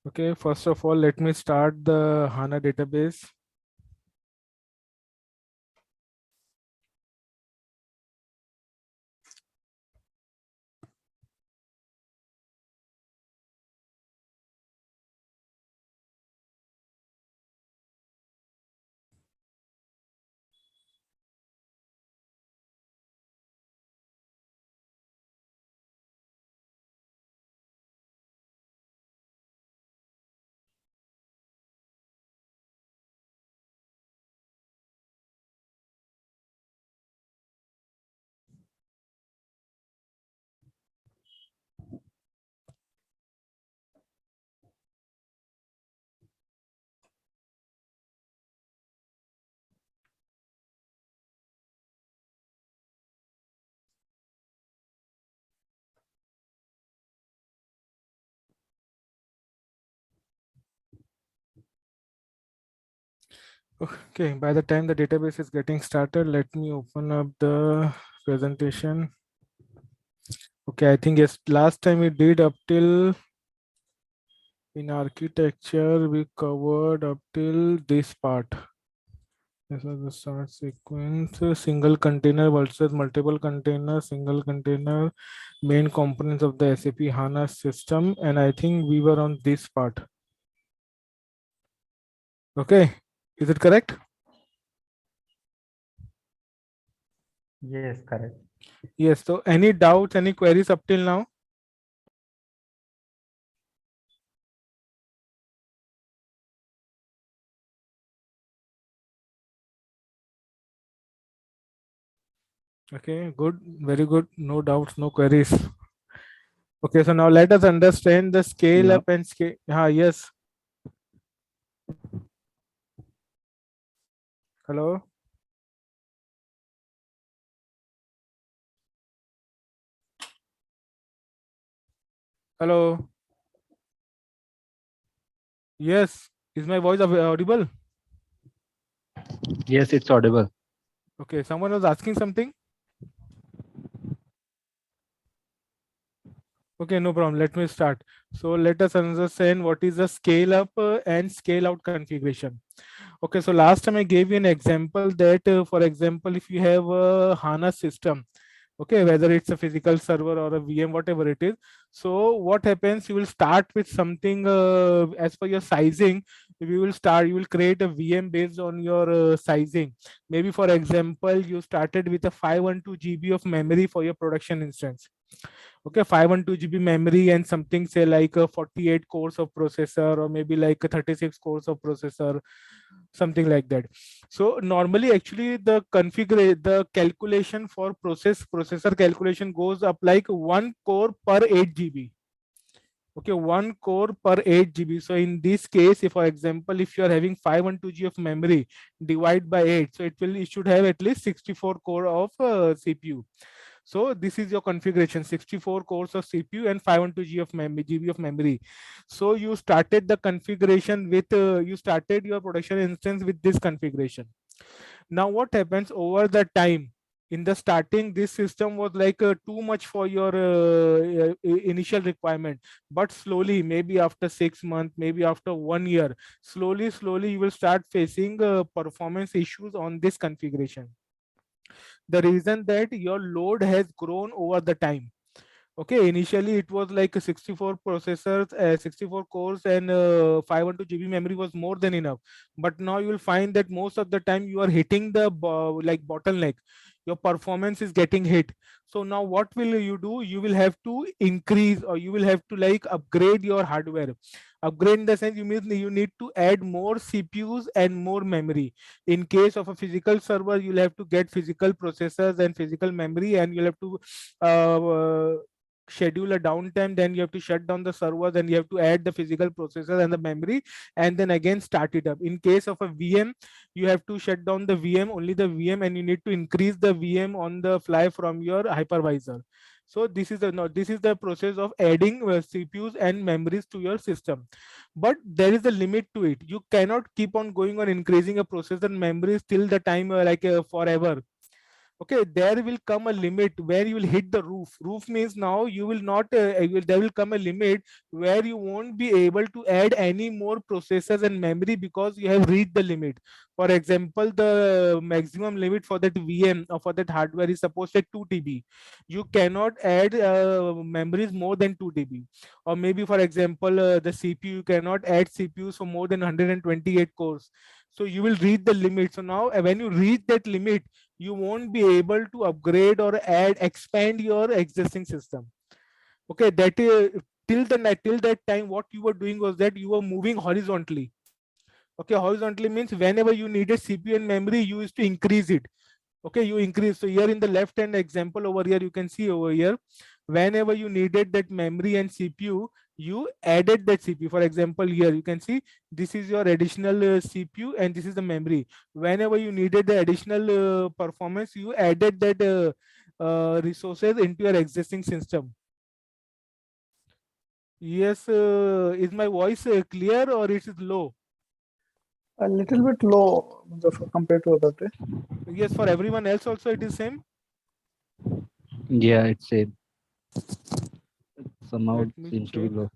Okay, first of all, let me start the HANA database. Okay, by the time the database is getting started, let me open up the presentation. Okay, I think yes, last time we did up till in architecture, we covered up till this part. This was the start sequence, single container versus multiple container, single container, main components of the SAP HANA system. And I think we were on this part. Okay, is it correct? Yes, correct. Yes, so any doubts, any queries up till now? Okay, good, very good. No doubts, no queries. Okay, so now let us understand the scale Yeah. up and scale. Yes. Hello. Hello. Yes. Is my voice audible? Yes, it's audible. Okay, someone was asking something. Okay, no problem. Let me start. So let us understand what is the scale up and scale out configuration. Okay, so last time I gave you an example that, for example, if you have a HANA system, okay, whether it's a physical server or a VM, whatever it is. So what happens, you will start with something as per your sizing. You will create a VM based on your sizing. Maybe for example, you started with a 512 GB of memory for your production instance. Okay, 512 GB memory and something say like a 48 cores of processor, or maybe like a 36 cores of processor, something like that. So normally actually the calculation for processor calculation goes up like one core per 8 GB. Okay, one core per 8 GB. So in this case, if for example, if you are having 512 GB of memory, divide by 8, so it should have at least 64 core of CPU. So this is your configuration: 64 cores of CPU and 512 GB of memory. So you started the configuration with you started your production instance with this configuration. Now what happens over the time? In the starting, this system was like too much for your initial requirement, but slowly, maybe after 6 months, maybe after 1 year, slowly you will start facing performance issues on this configuration. The reason that your load has grown over the time. Okay, initially it was like a 64 processors, 64 cores, and 512 GB memory was more than enough. But now you will find that most of the time you are hitting the like bottleneck. Your performance is getting hit. So now what will you do? You will have to increase, or you will have to like upgrade your hardware. Upgrade in the sense you need to add more CPUs and more memory. In case of a physical server, you'll have to get physical processors and physical memory, and you'll have to schedule a downtime. Then you have to shut down the server, then you have to add the physical processor and the memory, and then again start it up. In case of a VM, you have to shut down the VM, only the VM, and you need to increase the VM on the fly from your hypervisor. So this is the no, this is the process of adding CPUs and memories to your system. But there is a limit to it. You cannot keep on going on increasing a processor and memories till the time forever. Okay, there will come a limit where you will hit the roof means now you will not there will come a limit where you won't be able to add any more processors and memory because you have reached the limit. For example, the maximum limit for that VM or for that hardware is supposed at 2 TB. You cannot add memories more than 2 TB. Or maybe for example, the CPU, you cannot add CPUs for more than 128 cores. So you will reach the limit. So now when you reach that limit, you won't be able to upgrade or expand your existing system. Okay, that till that time what you were doing was that you were moving horizontally. Okay, horizontally means whenever you needed CPU and memory, you used to increase it. Okay, you increase. So here in the left hand example over here, you can see over here, whenever you needed that memory and CPU, you added that CPU. For example, here you can see this is your additional CPU and this is the memory. Whenever you needed the additional performance, you added that resources into your existing system. Yes, is my voice clear or it is low? A little bit low compared to other day. Yes, for everyone else also it is same. Yeah, it's same. Somehow Let it me seems to be check. low.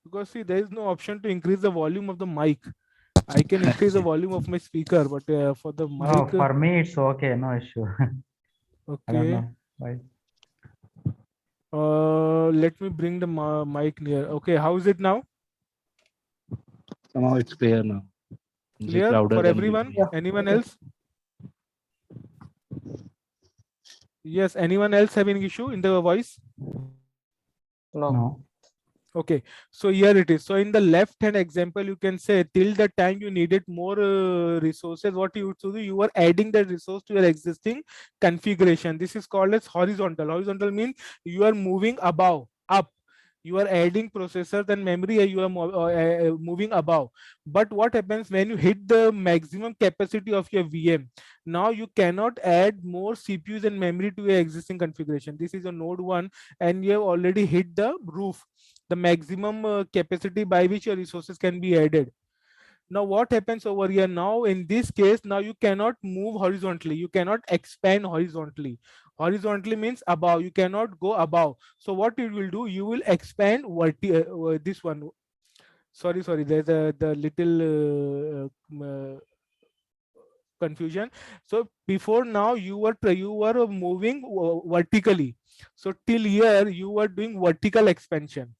Because see, there is no option to increase the volume of the mic. I can increase the volume of my speaker, but for the No, mic, for me it's okay, no issue. I don't okay. know why. Let me bring the mic near. Okay, how is it now? Somehow it's clear now. It's bit Clear louder for than everyone? before. Yeah. Anyone Okay. else? Yes, anyone else having issue in the voice? No. Okay, so here it is. So in the left hand example, you can say till the time you needed more resources, what you used to do, you were adding that resource to your existing configuration. This is called as horizontal. Horizontal means you are moving above, up. You are adding processors and memory, you are moving above. But what happens when you hit the maximum capacity of your VM? Now you cannot add more CPUs and memory to your existing configuration. This is a node 1 and you have already hit the roof, the maximum capacity by which your resources can be added. Now what happens over here? Now in this case, now you cannot move horizontally, you cannot expand horizontally. Horizontally means above, you cannot go above. So what you will do, you will expand this one. Sorry, there's a the little confusion. So before, now you were moving vertically. So till here you were doing vertical expansion,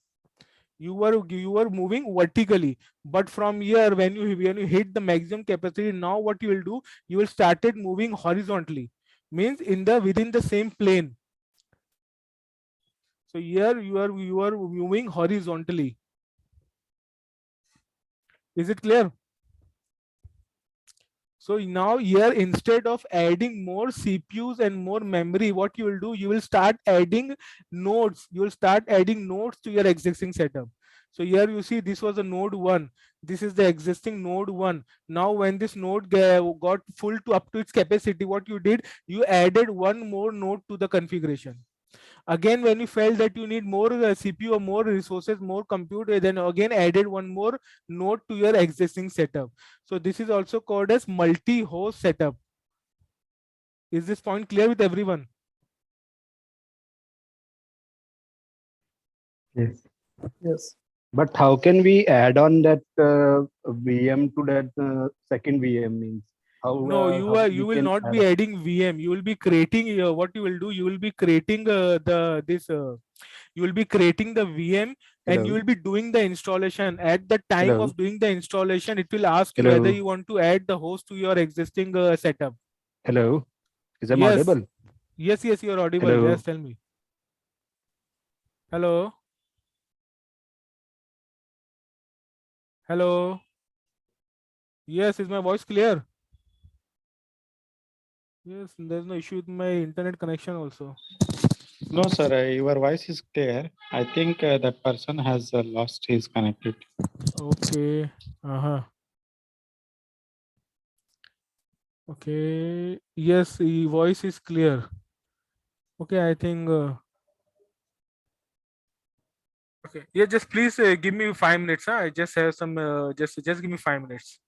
you were moving vertically. But from here, when you hit the maximum capacity, now what you will do, you will started moving horizontally, means in the within the same plane. So here you are moving horizontally. Is it clear? So now here, instead of adding more CPUs and more memory, what you will do, you will start adding nodes. You will start adding nodes to your existing setup. So here you see this was a node 1. This is the existing node 1. Now when this node got full to up to its capacity, what you did, you added one more node to the configuration. Again, when you felt that you need more CPU or more resources, more compute, then again added one more node to your existing setup. So this is also called as multi-host setup. Is this point clear with everyone? Yes. Yes. But how can we add on that VM to that second VM means? No, How you we will can not add be on? adding VM. You will be creating what you will do. You will be creating the this. You will be creating the VM and you Hello, will be doing the installation. At the time hello, of doing the installation, it will ask you whether hello, you want to add the host to your existing setup. hello. Is I'm Yes, audible? yes, you are audible. Yes, Hello. tell me. Hello, hello. Yes, is my voice clear? Yes, there's no issue with my internet connection also. No, sir, your voice is clear. I think that person has lost his connectivity. Okay. Uh-huh. Okay. Yes, the voice is clear. Okay, I think. Okay. Yeah, just please give me 5 minutes. Huh? I just have some. Just give me 5 minutes.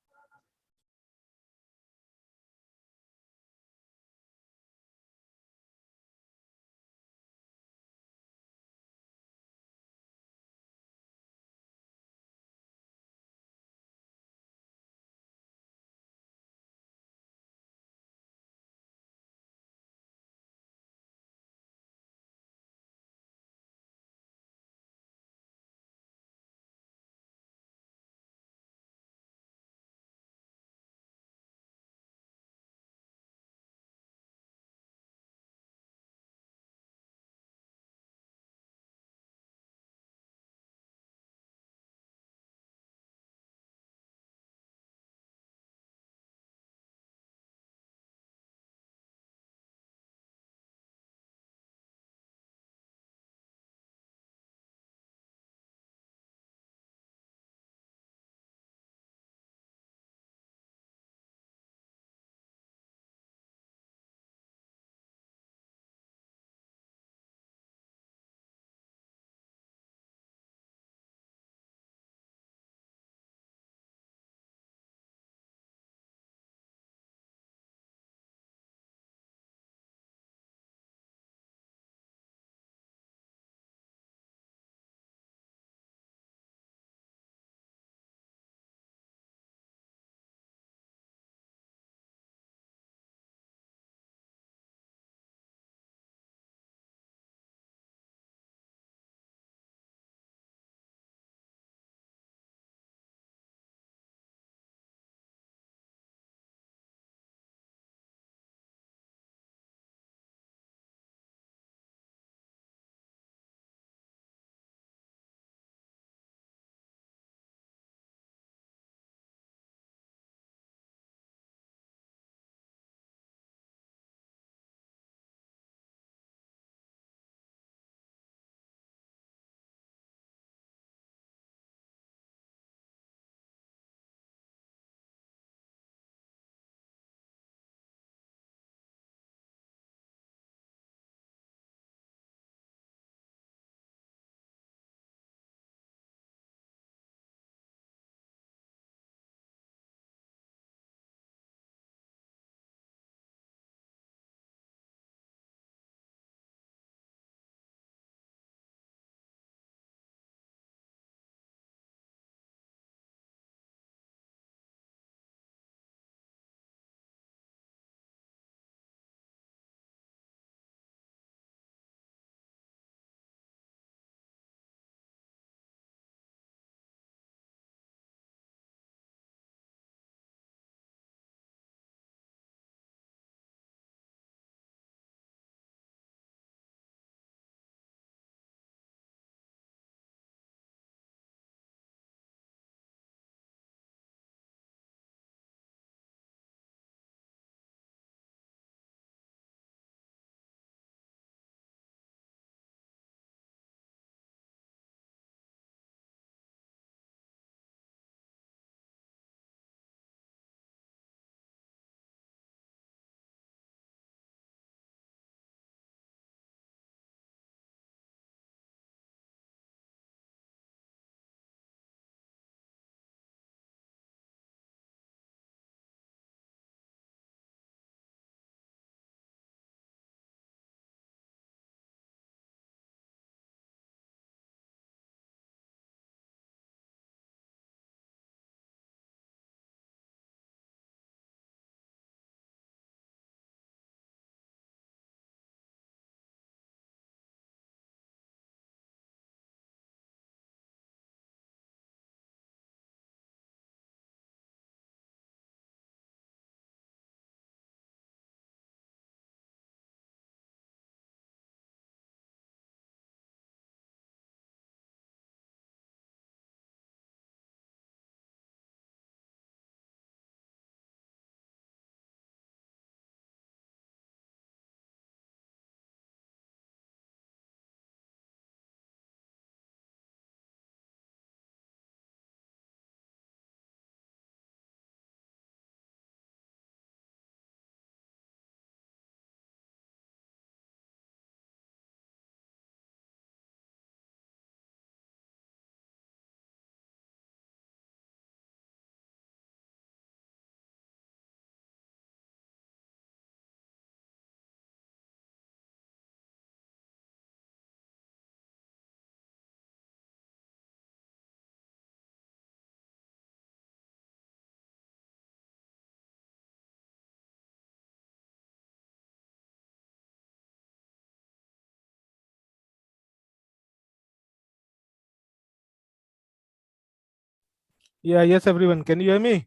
Yeah, yes, everyone. Can you hear me?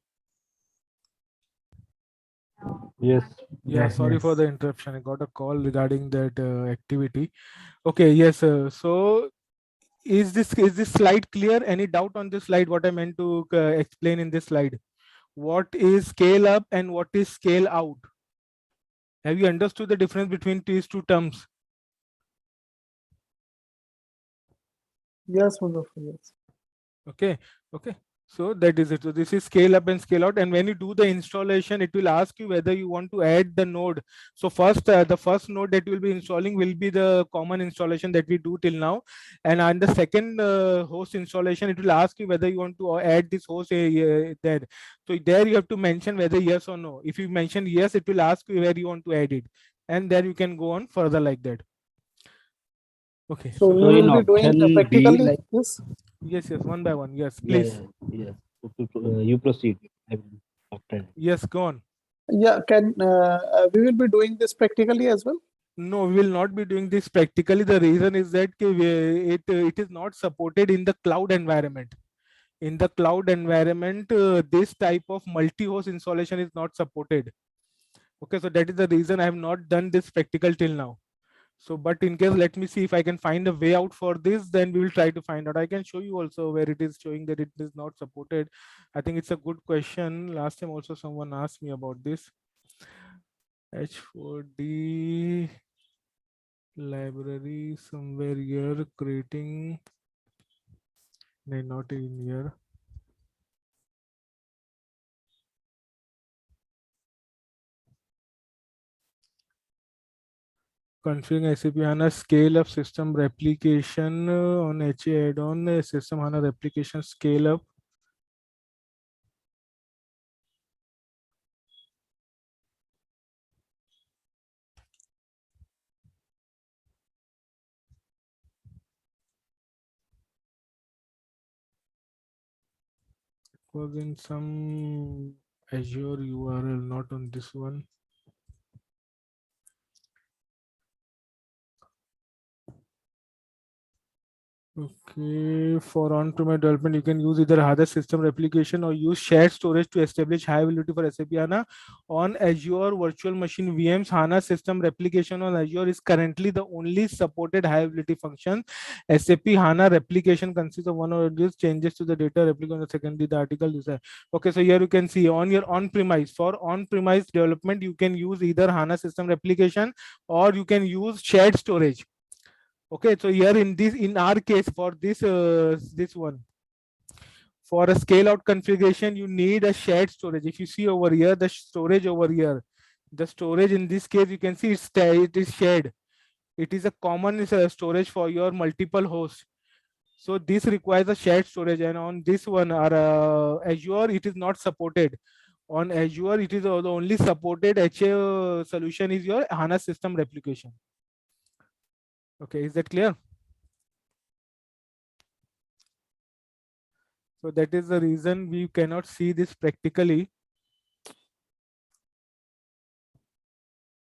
Yes. Yeah, sorry for Yes. the interruption. I got a call regarding that activity. Okay, yes. So is this slide clear? Any doubt on this slide? What I meant to explain in this slide? What is scale up and what is scale out? Have you understood the difference between these two terms? Yes, Muzaffar, yes. Okay, okay. So that is it. So this is scale up and scale out. And when you do the installation, it will ask you whether you want to add the node. So first, the first node that you will be installing will be the common installation that we do till now. And on the second host installation, it will ask you whether you want to add this host there. So there you have to mention whether yes or no. If you mention yes, it will ask you where you want to add it. And there you can go on further like that. Okay. So So we So in will be doing option B, practically like, this. yes, yes, one by one. Yes, yeah, please. yeah, yes. You proceed. I will after. Yes, go on. Yeah, can we will be doing this practically as well? No, we will not be doing this practically. The reason is that it is not supported in the cloud environment. In the cloud environment, this type of multi-host installation is not supported. Okay, so that is the reason I have not done this practical till now. So, but in case, let me see if I can find a way out for this, then we will try to find out. I can show you also where it is showing that it is not supported. I think it's a good question. Last time also someone asked me about this. H4D library somewhere here creating, no, not in here. Configuring SAP HANA scale up system replication on HA add-on system HANA replication scale up. Was in some Azure URL, not on this one. Okay, for on-premise development, you can use either HANA system replication or use shared storage to establish high availability for SAP HANA on Azure virtual machine VMs. HANA system replication on Azure is currently the only supported high availability function. SAP HANA replication consists of one or these changes to the data replica on the secondary. The article is there. Okay, so here you can see on your on-premise, for on-premise development, you can use either HANA system replication or you can use shared storage. Okay, so here in our case for this one, for a scale out configuration, you need a shared storage. If you see over here, the storage over here, the storage in this case, you can see it is shared. It is a common storage for your multiple hosts. So this requires a shared storage, and on this one, our Azure, it is not supported. On Azure, it is the only supported HA solution is your HANA system replication. Okay, is that clear? So that is the reason we cannot see this practically.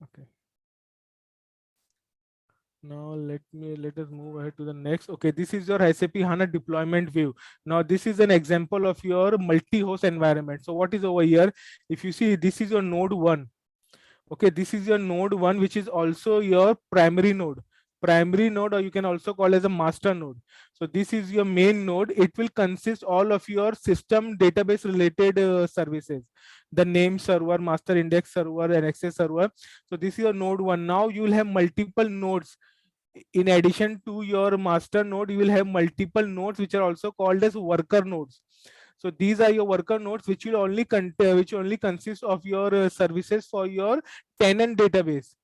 Okay. Now let us move ahead to the next. Okay, this is your SAP HANA deployment view. Now this is an example of your multi-host environment. So what is over here? If you see, this is your node 1. Okay, this is your node 1, which is also your primary node. Primary node, or you can also call as a master node. So this is your main node. It will consist all of your system database related services, the name server, master index server, and access server. So this is your node 1. Now you will have multiple nodes. In addition to your master node, you will have multiple nodes which are also called as worker nodes. So these are your worker nodes which will only consist of your services for your tenant database.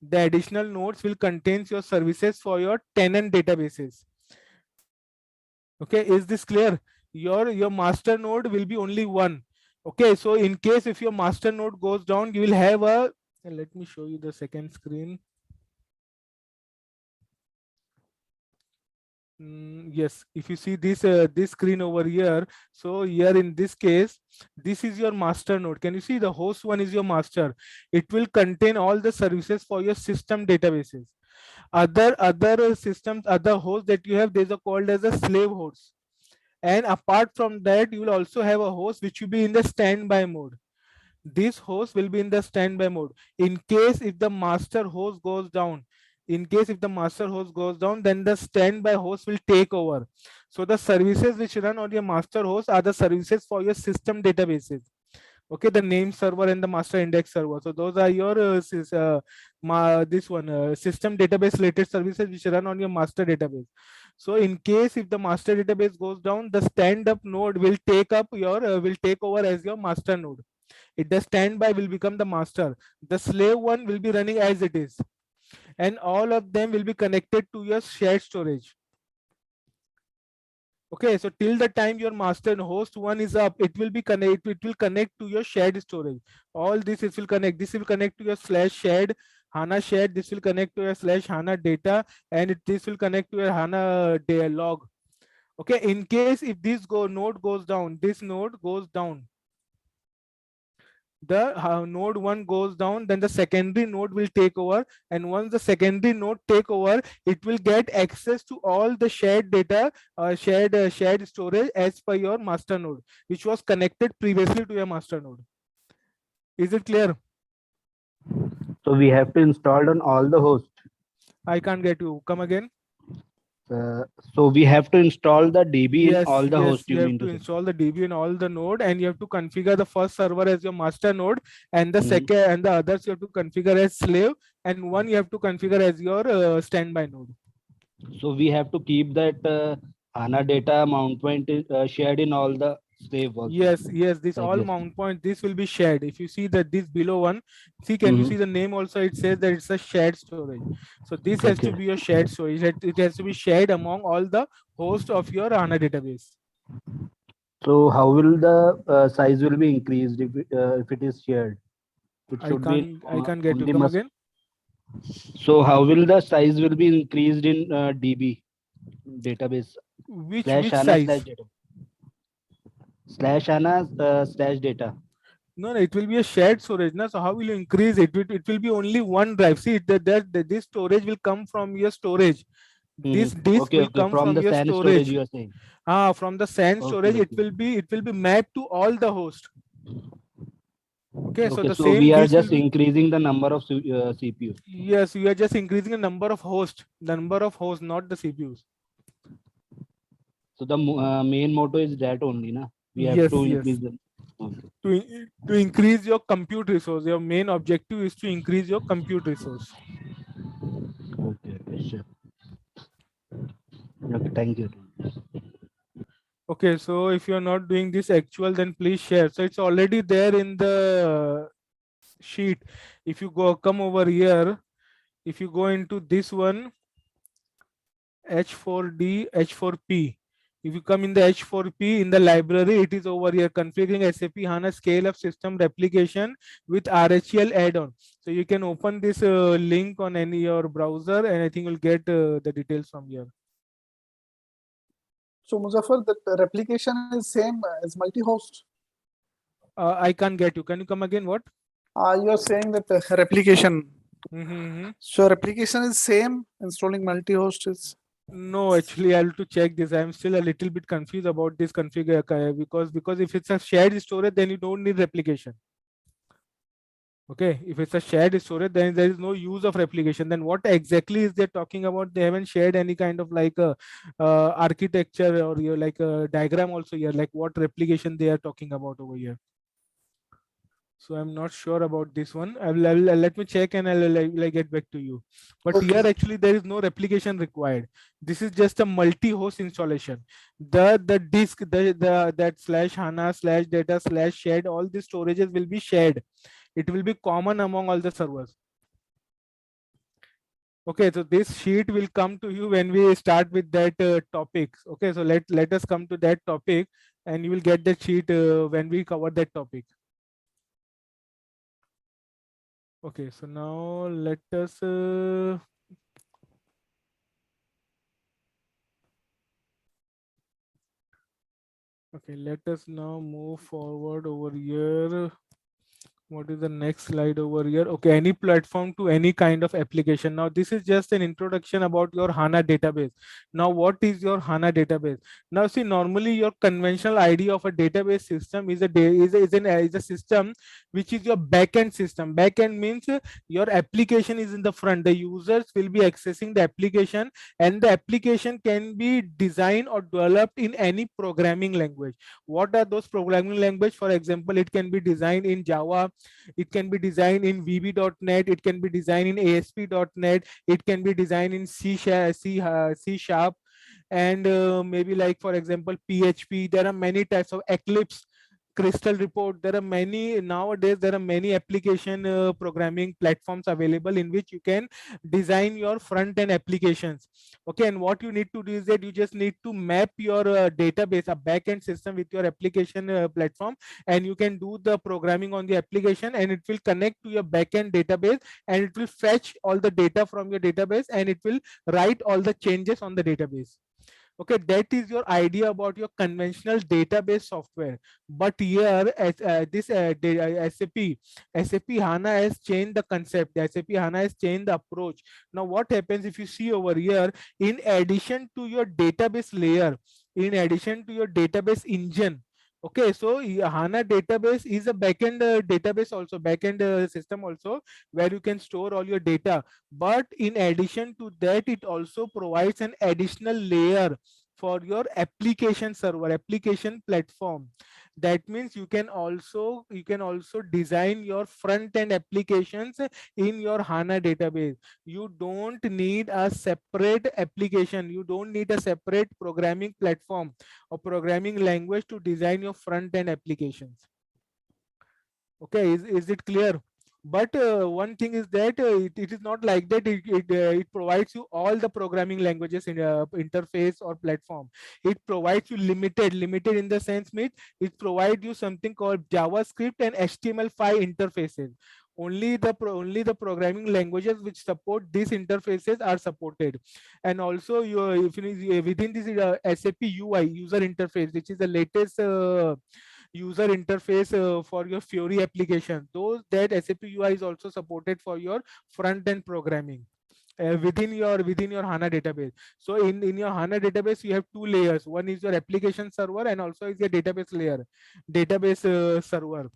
The additional nodes will contain your services for your tenant databases. Okay, is this clear? Your master node will be only one. Okay, so in case if your master node goes down, you will have a, let me show you the second screen. Yes, if you see this screen over here, so here in this case, this is your master node. Can you see the host one is your master? It will contain all the services for your system databases. Other systems, other hosts that you have, these are called as a slave hosts. And apart from that, you will also have a host which will be in the standby mode. This host will be in the standby mode. In case if the master host goes down, then the standby host will take over. So the services which run on your master host are the services for your system databases. Okay, the name server and the master index server. So those are your system database related services which run on your master database. So in case if the master database goes down, the stand up node will take over as your master node. The standby will become the master. The slave one will be running as it is, and all of them will be connected to your shared storage. Okay, so till the time your master and host one is up, it will connect to your shared storage. All this will connect. This will connect to your slash shared HANA shared. This will connect to your slash HANA data, and this will connect to your HANA log. Okay, in case if this node goes down, this node goes down, the node 1 goes down, then the secondary node will take over, and once the secondary node take over, it will get access to all the shared data, shared storage as per your master node, which was connected previously to your master node. Is it clear? So we have to install on all the hosts. I can't get you. Come again. So we have to install the DB in Yes, all the yes, hosts. you You have mean to to say? install the DB in all the node, and you have to configure the first server as your master node, and the Mhm. second and the others you have to configure as slave, and one you have to configure as your standby node. So we have to keep that HANA data mount point shared in all the slave also. Yes, yes, this Like all this. mount point, this will be shared. If you see that this below one, see, can you see the name also? It says that it's a shared storage. So this has to Okay. be a shared storage. It has to be shared among all the hosts of your HANA database. So how will the size will be increased if it is shared? It I should be can't get you. only Come must. again. So how will the size will be increased in DB database slash Which HANA slash size? data slash HANA slash data? No, it will be a shared storage. Na? So how will you increase it? It will be only one drive. See, this storage will come from your storage. This disk Okay, will okay. come From from the your SAN storage storage. you are saying. From the SAN Okay, storage, it okay. will be mapped to all the hosts. Okay, so Okay, the so we same are disk will just be, increasing the number of CPU. yes, you are just increasing the number of hosts, not the CPUs. So the main motto is that only, na? We have Yes, to yes. increase them. Okay. To increase your compute resource, your main objective is to increase your compute resource. Okay, okay, sure. Okay, thank you. Okay, so if you're not doing this actual, then please share. So it's already there in the sheet. If you come over here, if you go into this one, H4D, H4P. If you come in the H4P in the library, it is over here, configuring SAP HANA scale up system replication with RHEL add-on. So you can open this link on any your browser, and I think you'll get the details from here. So Muzaffar, the replication is same as multi-host. I can't get you. Can you come again? What? You are saying that the replication. Mm-hmm. So replication is same. Installing multi-host is. No, actually, I'll have to check this. I'm still a little bit confused about this configure because if it's a shared storage, then you don't need replication. Okay, if it's a shared storage, then there is no use of replication. Then what exactly is they talking about? They haven't shared any kind of like a architecture or like a diagram also here, like what replication they are talking about over here. So I'm not sure about this one. I'll let me check, and I'll get back to you. But Okay. here actually there is no replication required. This is just a multi-host installation. The disk, that slash HANA slash data slash shared, all these storages will be shared. It will be common among all the servers. Okay, so this sheet will come to you when we start with that topic. Okay, so let us come to that topic, and you will get that sheet when we cover that topic. Okay, so now let us okay, let us now move forward over here. What is the next slide over here? Okay, any platform to any kind of application. Now this is just an introduction about your HANA database. Now what is your HANA database? Now see, normally your conventional idea of a database system is a system which is your backend system. Backend means your application is in the front. The users will be accessing the application, and the application can be designed or developed in any programming language. What are those programming language? For example, it can be designed in Java, it can be designed in VB.NET, it can be designed in ASP.NET, it can be designed in C sharp, and maybe like for example PHP. There are many types of Eclipse, Crystal Report. There are many nowadays. There are many application programming platforms available in which you can design your front end applications. Okay, and what you need to do is that you just need to map your database, a backend system, with your application platform, and you can do the programming on the application, and it will connect to your backend database, and it will fetch all the data from your database, and it will write all the changes on the database. Okay, that is your idea about your conventional database software. But here SAP HANA has changed the concept. SAP HANA has changed the approach. Now what happens, if you see over here, in addition to your database layer, in addition to your database engine, okay, so HANA database is a backend database also, backend system also, where you can store all your data. But in addition to that, it also provides an additional layer for your application server, application platform. That means you can also design your front end applications in your HANA database. You don't need a separate application, you don't need a separate programming platform or programming language to design your front end applications. Okay, is it clear? But one thing is that it is not like that. It provides you all the programming languages in interface or platform. It provides you limited in the sense, means it provides you something called JavaScript and HTML5 interfaces. Only the programming languages which support these interfaces are supported. And also within this SAP UI, user interface, which is the latest user interface for your Fiori application, those that SAP UI is also supported for your front end programming within your HANA database. So in your HANA database, you have two layers. One is your application server, and also is your database layer, database server.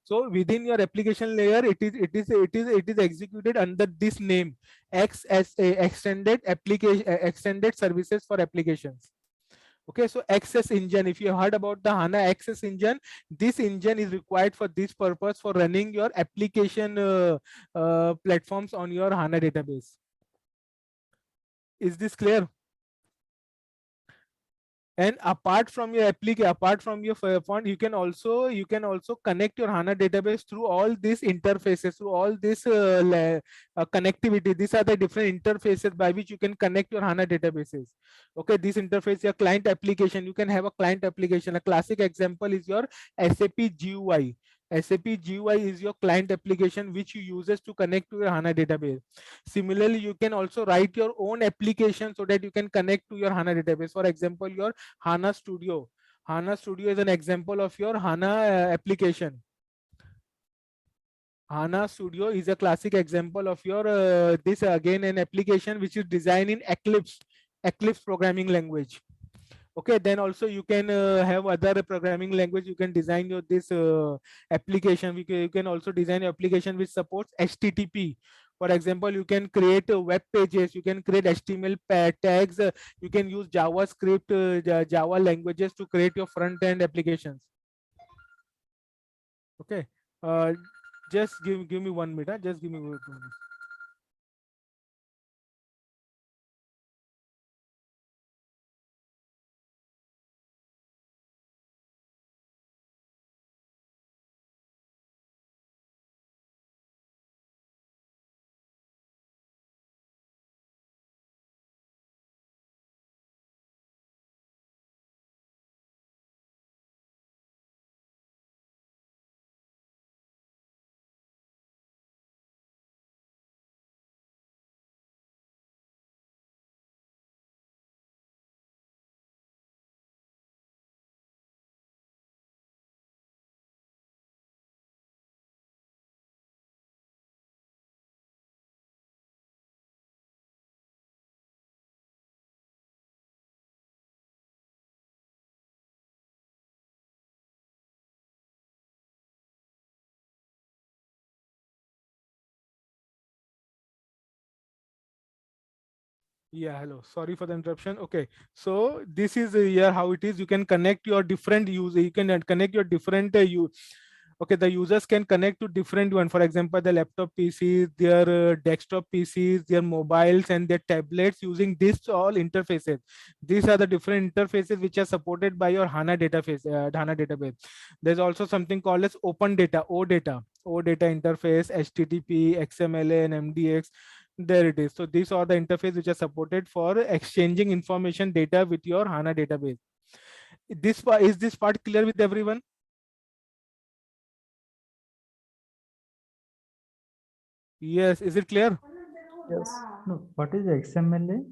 So within your application layer, it is executed under this name, XSA, extended services for applications. Okay, so access engine, if you have heard about the HANA access engine, this engine is required for this purpose, for running your application platforms on your HANA database. Is this clear? And apart from your application, apart from your font, you can also connect your HANA database through all these interfaces, through all this connectivity. These are the different interfaces by which you can connect your HANA databases. Okay, this interface, your client application, you can have a client application. A classic example is your SAP GUI. SAP GUI is your client application which you uses to connect to your HANA database. Similarly, you can also write your own application so that you can connect to your HANA database. For example, your HANA Studio. HANA Studio is an example of your HANA application. HANA Studio is a classic example of your this again an application which is designed in Eclipse programming language. Okay, then also you can have other programming language. You can design your this application. You can also design your application which supports HTTP. For example, you can create web pages, you can create HTML tags, you can use JavaScript, Java languages to create your front end applications. Okay, uh, just give me 1 minute. Just give me 1 minute. Yeah, hello. Sorry for the interruption. Okay, so this is here how it is. You can connect your different user. You can connect your different okay, the users can connect to different one. For example, the laptop PCs, their desktop PCs, their mobiles, and their tablets using this all interfaces. These are the different interfaces which are supported by your HANA database. HANA database. There's also something called as open data, O data interface, HTTP, XMLA, and MDX. There it is. So these are the interface which are supported for exchanging information data with your HANA database. Is this part clear with everyone? Yes, is it clear? Yes. No, what is XMLA?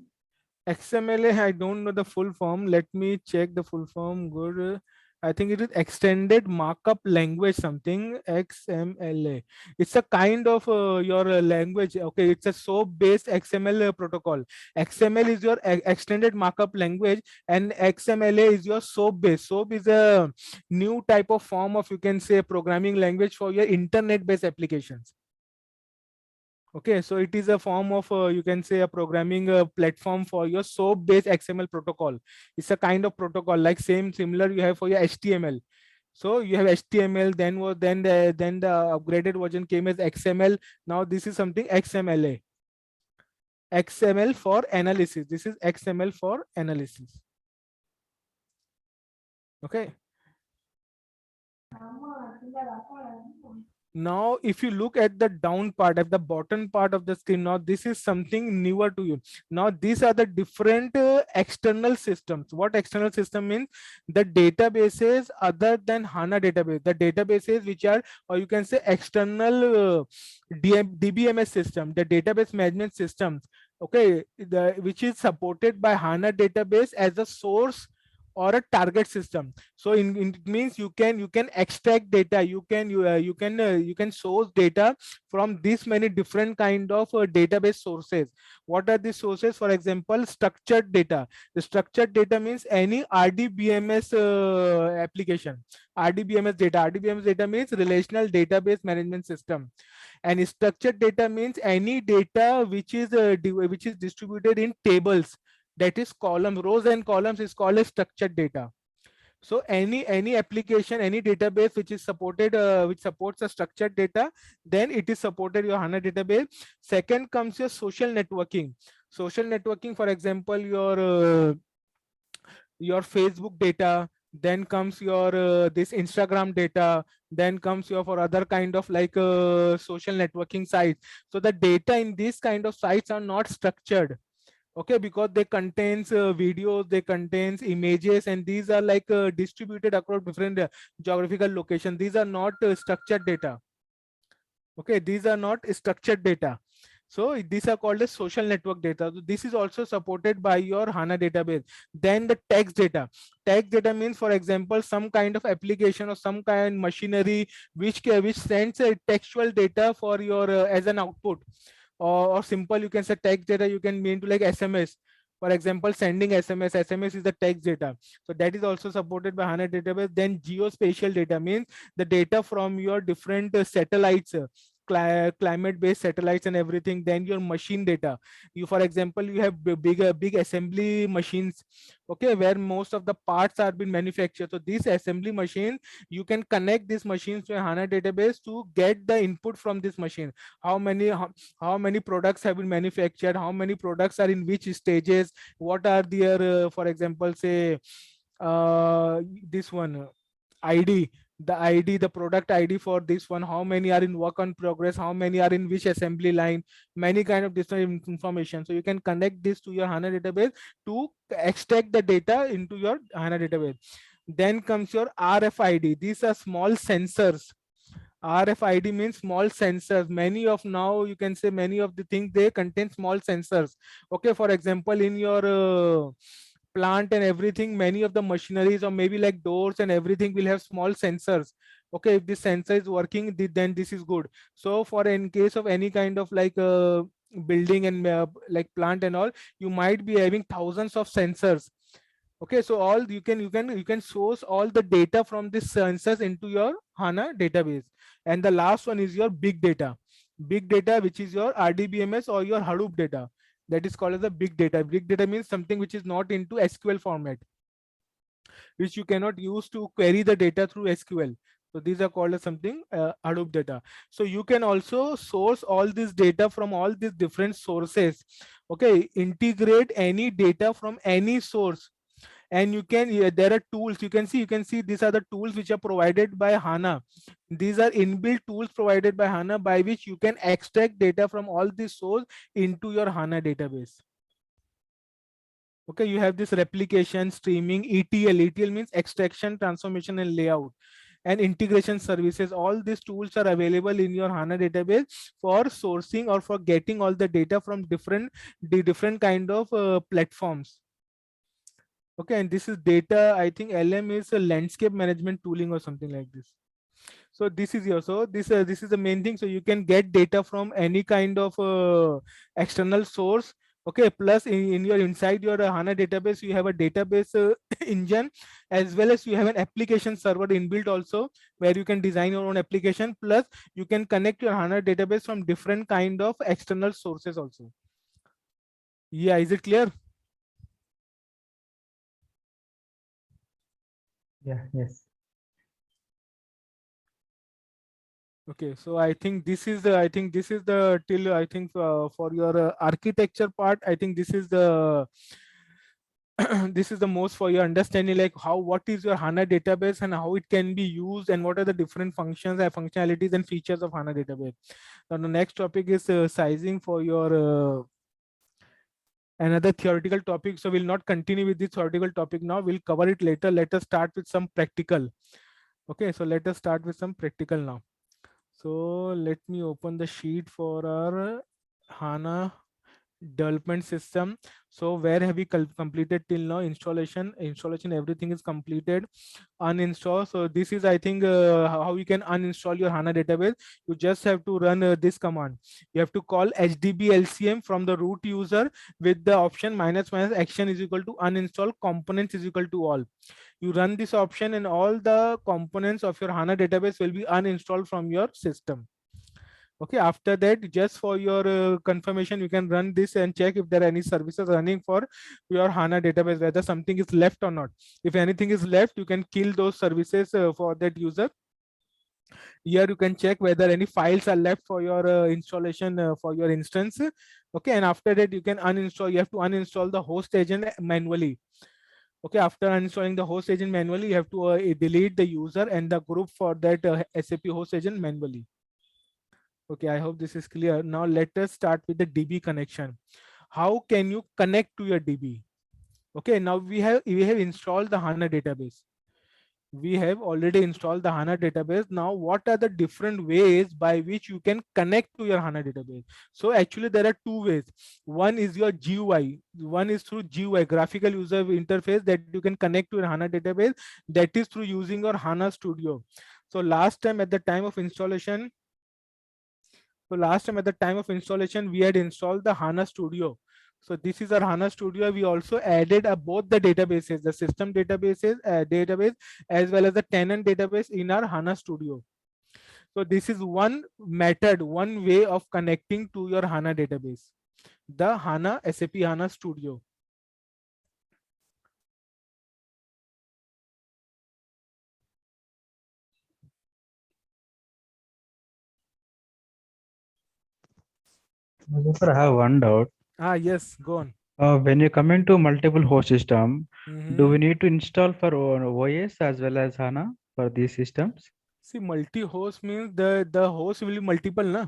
XMLA, I don't know the full form. Let me check the full form. Good. I think it is extended markup language, something XMLA. It's a kind of your language. Okay, it's a SOAP based XML protocol. XML is your extended markup language, and XMLA is your SOAP based. SOAP is a new type of form of, you can say, programming language for your internet based applications. Okay, so it is a form of, you can say, a programming platform for your SOAP based XML protocol. It's a kind of protocol like similar you have for your HTML. So you have HTML, then the upgraded version came as XML. Now this is something XMLA. XML for analysis. This is XML for analysis. Okay. Now if you look at the down part, at the bottom part of the screen, now this is something newer to you. Now these are the different external systems. What external system means? The databases other than HANA database, the databases which are, or you can say, external DBMS system, the database management systems. Okay, which is supported by HANA database as a source or a target system. So it means you can extract data, you can source data from this many different kind of database sources. What are the sources? For example, structured data. The structured data means any RDBMS application. RDBMS data means relational database management system. And structured data means any data which is distributed in tables, that is column, rows and columns, is called as structured data. So any application, any database which is supported, which supports a structured data, then it is supported your HANA database. Second comes your social networking. Social networking, for example, your Facebook data, then comes your this Instagram data, then comes your for other kind of like social networking sites. So the data in these kind of sites are not structured. Okay, because they contains videos, they contains images, and these are like distributed across different geographical locations. These are not structured data. Okay, these are not structured data. So these are called as social network data. So this is also supported by your HANA database. Then the text data. Text data means, for example, some kind of application or some kind of machinery which sends a textual data for your as an output. Or simple, you can say text data, you can mean to like SMS. For example, sending SMS is the text data. So that is also supported by HANA database. Then geospatial data means the data from your different satellites, climate based satellites and everything. Then your machine data, you, for example, you have big assembly machines, okay, where most of the parts are being manufactured. So these assembly machines, you can connect these machines to a HANA database to get the input from this machine. How many products have been manufactured, how many products are in which stages, what are their for example, say this one ID, the product ID for this one, how many are in work on progress, how many are in which assembly line, many kind of different information. So you can connect this to your HANA database to extract the data into your HANA database. Then comes your RFID. These are small sensors. RFID means small sensors. Many of now, you can say, many of the things, they contain small sensors. Okay, for example, in your plant and everything, many of the machineries or maybe like doors and everything will have small sensors. Okay, if this sensor is working, then this is good. So for in case of any kind of like building and like plant and all, you might be having thousands of sensors. Okay, so all you can source all the data from these sensors into your HANA database. And the last one is your big data. Big data, which is your RDBMS or your Hadoop data. That is called as a big data. Big data means something which is not into SQL format, which you cannot use to query the data through SQL. So these are called as something Hadoop data. So you can also source all this data from all these different sources. Okay, integrate any data from any source, and you can, there are tools, you can see these are the tools which are provided by HANA. These are inbuilt tools provided by HANA by which you can extract data from all these source into your HANA database. Okay, you have this replication, streaming, ETL means extraction, transformation and layout, and integration services. All these tools are available in your HANA database for sourcing or for getting all the data from different kind of platforms. Okay, and this is data, I think LM is a landscape management tooling or something like this. So this is your, so this is the main thing. So you can get data from any kind of external source. Okay, plus in your inside your HANA database, you have a database engine, as well as you have an application server inbuilt also, where you can design your own application. Plus you can connect your HANA database from different kind of external sources also. Yeah, is it clear? Yeah, yes. Okay, so I think this is the till I think for your architecture part, I think this is the this is the most for your understanding, like how, what is your HANA database and how it can be used, and what are the different functions and functionalities and features of HANA database. Now the next topic is sizing for your another theoretical topic. So we'll not continue with this theoretical topic now, we'll cover it later. Let us start with some practical. Okay, so let us start with some practical now. So let me open the sheet for our HANA development system. So where have we completed till now? Installation, everything is completed. Uninstall. So this is, I think, how you can uninstall your HANA database. You just have to run this command. You have to call HDB LCM from the root user with the option -- action is equal to uninstall components is equal to all. You run this option and all the components of your HANA database will be uninstalled from your system. Okay, after that, just for your confirmation, you can run this and check if there are any services running for your HANA database, whether something is left or not. If anything is left, you can kill those services for that user. Here you can check whether any files are left for your installation for your instance. Okay, and after that you can uninstall. You have to uninstall the host agent manually. Okay, after uninstalling the host agent manually, you have to delete the user and the group for that SAP host agent manually. Okay, I hope this is clear. Now let us start with the DB connection. How can you connect to your DB? Okay, now we have installed the HANA database. We have already installed the HANA database. Now what are the different ways by which you can connect to your HANA database? So actually there are two ways. One is your GUI. One is through GUI, graphical user interface, that you can connect to your HANA database. That is through using your HANA Studio. So last time at the time of installation, we had installed the HANA Studio. So this is our HANA Studio. We also added both the databases, the system database as well as the tenant database in our HANA Studio. So this is one method, one way of connecting to your HANA database, the SAP HANA Studio. Sir, I have one doubt. Yes, go on. When you come into multiple host system, do we Mhm. need to install for OS as well as HANA for these systems? See, multi-host means the host will be multiple, na?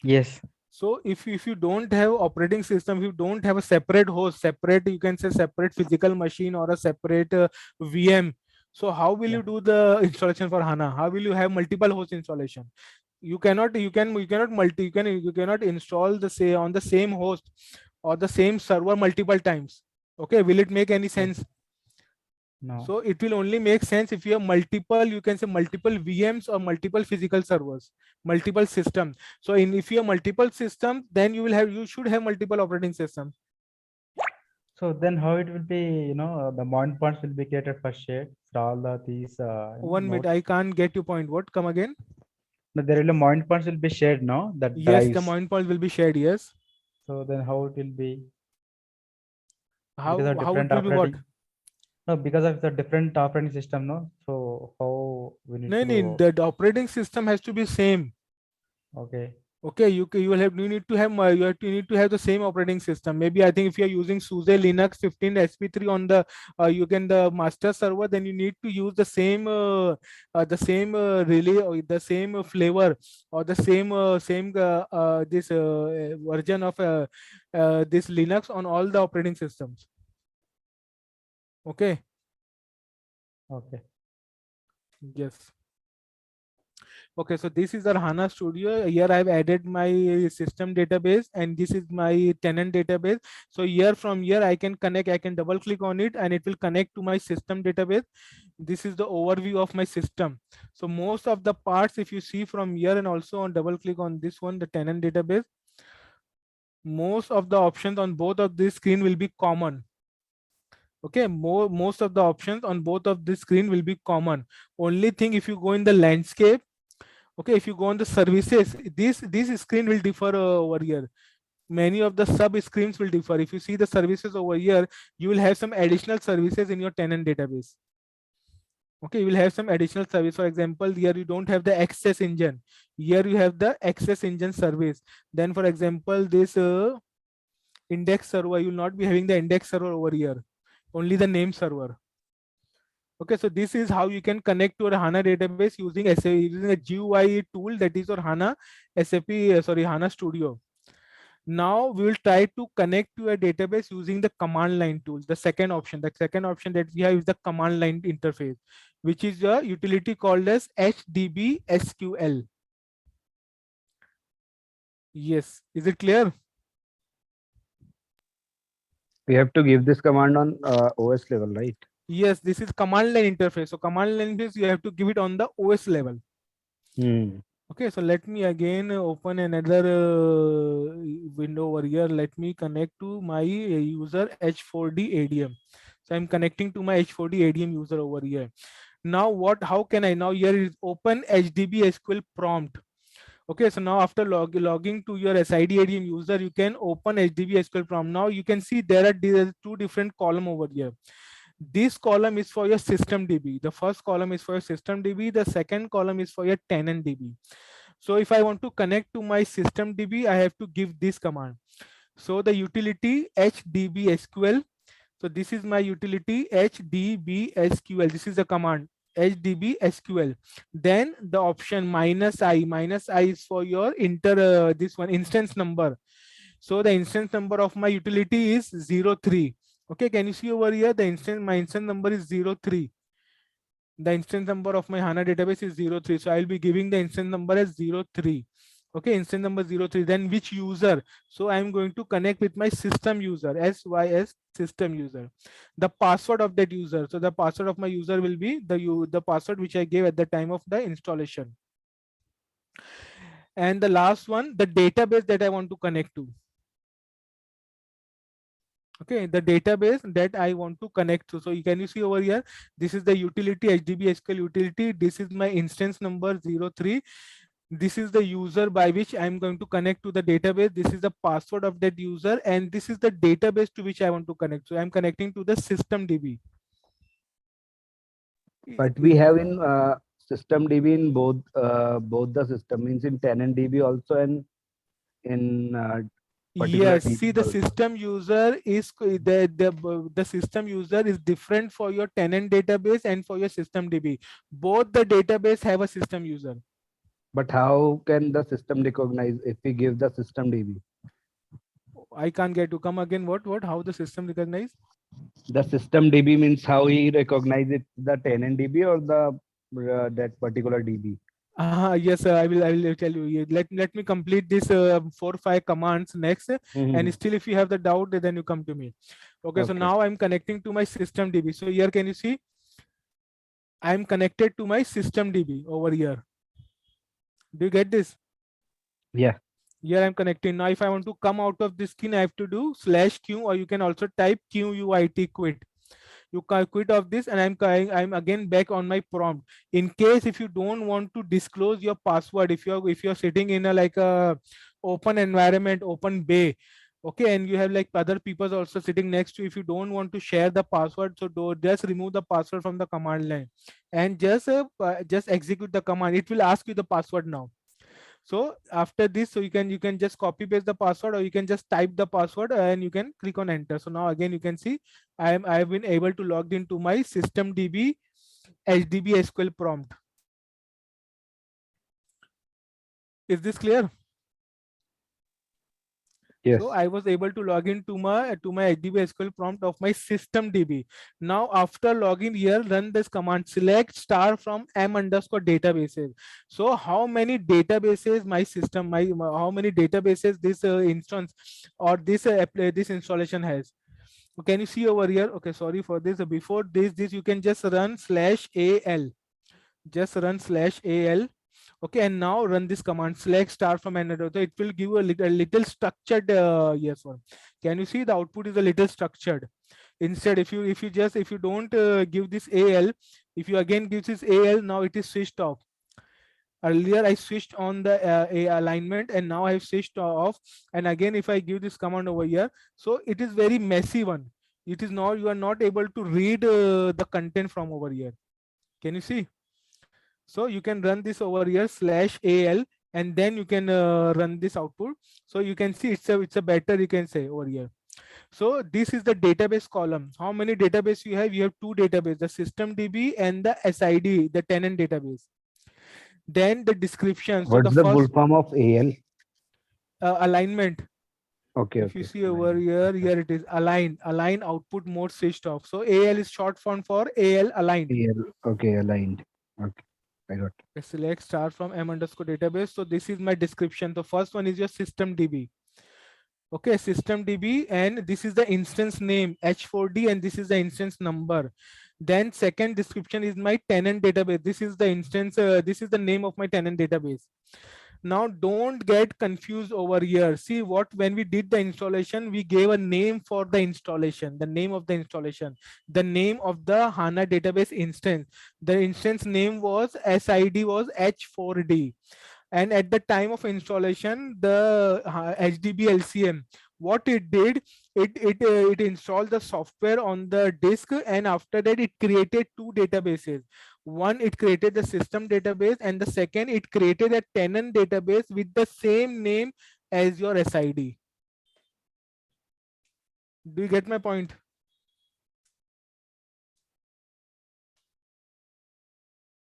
Yes. So if you don't have operating system, if you don't have a separate host, separate, you can say separate physical machine or a separate VM. So how will you do the installation for HANA? How will you have multiple host installation? You cannot install the say on the same host or the same server multiple times. Okay, will it make any sense? No. So it will only make sense if you have multiple, you can say multiple VMs or multiple physical servers, multiple systems. So if you have multiple systems, then you should have multiple operating systems. So then how it will be, the mount points will be created for share for all these. 1 minute, I can't get your point. What? Come again? No, there will be mount points will be shared, no? That Yes, the drives. mount point will be shared. Yes. So then how it will be? How Because of how it different will be what? operating. No, because of the different operating system, no. So how we need No, no, to? the operating system has to be same. Okay. Okay, you will have, you need to have you need to have the same operating system. Maybe I think if you are using SUSE Linux 15 SP3 on the you can the master server, then you need to use the same relay or the same flavor or the same this version of this Linux on all the operating systems. Okay. Okay. Yes. Okay, so this is our HANA Studio. Here I've added my system database and this is my tenant database. So here from here I can connect, I can double click on it and it will connect to my system database. This is the overview of my system. So most of the parts, if you see from here and also on double click on this one, the tenant database, most of the options on both of this screen will be common. Okay, most of the options on both of this screen will be common. Only thing, if you go in the landscape, okay, if you go on the services, this screen will differ over here. Many of the sub screens will differ. If you see the services over here, you will have some additional services in your tenant database. Okay, you will have some additional service. For example, here you don't have the access engine. Here you have the access engine service. Then for example, this index server, you will not be having the index server over here, only the name server. Okay, so this is how you can connect to a HANA database using using a GUI tool, that is your HANA HANA Studio. Now we will try to connect to a database using the command line tool. The second option that we have is the command line interface, which is a utility called as HDB SQL. Yes, is it clear? We have to give this command on OS level, right? Yes, this is command line interface. So command line interface, you have to give it on the OS level. Okay, so let me again open another window over here. Let me connect to my user H4D ADM. So I'm connecting to my H4D ADM user over here. Now how can I, now here is open HDB SQL prompt. Okay, so now after logging to your SID ADM user, you can open HDB SQL prompt. Now you can see there are two different columns over here. This column is for your system DB. The first column is for your system DB. The second column is for your tenant DB. So if I want to connect to my system DB, I have to give this command. So the utility HDB SQL. So this is my utility HDB SQL. This is the command HDB SQL. Then the option -i is for your this one instance number. So the instance number of my utility is 03. Okay, can you see over here my instance number is 03. The instance number of my HANA database is 03. So I'll be giving the instance number as 03. Okay, instance number 03. Then which user? So I'm going to connect with my system user, SYS system user. The password of that user. So the password of my user will be the password which I gave at the time of the installation. And the last one, the database that I want to connect to. Okay, the database that I want to connect to. So can you see over here, this is the utility HDB SQL utility. This is my instance number 03. This is the user by which I'm going to connect to the database. This is the password of that user, and this is the database to which I want to connect. So I'm connecting to the system DB. But we have in system DB in both the system, means in tenant DB also and in particular Yes, DB see the also. system user is the system user is different for your tenant database and for your system DB. Both the database have a system user. But how can the system recognize if we give the system DB? I can't get to come again. What? How the system recognize? The system DB means how he recognizes the tenant DB or the that particular DB. Yes, I will tell you. Let me complete this 4-5 commands next, and still if you have the doubt, then you come to me. Okay, so now I'm connecting to my system DB. So here, can you see? I'm connected to my system DB over here. Do you get this? Yeah. Here I'm connecting. Now if I want to come out of this screen, I have to do /q, or you can also type QUIT, quit. You can quit of this, and I'm again back on my prompt. In case if you don't want to disclose your password, if you're sitting in a like a open environment, open bay, Okay, and you have like other people also sitting next to you. If you don't want to share the password, so just remove the password from the command line and just execute the command. It will ask you the password now. So after this, so you can just copy paste the password, or you can just type the password and you can click on enter. So now again you can see I've been able to log into my system DB HDB SQL prompt. Is this clear? Yes. So I was able to log into my HDB SQL prompt of my system DB. Now after login here, run this command, select star from m_databases. So how many databases my system, how many databases this instance or this installation has? Can you see over here? Okay, sorry for this. Before this you can just run /al. Just run /al. Okay, and now run this command, select star from another. So it will give you a little structured yes one. Can you see the output is a little structured? Instead, if you don't give this al, if you again give this al, now it is switched off. Earlier I switched on the alignment, and now I have switched off. And again, if I give this command over here, so it is very messy one. It is not, you are not able to read the content from over here. Can you see? So you can run this over here /al, and then you can run this output. So you can see it's a better, you can say over here. So this is the database column. How many database you have? You have two database, the system DB and the SID, the tenant database. Then the description. So the What's the full first form of AL? alignment. Okay, If you okay. see over here, here it is align output mode switched off. So AL is short form for AL aligned. AL. Okay, aligned. Okay, I got it. Select star from m_database. So this is my description. The first one is your system DB. Okay, system DB, and this is the instance name H4D, and this is the instance number. Then second description is my tenant database. This is the instance, this is the name of my tenant database. Now don't get confused over here. See what, when we did the installation, we gave a name for the installation, the name of the installation, the name of the HANA database instance. The instance name was SID was H4D. And at the time of installation, the HDB LCM, what it did, it installed the software on the disk, and after that it created two databases. One, it created the system database, and the second, it created a tenant database with the same name as your SID. Do you get my point?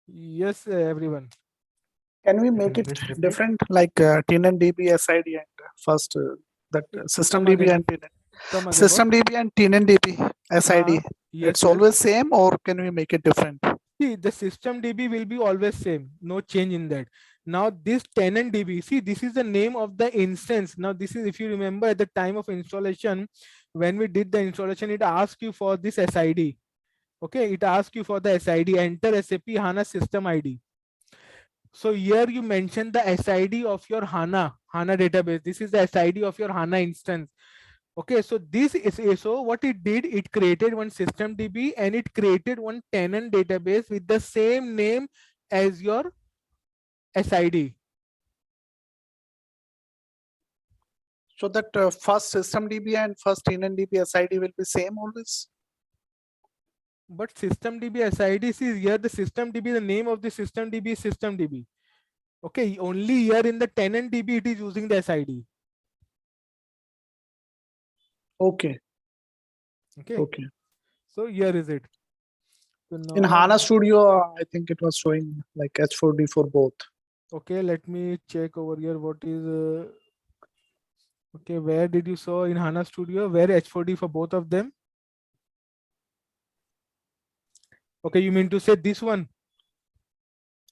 Yes, everyone. Can we Can make you it please repeat? different, like tenant DB SID and first that system Come DB again. and tenant Come again. What? system DB and tenant DB SID? Yes, It's yes. always same, or can we make it different? See, the system DB will be always same, no change in that. Now this tenant DB, see, this is the name of the instance. Now this is, if you remember at the time of installation, when we did the installation, it asked you for this SID. Okay, it asks you for the SID, enter SAP HANA system ID. So here you mention the SID of your HANA database. This is the SID of your HANA instance. Okay, so this is, so what it did, it created one system DB and it created one tenant database with the same name as your SID. So that first system DB and first tenant DB SID will be same always. But system DB SID is here, the system DB, the name of the system DB is system DB. Okay, only here in the tenant DB it is using the SID. Okay. Okay. Okay. So here is it. So In now, HANA Studio, I think it was showing like H4D for both. okay, let me check over here what is okay, where did you saw in HANA Studio, where H4D for both of them? Okay, you mean to say this one?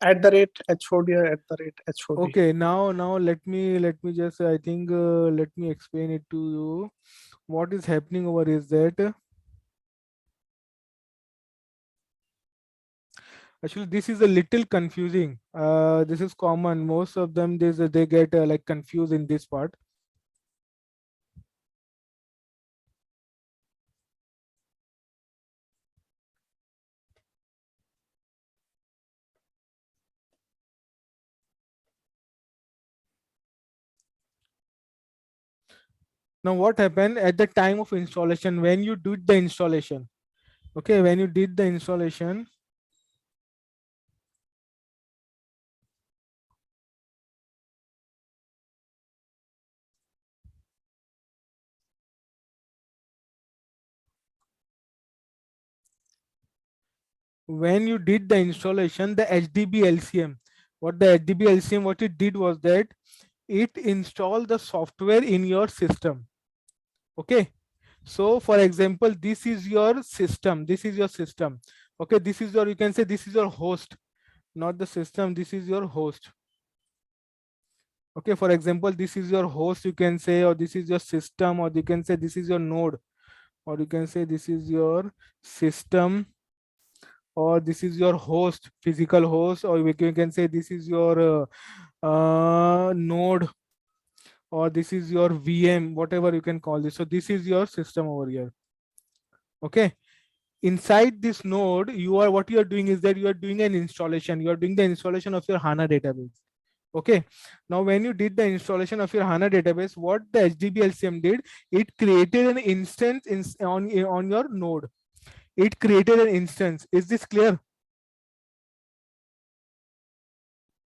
At the rate H4D or at the rate H4D. Okay, now let me just, I think let me explain it to you. What is happening over is that actually this is a little confusing. This is common. Most of them they get like confused in this part. Now what happened at the time of installation, when you did the installation? Okay, when you did the installation, the HDB LCM, what it did was that it installed the software in your system. Okay, so for example, this is your system. Okay, this is your, you can say this is your host, not the system. This is your host. Okay, for example, this is your host, you can say, or this is your system, or you can say this is your node, or you can say this is your system, or this is your host, physical host, or you can say this is your node, or this is your VM, whatever you can call this. So this is your system over here. Okay, inside this node, what you are doing is that you are doing an installation. You are doing the installation of your HANA database. Okay, now when you did the installation of your HANA database, what the HDB LCM did, it created an instance on your node. It created an instance. Is this clear?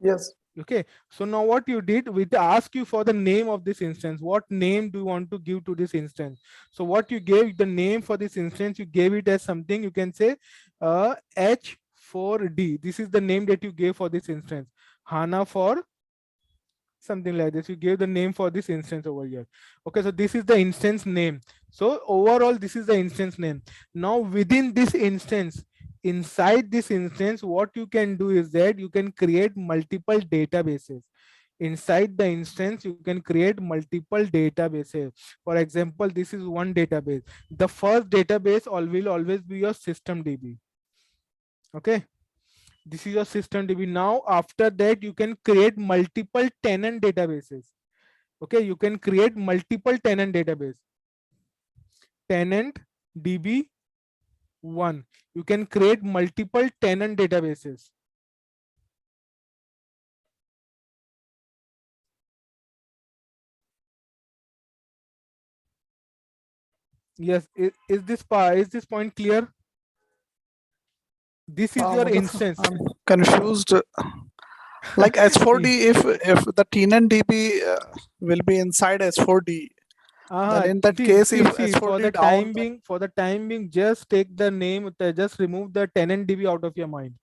Yes. Okay, so now what you did, we ask you for the name of this instance. What name do you want to give to this instance? So what you gave the name for this instance, you gave it as something, you can say H4D. This is the name that you gave for this instance. HANA for something like this. You gave the name for this instance over here. Okay, so this is the instance name. So overall, this is the instance name. Now within this instance, inside this instance, what you can do is that you can create multiple databases. Inside the instance, you can create multiple databases. For example, this is one database. The first database will always be your system DB. Okay, this is your system DB. Now after that, you can create multiple tenant databases. Okay, you can create multiple tenant database. Tenant DB1, you can create multiple tenant databases. Yes, is this point clear? This is your instance. I'm confused. Like S4D, if the tenant DB will be inside S4D, then in that case, if see, S4D for the down, time being, just take the name, just remove the tenant DB out of your mind.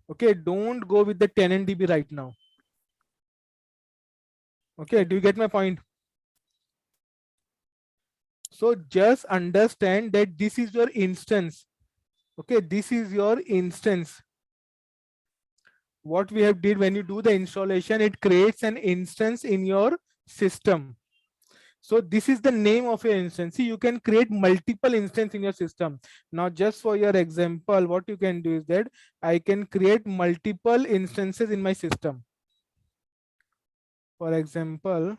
Okay, don't go with the tenant DB right now. Okay, do you get my point? So just understand that this is your instance. Okay, this is your instance. What we have did, when you do the installation, it creates an instance in your system. So this is the name of your instance. See, you can create multiple instances in your system. Now, just for your example, what you can do is that I can create multiple instances in my system. For example,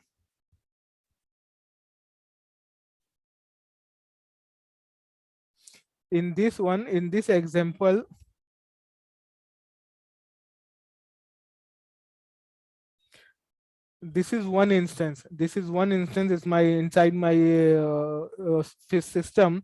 in this example, this is one instance. Is my inside my system,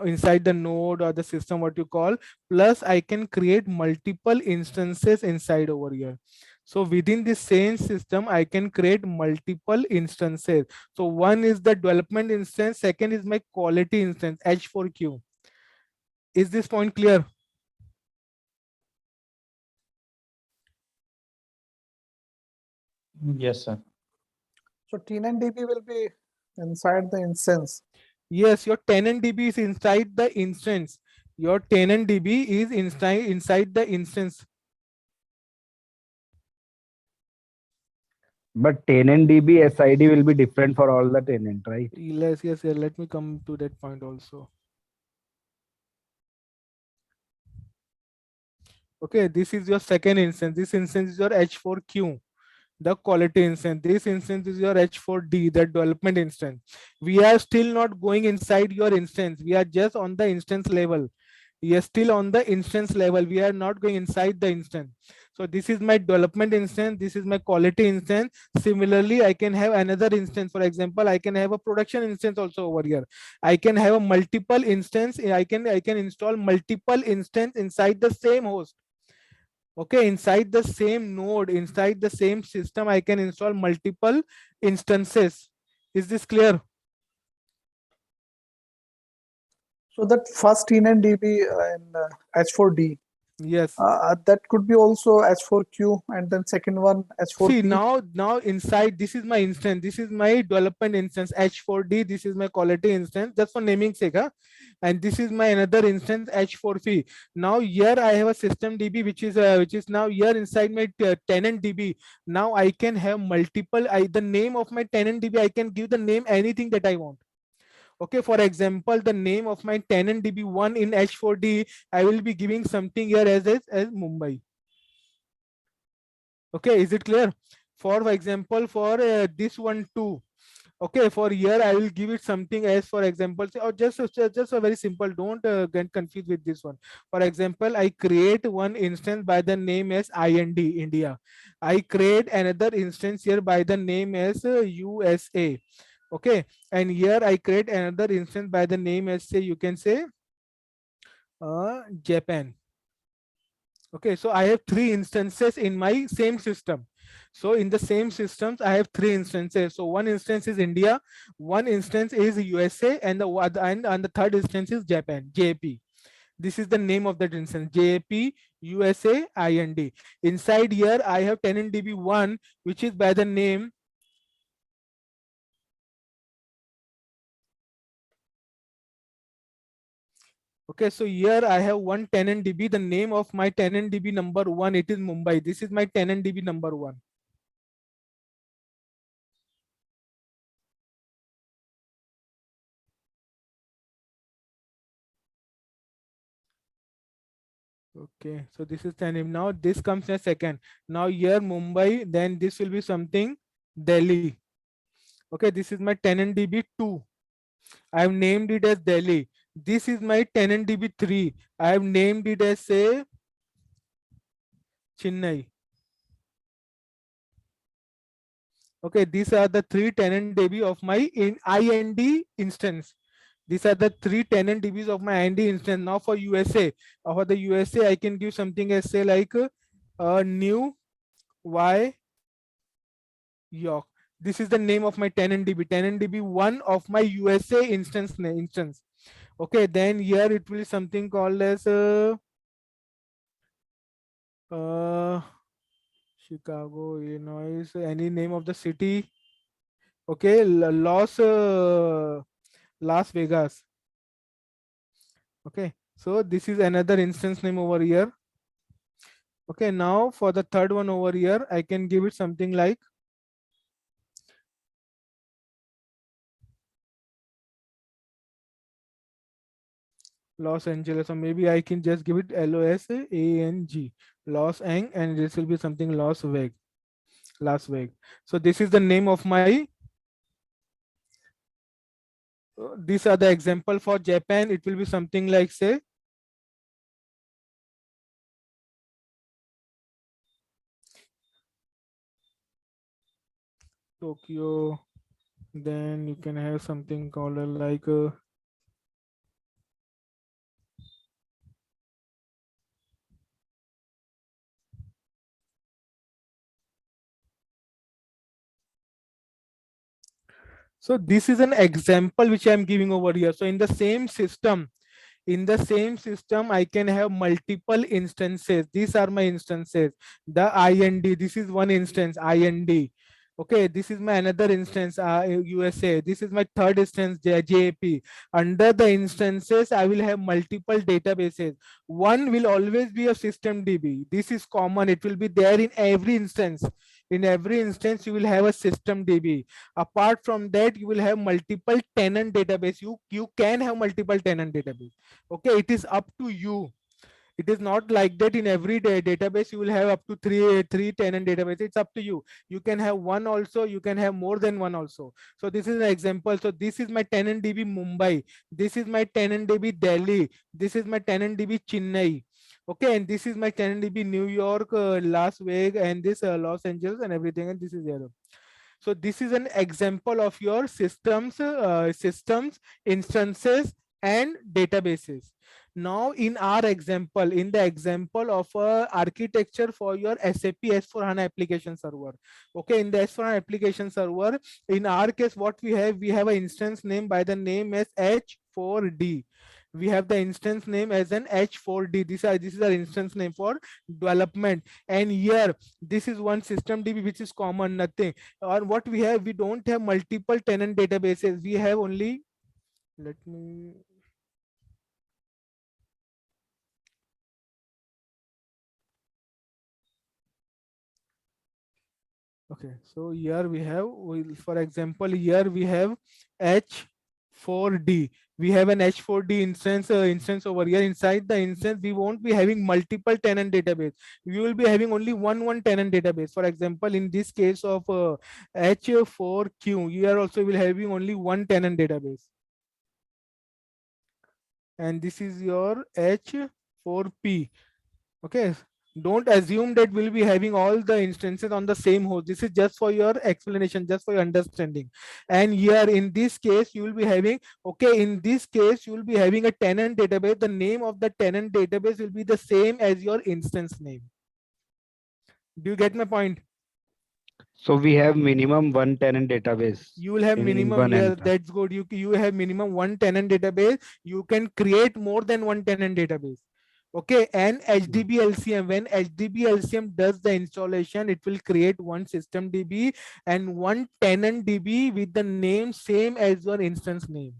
inside the node or the system, what you call. Plus I can create multiple instances inside over here. So within the same system, I can create multiple instances. So one is the development instance, second is my quality instance, H4Q. Is this point clear? Yes, sir. so tenant DB will be inside the instance. Yes, your tenant DB is inside the instance. Your tenant DB is inside the instance. But tenant DB SID will be different for all the tenant, right? Yes, let me come to that point also. Okay, this is your second instance. This instance is your H4Q, the quality instance. This instance is your H4D, the development instance. We are still not going inside your instance. We are just on the instance level. Yes, still on the instance level. We are not going inside the instance. So this is my development instance. This is my quality instance. Similarly, I can have another instance. For example, I can have a production instance also over here. I can have a multiple instance. I can install multiple instance inside the same host. Okay, inside the same node, inside the same system, I can install multiple instances. Is this clear? So that first TNDB in H4D, Yes. that could be also H4Q, and then second one See, H4P. now inside, this is my instance, this is my development instance H4D, this is my quality instance, just for naming sake, huh? And this is my another instance H4P. Now here I have a system DB which is now here inside my tenant DB. Now I can have multiple, the name of my tenant DB, I can give the name anything that I want. Okay, for example, the name of my tenant DB1 in H4D, I will be giving something here as Mumbai. Okay, is it clear? For example, for this one too. Okay, for here I will give it something as, for example, or just a very simple, don't get confused with this one. For example, I create one instance by the name as IND India. I create another instance here by the name as USA. Okay, and here I create another instance by the name as, say, you can say Japan. Okay, so I have three instances in my same system. So in the same systems, I have three instances. So one instance is India, one instance is USA, and the third instance is Japan, JP. This is the name of that instance, JP USA IND. Inside here, I have tenant DB1, which is by the name Okay, so here I have one tenant DB. The name of my tenant DB number one, it is Mumbai. This is my tenant DB number one. Okay, so this is tenant. Now this comes a second. Now here Mumbai, then this will be something Delhi. Okay, this is my tenant DB2. I have named it as Delhi. This is my tenant DB3. I have named it as, say, Chennai. Okay, these are the three tenant DB of my IND instance. These are the three tenant DBs of my IND instance. Now for USA, for the USA, I can give something as, say, like New York. This is the name of my tenant DB. Tenant DB one of my USA instance. Okay, then here it will be something called as Chicago, Illinois, any name of the city. Okay, Las Vegas. Okay, so this is another instance name over here. Okay, now for the third one over here, I can give it something like Los Angeles, or maybe I can just give it LOSANG, Los Ang, and this will be something Las Vegas. So this is the name of my. These are the example for Japan. It will be something like, say, Tokyo. Then you can have something called like so this is an example which I'm giving over here. So in the same system, I can have multiple instances. These are my instances. The IND, this is one instance, IND. Okay, this is my another instance, USA. This is my third instance, JP. Under the instances, I will have multiple databases. One will always be a system DB. This is common. It will be there in every instance. In every instance, you will have a system DB. Apart from that, you will have multiple tenant database. You can have multiple tenant database. Okay, it is up to you. It is not like that in every database you will have up to three tenant database. It's up to you. You can have one also, you can have more than one also. So this is an example. So this is my tenant DB Mumbai. This is my tenant DB Delhi. This is my tenant DB Chennai. Okay, and this is my tenant DB New York, Las Vegas, and this Los Angeles and everything. And this is Europe. So this is an example of your systems, instances, and databases. Now in our example, in the example of architecture for your SAP S4 HANA application server. Okay, in the S4 HANA application server, in our case, what we have an instance name by the name as H4D. We have the instance name as an H4D. This is our instance name for development. And here, this is one system DB which is common, nothing. Or what we have, we don't have multiple tenant databases. We have only, let me, okay, so here we have, for example, here we have H4D. We have an H4D instance over here. Inside the instance, we won't be having multiple tenant database. We will be having only one tenant database. For example, in this case of H4Q, you are also will having only one tenant database. And this is your H4P. Okay, don't assume that we'll be having all the instances on the same host. This is just for your explanation, just for your understanding. And here in this case, you will be having, okay, in this case, you will be having a tenant database. The name of the tenant database will be the same as your instance name. Do you get my point? So we have minimum one tenant database. You will have in minimum, one yeah, entrance. that's good. You have minimum one tenant database. You can create more than one tenant database. Okay, and HDB LCM, when HDB LCM does the installation, it will create one system DB and one tenant DB with the name same as your instance name.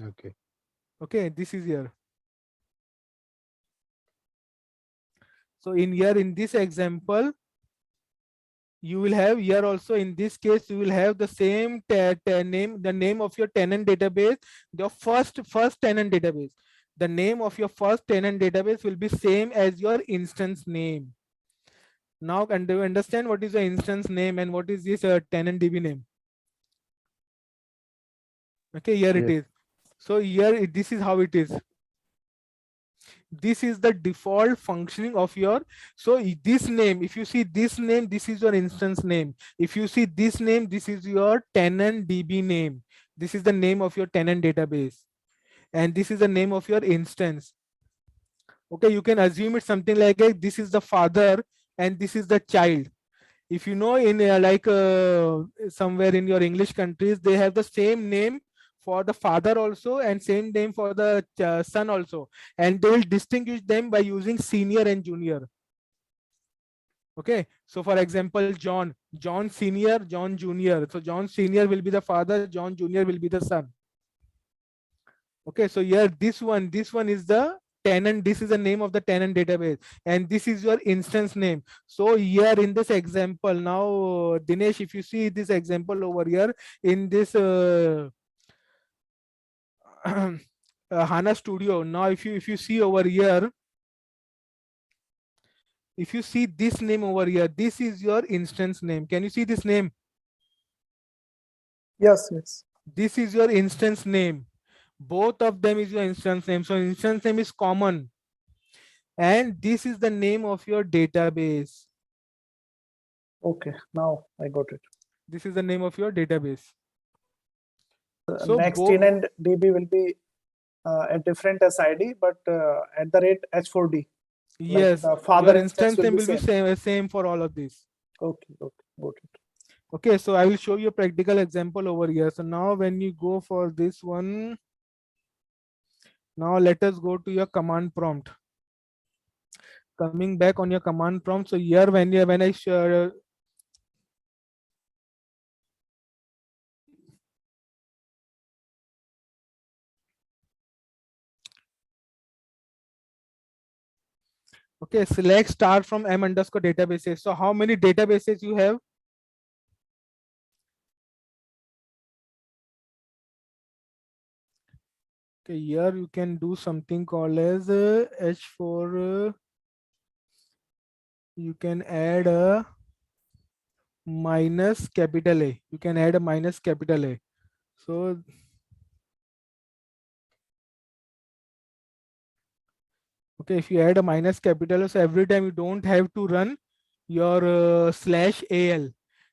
Okay. Okay, this is here. So in here, in this example, you will have here also, in this case, you will have the same name, the name of your tenant database, the first tenant database. The name of your first tenant database will be same as your instance name. Now, can you understand what is the instance name and what is this tenant DB name? Okay, here it is. So here, this is how it is. This is the default functioning of your, so this name, if you see this name, this is your instance name. If you see this name, this is your tenant DB name. This is the name of your tenant database. And this is the name of your instance. Okay, you can assume it's something like this is the father and this is the child. If you know, in somewhere in your English countries, they have the same name for the father also and same name for the son also, and they will distinguish them by using senior and junior. Okay, so for example, John senior, John junior. So John senior will be the father, John junior will be the son. Okay, so here this one is the tenant. This is the name of the tenant database, and this is your instance name. So here in this example, now Dinesh, if you see this example over here in this HANA Studio, now if you see over here, if you see this name over here, this is your instance name. Can you see this name? Yes. This is your instance name. Both of them is your instance name. So instance name is common. And this is the name of your database. Okay, now I got it. This is the name of your database. So next tenant DB will be a different SID, but at the rate H4D. Yes, like the father your instance name will be same for all of these. Okay, got it. Okay, so I will show you a practical example over here. So now when you go for this one, now let us go to your command prompt. Coming back on your command prompt. So here when I share, okay, select start from m underscore databases. So how many databases you have? Okay, here you can do something called as H4. You can add a minus capital A. You can add a minus capital A. So okay, if you add a minus capital A, so every time you don't have to run your slash AL.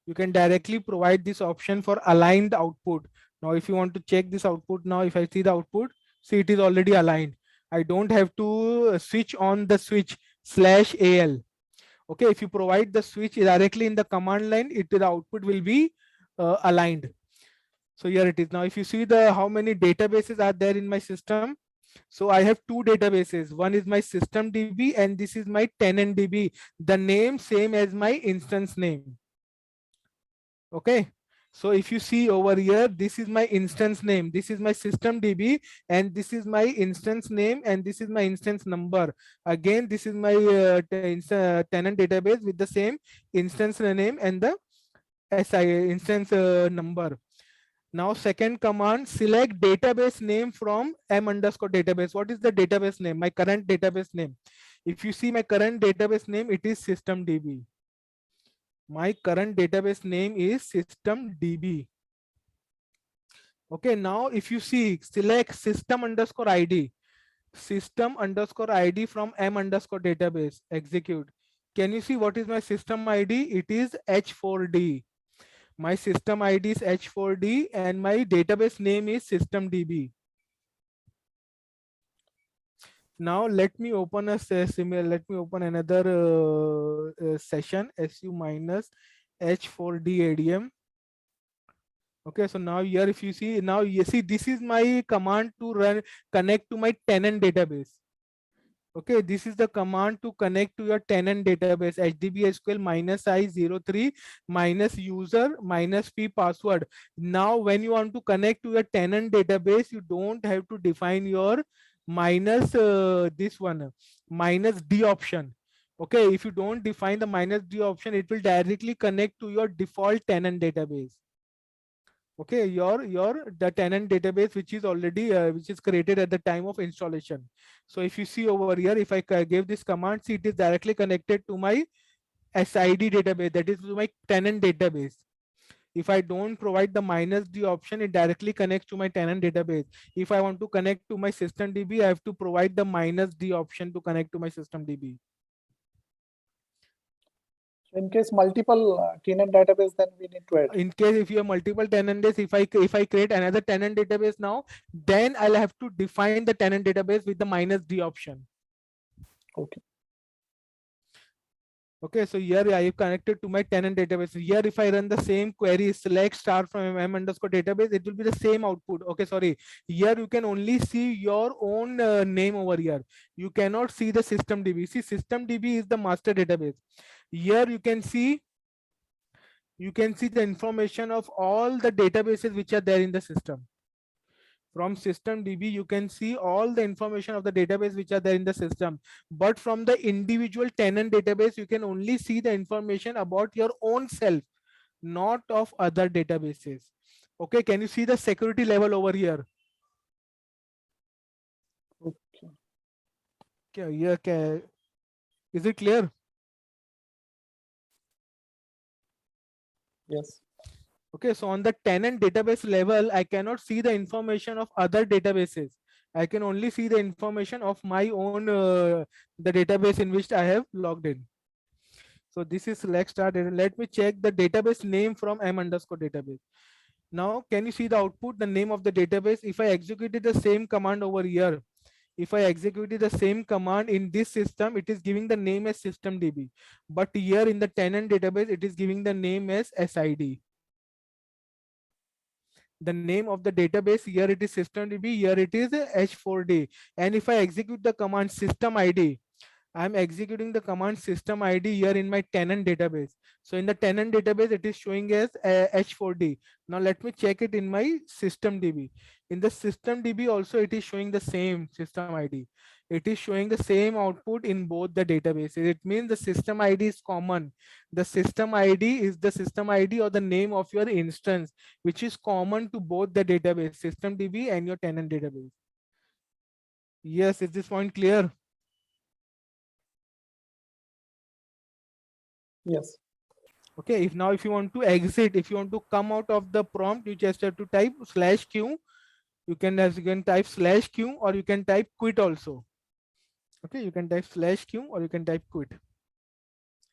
You can directly provide this option for aligned output. Now, if you want to check this output, now if I see the output, see it is already aligned. I don't have to switch on the switch slash AL. Okay, if you provide the switch directly in the command line, the output will be aligned. So here it is. Now, if you see the how many databases are there in my system, so I have two databases. One is my system DB and this is my tenant DB. The name same as my instance name. Okay. So if you see over here, this is my instance name. This is my system DB and this is my instance name and this is my instance number. Again, this is my tenant database with the same instance name and the SI instance number. Now, second command, select database name from m underscore database. What is the database name? My current database name. If you see my current database name, it is system DB. My current database name is system DB. Okay, now if you see, select system underscore ID. System underscore ID from m underscore database. Execute. Can you see what is my system ID? It is H4D. My system ID is H4D and my database name is systemdb. Now let me open a similar. Let me open another session su minus H4D ADM. Okay, so now here if you see, now you see this is my command to run connect to my tenant database. Okay, this is the command to connect to your tenant database HDB SQL -i03 minus user minus p password. Now, when you want to connect to your tenant database, you don't have to define your minus this one minus D option. Okay, if you don't define the minus D option, it will directly connect to your default tenant database. Okay, your the tenant database which is already which is created at the time of installation. So if you see over here, if I give this command, see it is directly connected to my SID database, that is to my tenant database. If I don't provide the minus D option, it directly connects to my tenant database. If I want to connect to my system DB, I have to provide the minus D option to connect to my system DB. In case multiple tenant database, then we need to add. In case if you have multiple tenants, if I create another tenant database now, then I'll have to define the tenant database with the minus D option. Okay. Okay, so here I have connected to my tenant database. Here, if I run the same query, select star from m underscore database, it will be the same output. Okay, sorry. Here you can only see your own name over here. You cannot see the system DB. See, system DB is the master database. Here you can see the information of all the databases which are there in the system. From system DB, you can see all the information of the database which are there in the system. But from the individual tenant database, you can only see the information about your own self, not of other databases. Okay, can you see the security level over here? Okay. Okay, yeah, okay. Is it clear? Yes. Okay, so on the tenant database level, I cannot see the information of other databases. I can only see the information of my own the database in which I have logged in. So this is select start. Let me check the database name from m underscore database. Now, can you see the output, the name of the database? If I executed the same command over here, if I executed the same command in this system, it is giving the name as systemdb. But here in the tenant database, it is giving the name as SID. The name of the database, here it is systemdb, here it is H4D. And if I execute the command system ID, I'm executing the command system ID here in my tenant database. So in the tenant database, it is showing as H4D. Now let me check it in my system DB. In the system DB also, it is showing the same system ID. It is showing the same output in both the databases. It means the system ID is common. The system ID is the system ID or the name of your instance, which is common to both the database, system DB and your tenant database. Yes, is this point clear? Yes. Okay, if now if you want to exit, if you want to come out of the prompt, you just have to type /q. You can, as you can type /q, or you can type quit also. Okay, you can type /q or you can type quit.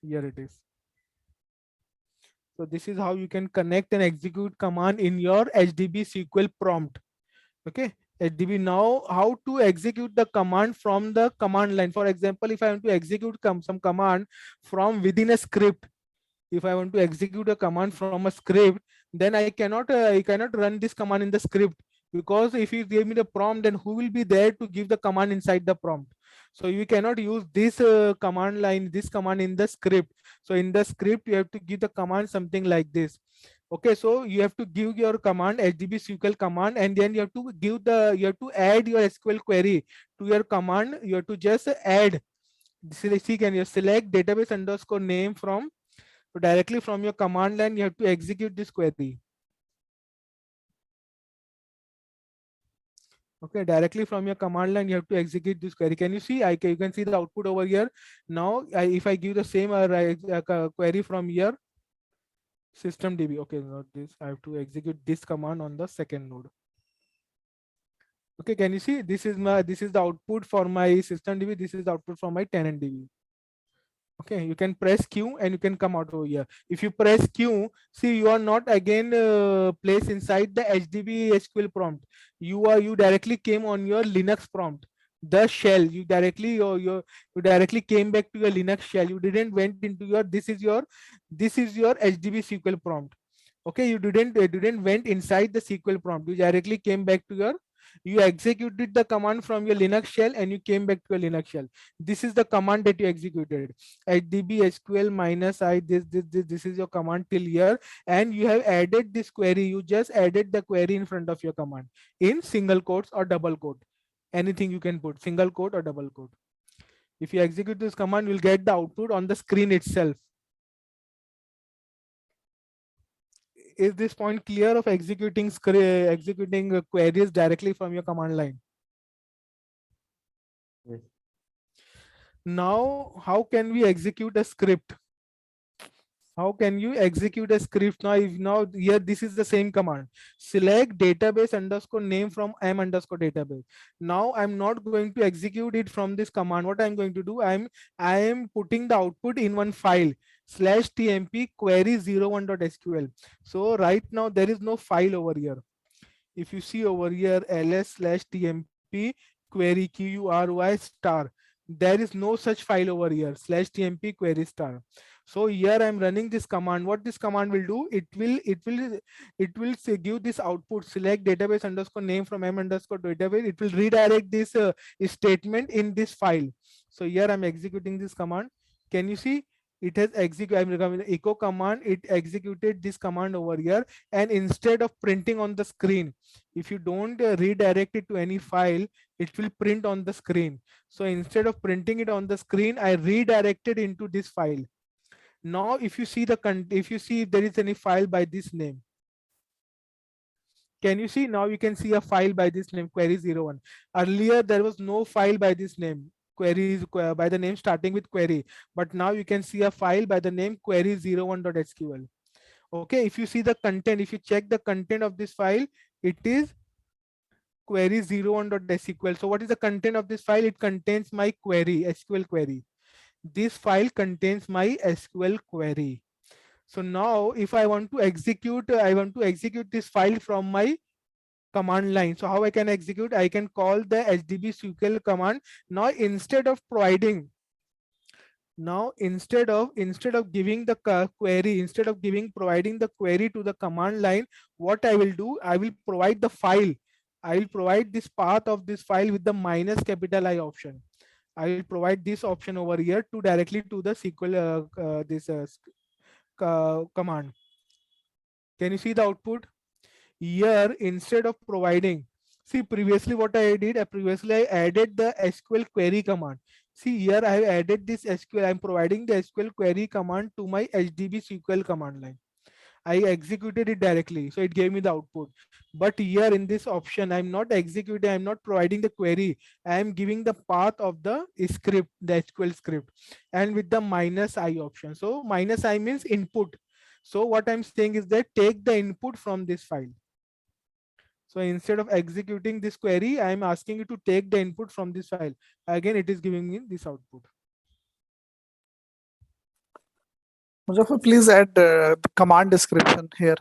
Here it is. So this is how you can connect and execute command in your HDB SQL prompt. Okay, HDB. Now how to execute the command from the command line? For example, if I want to execute some command from within a script, if I want to execute a command from a script, then I cannot run this command in the script, because if you give me the prompt, then who will be there to give the command inside the prompt? So you cannot use this command line, this command in the script. So in the script, you have to give the command something like this. Okay, so you have to give your command HDB SQL command, and then you have to give the, you have to add your SQL query to your command. You have to just add. See, can you select database underscore name from, so directly from your command line, you have to execute this query. Okay, directly from your command line, you have to execute this query. Can you see? You can see the output over here. Now, if I give the same query from here, system DB. Okay, not this. I have to execute this command on the second node. Okay, can you see? This is the output for my system DB. This is the output for my tenant DB. Okay, you can press Q and you can come out over here. If you press Q, see, you are not again placed inside the HDB SQL prompt. You directly came on your Linux prompt, the shell. You directly came back to your Linux shell. You didn't went into your, this is your HDB SQL prompt. Okay, you didn't went inside the SQL prompt. You directly came back to your, you executed the command from your Linux shell and you came back to your Linux shell. This is the command that you executed. HDB SQL minus I, this is your command till here, and you have added this query. You just added the query in front of your command in single quotes or double quote. Anything you can put, single quote or double quote. If you execute this command, you'll get the output on the screen itself. Is this point clear of executing queries directly from your command line? Yes. Now, how can we execute a script? How can you execute a script now? If now here, this is the same command. Select database underscore name from m underscore database. Now I'm not going to execute it from this command. What I'm going to do, I am putting the output in one file /tmp query01.sql. So right now there is no file over here. If you see over here, ls/tmp query query star, there is no such file over here /tmp query star. So here I'm running this command. What this command will do, it will say, give this output, select database underscore name from m underscore database. It will redirect this statement in this file. So here I'm executing this command. Can you see? It has executed, I'm recommending echo command. It executed this command over here, and instead of printing on the screen, if you don't redirect it to any file, it will print on the screen. So instead of printing it on the screen, I redirected into this file. Now if you see if there is any file by this name, can you see? Now you can see a file by this name, query01. Earlier there was no file by this name, by the name starting with query, but now you can see a file by the name query01.sql. Okay, if you see the content, if you check the content of this file, it is query01.sql. So what is the content of this file? It contains my query, SQL query. This file contains my SQL query. So now if I want to execute, this file from my command line. So how I can execute? I can call the HDB SQL command. Now instead of providing, instead of giving the query, providing the query to the command line, what I will do, I will provide the file. I will provide this path of this file with the -I option. I will provide this option over here to directly to the SQL command. Can you see the output? Here, instead of providing, see, previously what I did, I added the SQL query command. See here, I have added this SQL. I'm providing the SQL query command to my HDB SQL command line. I executed it directly, so it gave me the output. But here in this option, I'm not executing, I'm not providing the query, I am giving the path of the script, the SQL script, and with the -i option. So -i means input. So what I'm saying is that take the input from this file. So instead of executing this query, I am asking you to take the input from this file. Again, it is giving me this output. Muzaffar, please add the command description here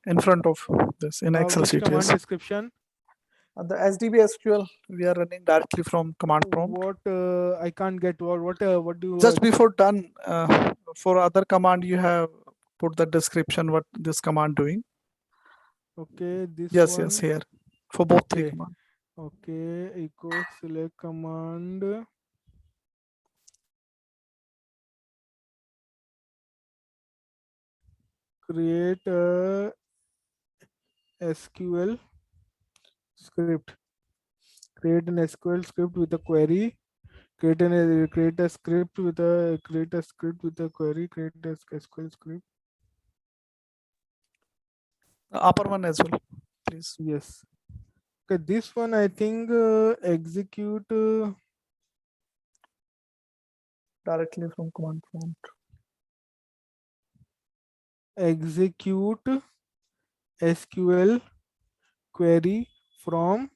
in front of this in Excel Which sheet. command Yes. description? The SDB SQL we are running directly from command prompt. What I can't get. What do you? Just before done, for other command you have put the description what this command doing. Okay, this Yes, one. yes, here for both three Okay. command. Okay, echo select command. Create a SQL script. Create an SQL script with a query. Create a script with a query. Create a SQL script. Upper one as well, please. Yes. Okay, this one I think execute Directly from command prompt. execute SQL query from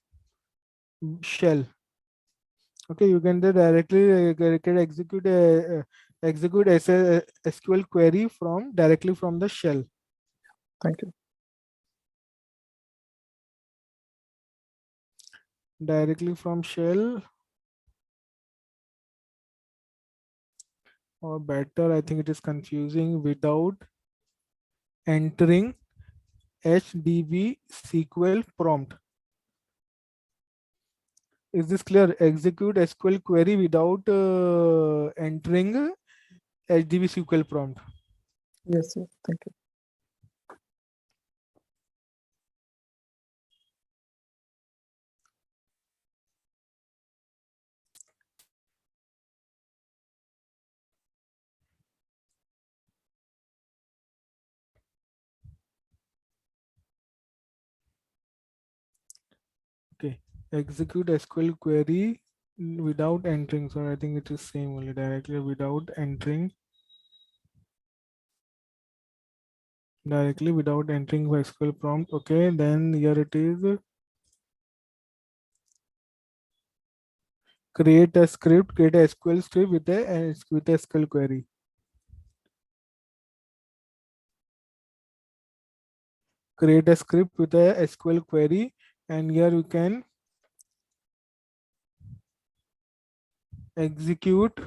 shell. Okay, you can directly execute SQL query from directly from the shell. Thank you. Directly from shell, or better, I think it is confusing, without entering HDB SQL prompt. Is this clear? Execute SQL query without entering HDB SQL prompt. Yes, yes, thank you. Okay, execute SQL query without entering. So I think it is same only, directly without entering. Directly without entering SQL prompt. Okay, then here it is. Create a script, create a SQL script with a SQL query. Create a script with a SQL query, and here you can execute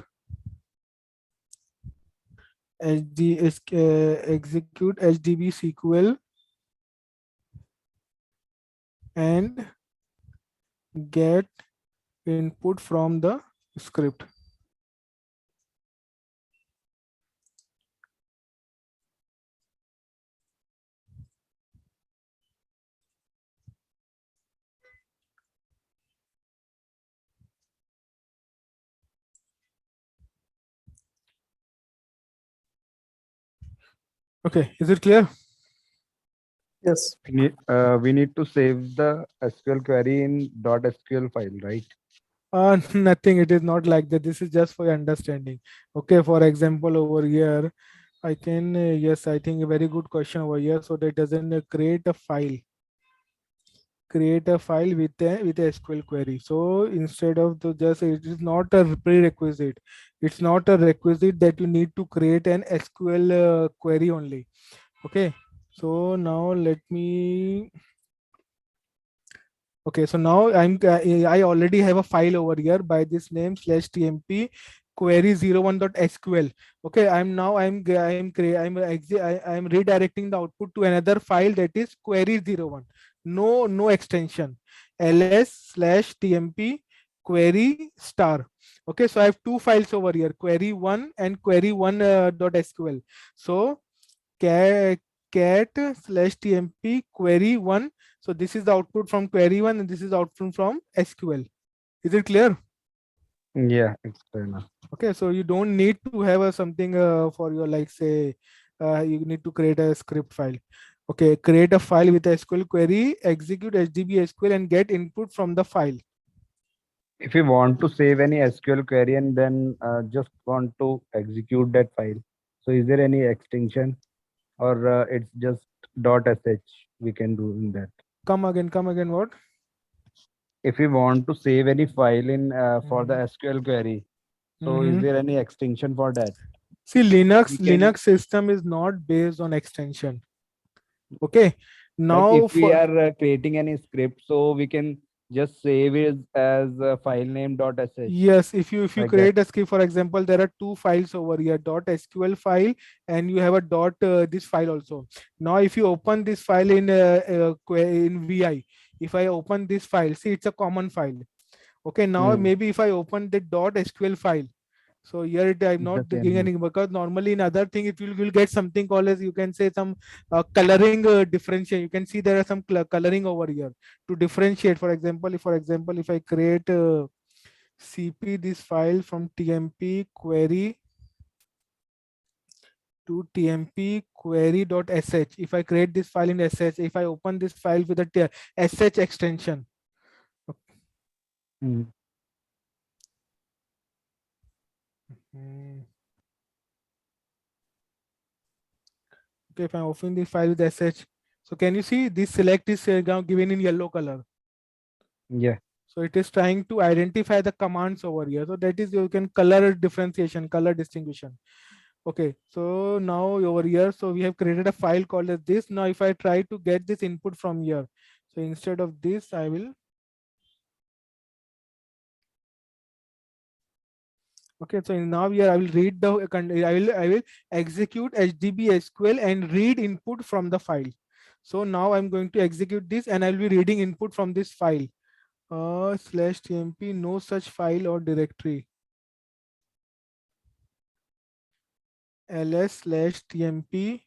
execute HDB SQL and get input from the script. Okay, is it clear? Yes. We need to save the SQL query in .sql file, right? Nothing. It is not like that. This is just for your understanding. Okay, for example, over here, I can yes, I think a very good question over here. So that doesn't create a file. Create a file with a SQL query. So instead of the just, it is not a prerequisite. It's not a requisite that you need to create an SQL query only. Okay. So now let me. Okay, so now I already have a file over here by this name /tmp query01.sql. Okay, I'm redirecting the output to another file, that is query01. No extension. ls/tmp query star. Okay, so I have two files over here, query1 and query1.sql. So cat/tmp query1. So this is the output from query1 and this is output from SQL. Is it clear? Yeah, it's clear now. Okay, so you don't need to have something for your, like, say, you need to create a script file. Okay, create a file with a SQL query, execute HDB SQL and get input from the file. If you want to save any SQL query and then just want to execute that file, so is there any extension, or it's just .sh we can do in that? Come again, what? If we want to save any file in for the Mhm. SQL query, so is Mhm. there any extension for that? See, We can, Linux system is not based on extension. Okay, like, now if we for are creating any script, so we can just save it as file name .sh, yes, if you like that. create a script, for example, there are two files over here, .sql file, and you have a this file also. Now, if you open this file in VI, if I open this file, see it's a common file. Okay, now Hmm. maybe if I open the .sql file, so here I'm It's the not same doing thing. anything, because normally in other thing it will get something called as, you can say, some coloring differentiate. You can see there are some coloring over here to differentiate. For example, if I create cp this file from tmp query to tmp query.sh, if I create this file in sh, if I open this file with a sh extension. Hmm. Mm. Okay, if I'm opening the file with sh, so can you see this select is now given in yellow color? Yeah. So it is trying to identify the commands over here. So that is, you can color differentiation, color distinguishing. Okay, so now over here, so we have created a file called as this. Now if I try to get this input from here, so instead of this, I will, okay, so now here I will read the I will execute HDB SQL and read input from the file. So now I'm going to execute this and I'll be reading input from this file. Slash tmp, no such file or directory. ls slash tmp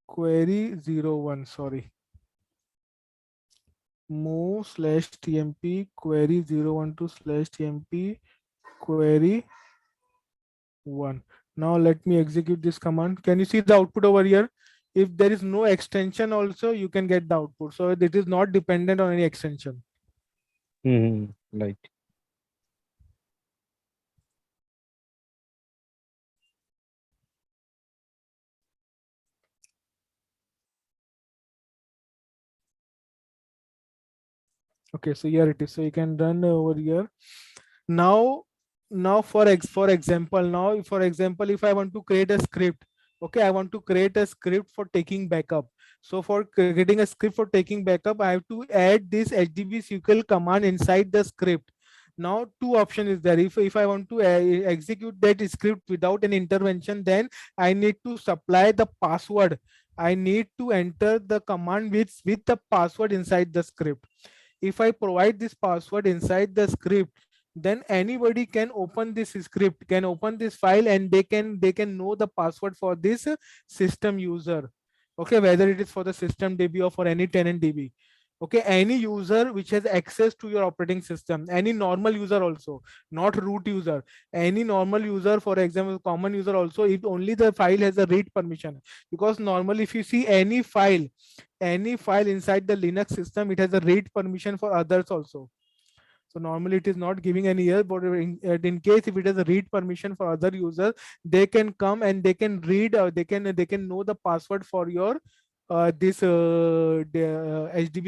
query 01, sorry, move slash tmp query 012 slash tmp query 1. Now let me execute this command. Can you see the output over here? If there is no extension also, you can get the output. So it is not dependent on any extension. Hmm. Like, Okay, so here it is. So you can run over here. Now, for example, if I want to create a script, okay, I want to create a script for taking backup. So for creating a script for taking backup, I have to add this HDB SQL command inside the script. Now two options is there. If I want to execute that script without an intervention, then I need to supply the password. I need to enter the command with the password inside the script. If I provide this password inside the script, then anybody can open this script, can open this file, and they can know the password for this system user. Okay, whether it is for the system DB or for any tenant DB. Okay, any user which has access to your operating system, any normal user also, not root user, any normal user, for example, common user also, if only the file has a read permission. Because normally if you see any file inside the Linux system, it has a read permission for others also. So normally it is not giving any error, but in case if it has a read permission for other users, they can come and they can read, they can know the password for your HDB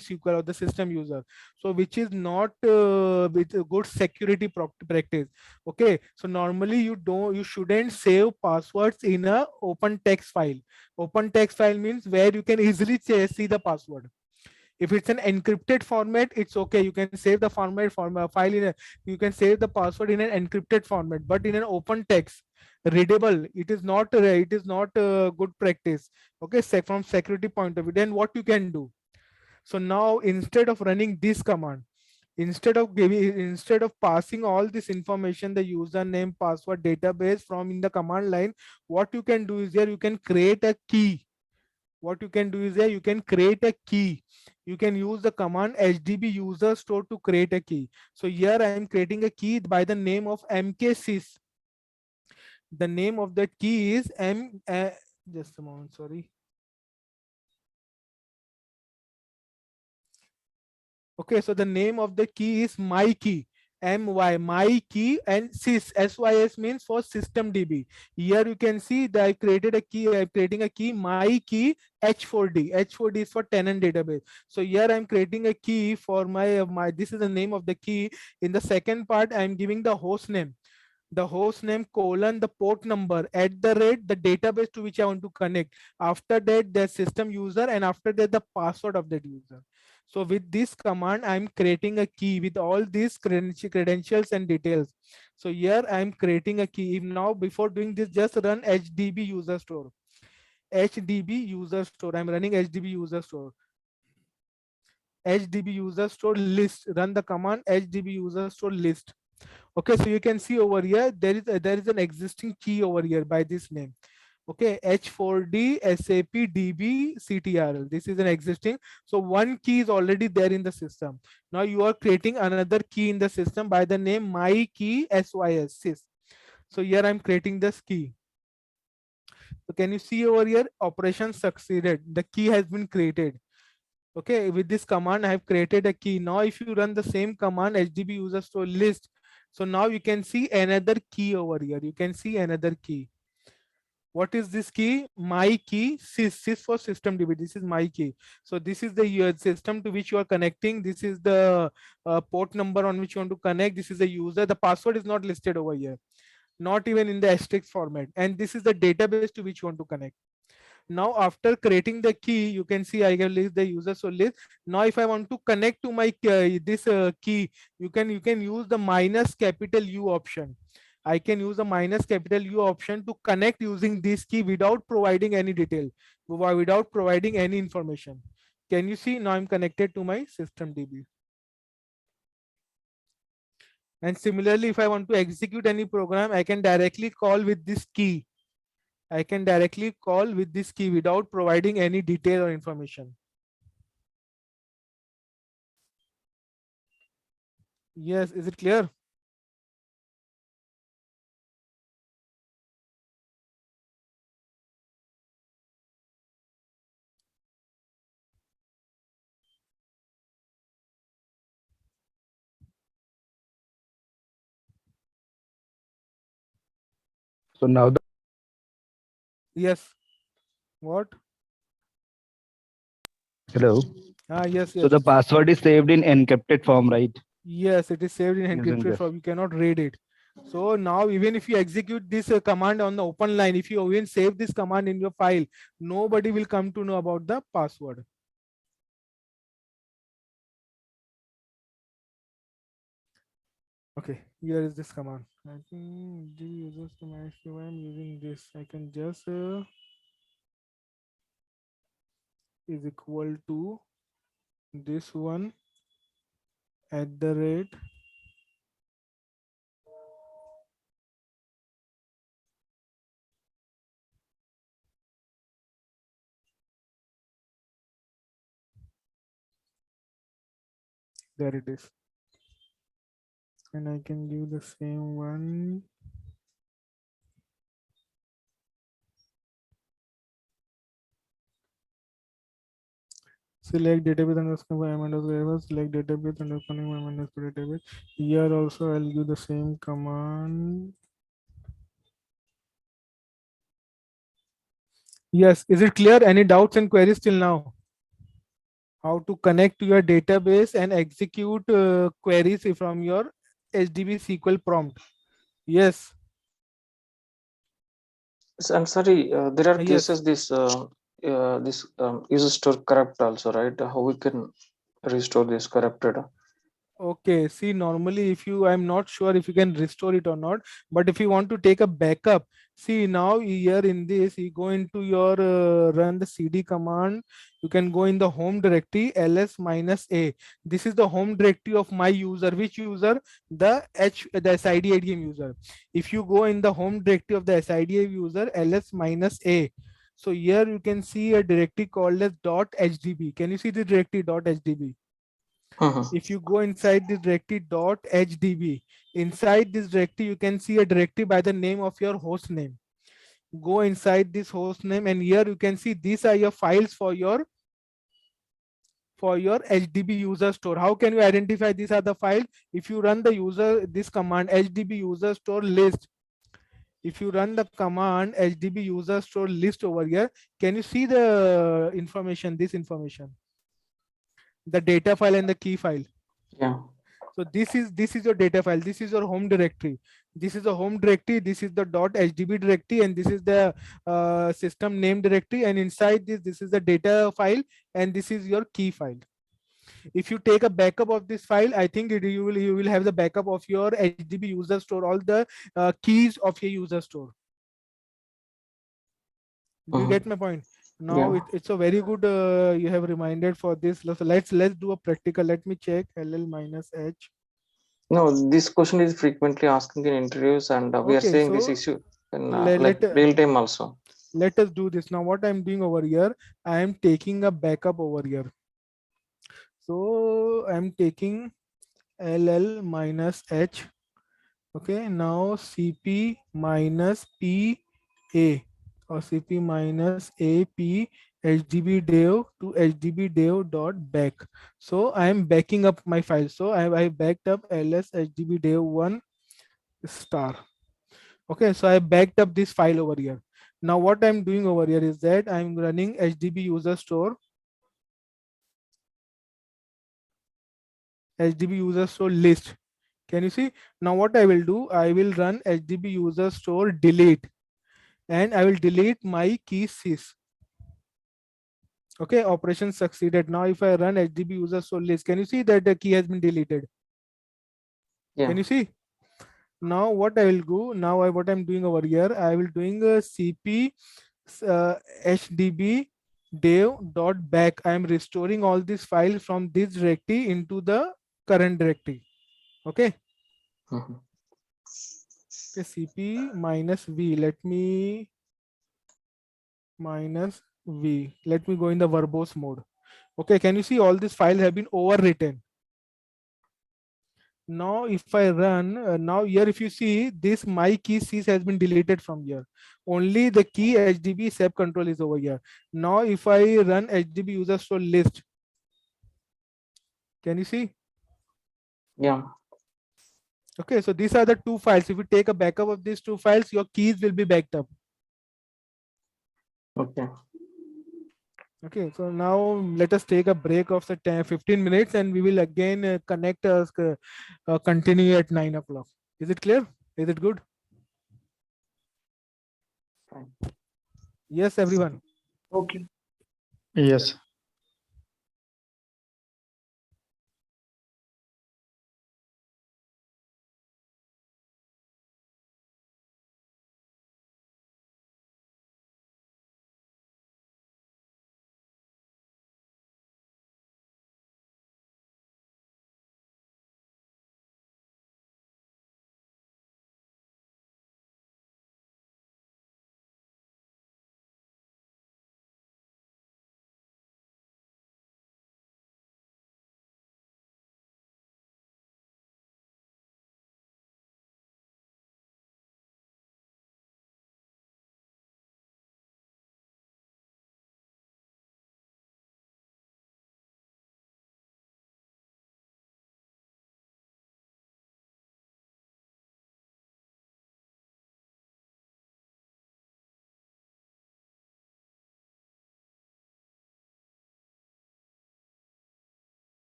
SQL or the system user. So which is not with a good security practice. Okay, so normally you shouldn't save passwords in a open text file. Open text file means where you can easily see the password. If it's an encrypted format, it's okay, you can save the file in a, you can save the password in an encrypted format. But in an open text readable, it is not good practice. Okay, from security point of view, then what you can do? So now instead of running this command, instead of passing all this information, the username, password, database from in the command line, what you can do is here you can create a key. What you can do is here you can create a key. You can use the command hdb user store to create a key. So here I am creating a key by the name of mksys. The name of that key is Just a moment, sorry. Okay, so the name of the key is my key. My key, and sys means for system DB. Here you can see that I created a key. I'm creating a key my key H4D. H4D is for tenant database. So here I'm creating a key for my this is the name of the key. In the second part, I'm giving the host name colon the port number at the rate the database to which I want to connect. After that, the system user, and after that the password of that user. So with this command, I'm creating a key with all these credentials and details. So here I'm creating a key. If now before doing this, just run HDB user store. HDB user store. I'm running HDB user store. HDB user store list. Run the command HDB user store list. Okay, so you can see over here there is an existing key over here by this name. Okay, H4D SAP DB CTRL. This is an existing. So one key is already there in the system. Now you are creating another key in the system by the name my key sys. So here I'm creating this key. So can you see over here, operation succeeded. The key has been created. Okay, with this command I have created a key. Now if you run the same command HDB user store list, so now you can see another key over here. You can see another key. What is this key? My key sys for system DB. This is my key. So this is the system to which you are connecting. This is the port number on which you want to connect. This is the user. The password is not listed over here, not even in the asterisk format. And this is the database to which you want to connect. Now after creating the key, you can see I can list the user so list. Now if I want to connect to my this key, you can use the minus capital U option. I can use the minus capital U option to connect using this key without providing any detail, without providing any information. Can you see now I'm connected to my system DB? And similarly, if I want to execute any program, I can directly call with this key. I can directly call with this key without providing any detail or information. Yes, is it clear? So now the Yes. What? hello. Yes, So yes. the password is saved in encrypted form, right? Yes, it is saved in Using encrypted this. form. You cannot read it. So now even if you execute this command on the open line, if you even save this command in your file, nobody will come to know about the password. Okay, here is this command. I think the users to manage to I'm using this. I can just is equal to this one at the rate there it is, and I can give the same one. Select database underscore environment underscore select database underscore environment underscore database. Here also I'll give the same command. Yes, is it clear? Any doubts and queries till now? How to connect to your database and execute queries from your HDB SQL prompt? Yes. I'm sorry, there are Yes. cases this user store corrupt also, right? How we can restore this corrupted? Okay, see, normally if you, I'm not sure if you can restore it or not, but if you want to take a backup, see now here in this, you go into your run the CD command, you can go in the home directory ls-a. This is the home directory of my user. Which user? The SID ADM user. If you go in the home directory of the SID user ls-a, so here you can see a directory called as .hdb. Can you see the directory .hdb? If you go inside this directory .hdb, inside this directory you can see a directory by the name of your host name. go inside this host name, and here you can see these are your files for your HDB user store. How can you identify these are the file? If you run the user this command HDB user store list, if you run the command HDB user store list over here, can you see the information, this information, the data file and the key file? Yeah. So this is your data file. This is your home directory. This is the home directory. This is the .hdb directory, and this is the system name directory. And inside this is the data file, and this is your key file. If you take a backup of this file, I think you will have the backup of your HDB user store, all the keys of your user store. Do you get my point? Now Yeah. it's a very good you have reminded for this. So let's do a practical. Let me check ll -h. No, this question is frequently asking in interviews, and we are Okay, seeing this so issue in let real time also. let us do this. Now what I'm doing over here, I am taking a backup over here. So I'm taking ll -h. Okay, now cp -pa or cp -ap hdb dev to hdb dev dot back. So I am backing up my file. So I backed up ls hdb dev 1 star. Okay, so I backed up this file over here. Now what I'm doing over here is that I'm running HDB user store, HDB user store list. Can you see? Now what I will do, I will run HDB user store delete, and I will delete my key sys. Okay, operation succeeded. Now if I run HDB user store list, can you see that the key has been deleted? Yeah. Can you see? Now what I will do, what I'm doing over here, I will doing a cp hdb dev dot back. I am restoring all these files from this directory into the current directory. Okay. Mhm. Okay, cp -v. Let me -v. Let me go in the verbose mode. Okay, can you see all these files have been overwritten? Now if I run now here, if you see this my key sys has been deleted from here. Only the key HDB SAP control is over here. Now if I run HDB user store list, can you see? Yeah. Okay, so these are the two files. If you take a backup of these two files, your keys will be backed up. Okay. Okay, so now let us take a break of the 15 minutes, and we will again connect us continue at 9 o'clock. Is it clear? Is it good? Fine. Yes, everyone. Okay. Yes.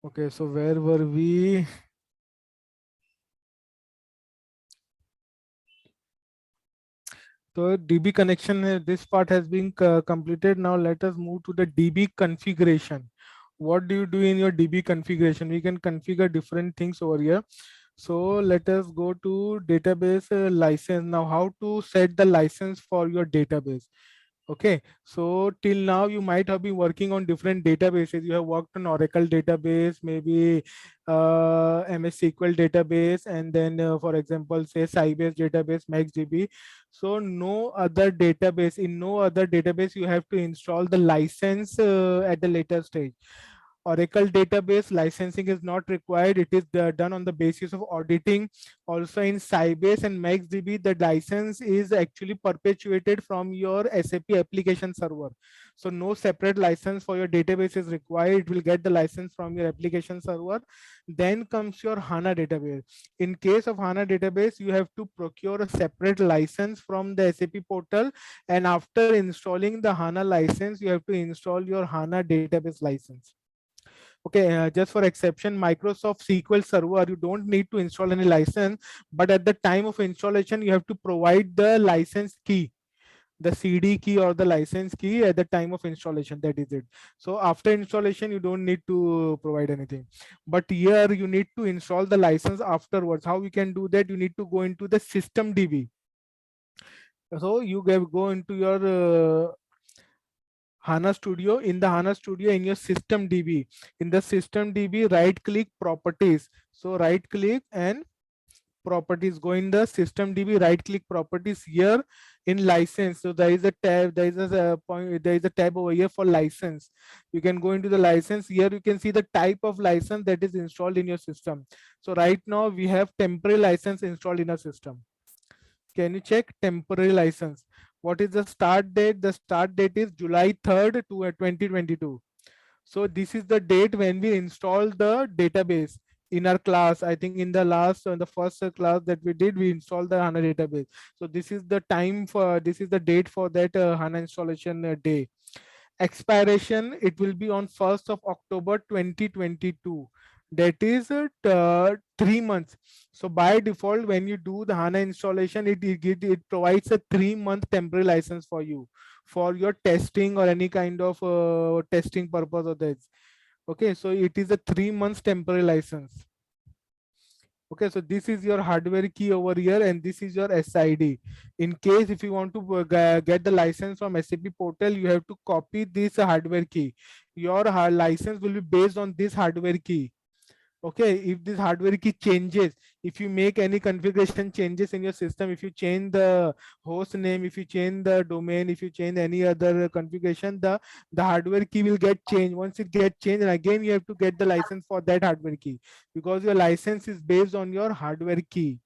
Okay, so where were we? So DB connection, this part has been completed. Now let us move to the DB configuration. What do you do in your DB configuration? We can configure different things over here. So let us go to database license. Now how to set the license for your database? Okay, so till now you might have been working on different databases. You have worked on Oracle database, maybe MS SQL database, and then for example, say Sybase database, MaxDB. So no other database you have to install the license at the later stage. Oracle database licensing is not required. It is done on the basis of auditing. Also in Sybase and MaxDB, the license is actually perpetuated from your SAP application server. So no separate license for your database is required. It will get the license from your application server. Then comes your HANA database. In case of HANA database, you have to procure a separate license from the SAP portal. And after installing the HANA license, you have to install your HANA database license. Okay, just for exception, Microsoft SQL Server, you don't need to install any license, but at the time of installation, you have to provide the license key, the CD key or the license key at the time of installation. That is it. So after installation, you don't need to provide anything. But here you need to install the license afterwards. How we can do that? You need to go into the system DB. So you go into your HANA Studio. In the HANA Studio, in your system DB, in the system DB, right click properties. So right click and properties, go in the system DB, right click properties here in license. So there is a tab, there is a point, there is a tab over here for license. You can go into the license. Here you can see the type of license that is installed in your system. So right now we have temporary license installed in our system. Can you check temporary license? What is the start date? The start date is July 3rd to 2022. So this is the date when we install the database in our class. I think in the last, the first class that we did, we installed the HANA database. So this is the time for, this is the date for that HANA installation day. Expiration, it will be on 1st of October 2022. That is 3 months. So by default, when you do the HANA installation, it provides a 3-month temporary license for you for your testing or any kind of testing purpose of this. Okay, so it is a 3 months temporary license. Okay, so this is your hardware key over here, and this is your SID. In case if you want to get the license from SAP portal, you have to copy this hardware key. Your license will be based on this hardware key. Okay, if this hardware key changes, if you make any configuration changes in your system, if you change the host name, if you change the domain, if you change any other configuration, the hardware key will get changed. Once it gets changed, and again you have to get the license for that hardware key, because your license is based on your hardware key.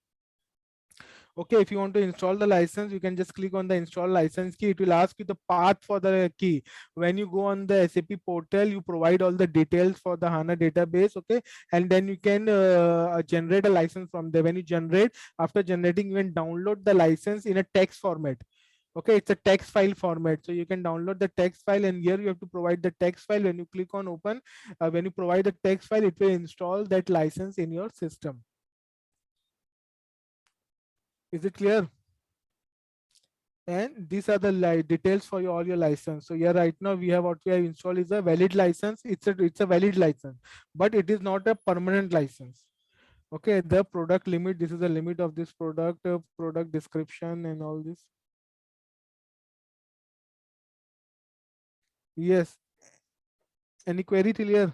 Okay, if you want to install the license, you can just click on the install license key. It will ask you the path for the key. When you go on the SAP portal, you provide all the details for the HANA database. Okay, and then you can generate a license from there. When you generate, after generating, you can download the license in a text format. Okay, it's a text file format, so you can download the text file, and here you have to provide the text file. When you click on open, when you provide the text file, it will install that license in your system. Is it clear? And these are the details for all your license. So here right now we have, what we have installed is a valid license. It's a valid license, but it is not a permanent license. Okay, the product limit, this is the limit of this product, product description and all this. Yes, any query till here?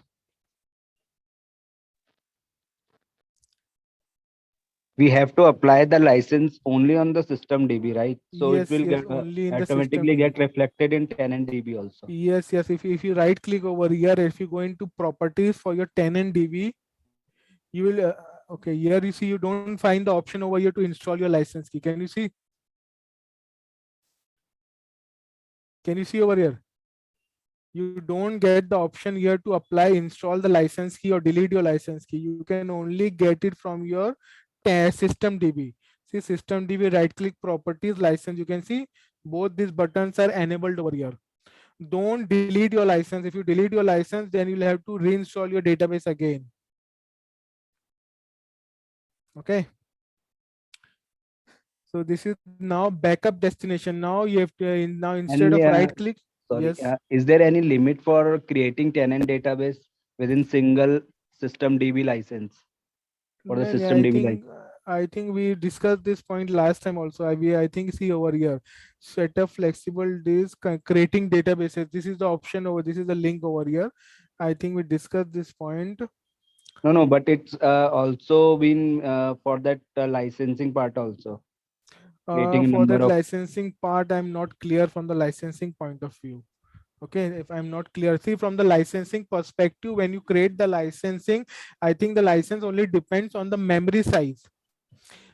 We have to apply the license only on the system DB, right? So Yes, it will yes, get only in the automatically system. get reflected in tenant DB also. Yes, yes. If you right click over here, if you go into properties for your tenant DB, you will okay, here you see you don't find the option over here to install your license key. Can you see? Can you see over here? You don't get the option here to apply, install the license key or delete your license key. You can only get it from your system DB. See system DB, right click properties, license. You can see both these buttons are enabled over here. Don't delete your license. If you delete your license, then you'll have to reinstall your database again. Okay. So this is now backup destination. Now you have to now instead And of yeah, right click. sorry, Yes. is there any limit for creating tenant database within single system DB license for the No, system DB license? I think we discussed this point last time also. I think see over here, set up flexible days, creating databases. This is the option over. This is the link over here. I think we discussed this point. No, no, but it's also been for that licensing part also, creating a For number that of. licensing part, I'm not clear from the licensing point of view. Okay, if I'm not clear, see from the licensing perspective, when you create the licensing, I think the license only depends on the memory size.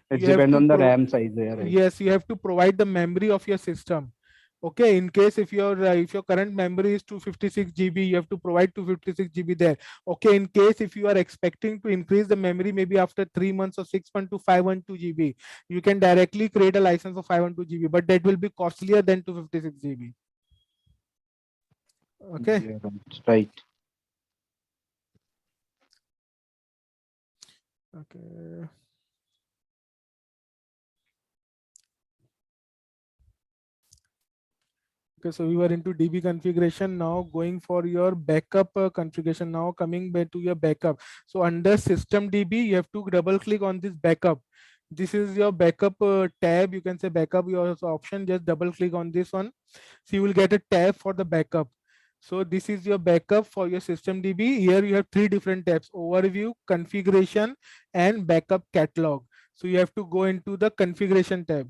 It You have depends to on the RAM size there, right? yes, you have to provide the memory of your system. Okay, in case if your current memory is 256 GB, you have to provide 256 GB there. Okay, in case if you are expecting to increase the memory maybe after 3 months or 6 months to 512 GB, you can directly create a license for 512 GB, but that will be costlier than 256 GB. Okay. Yeah, right. Okay. Okay, so we were into DB configuration. Now going for your backup configuration. Now coming back to your backup. So under system DB, you have to double click on this backup. This is your backup tab. You can say backup your option. Just double click on this one. So you will get a tab for the backup. So this is your backup for your system DB. Here you have three different tabs: overview, configuration, and backup catalog. So you have to go into the configuration tab.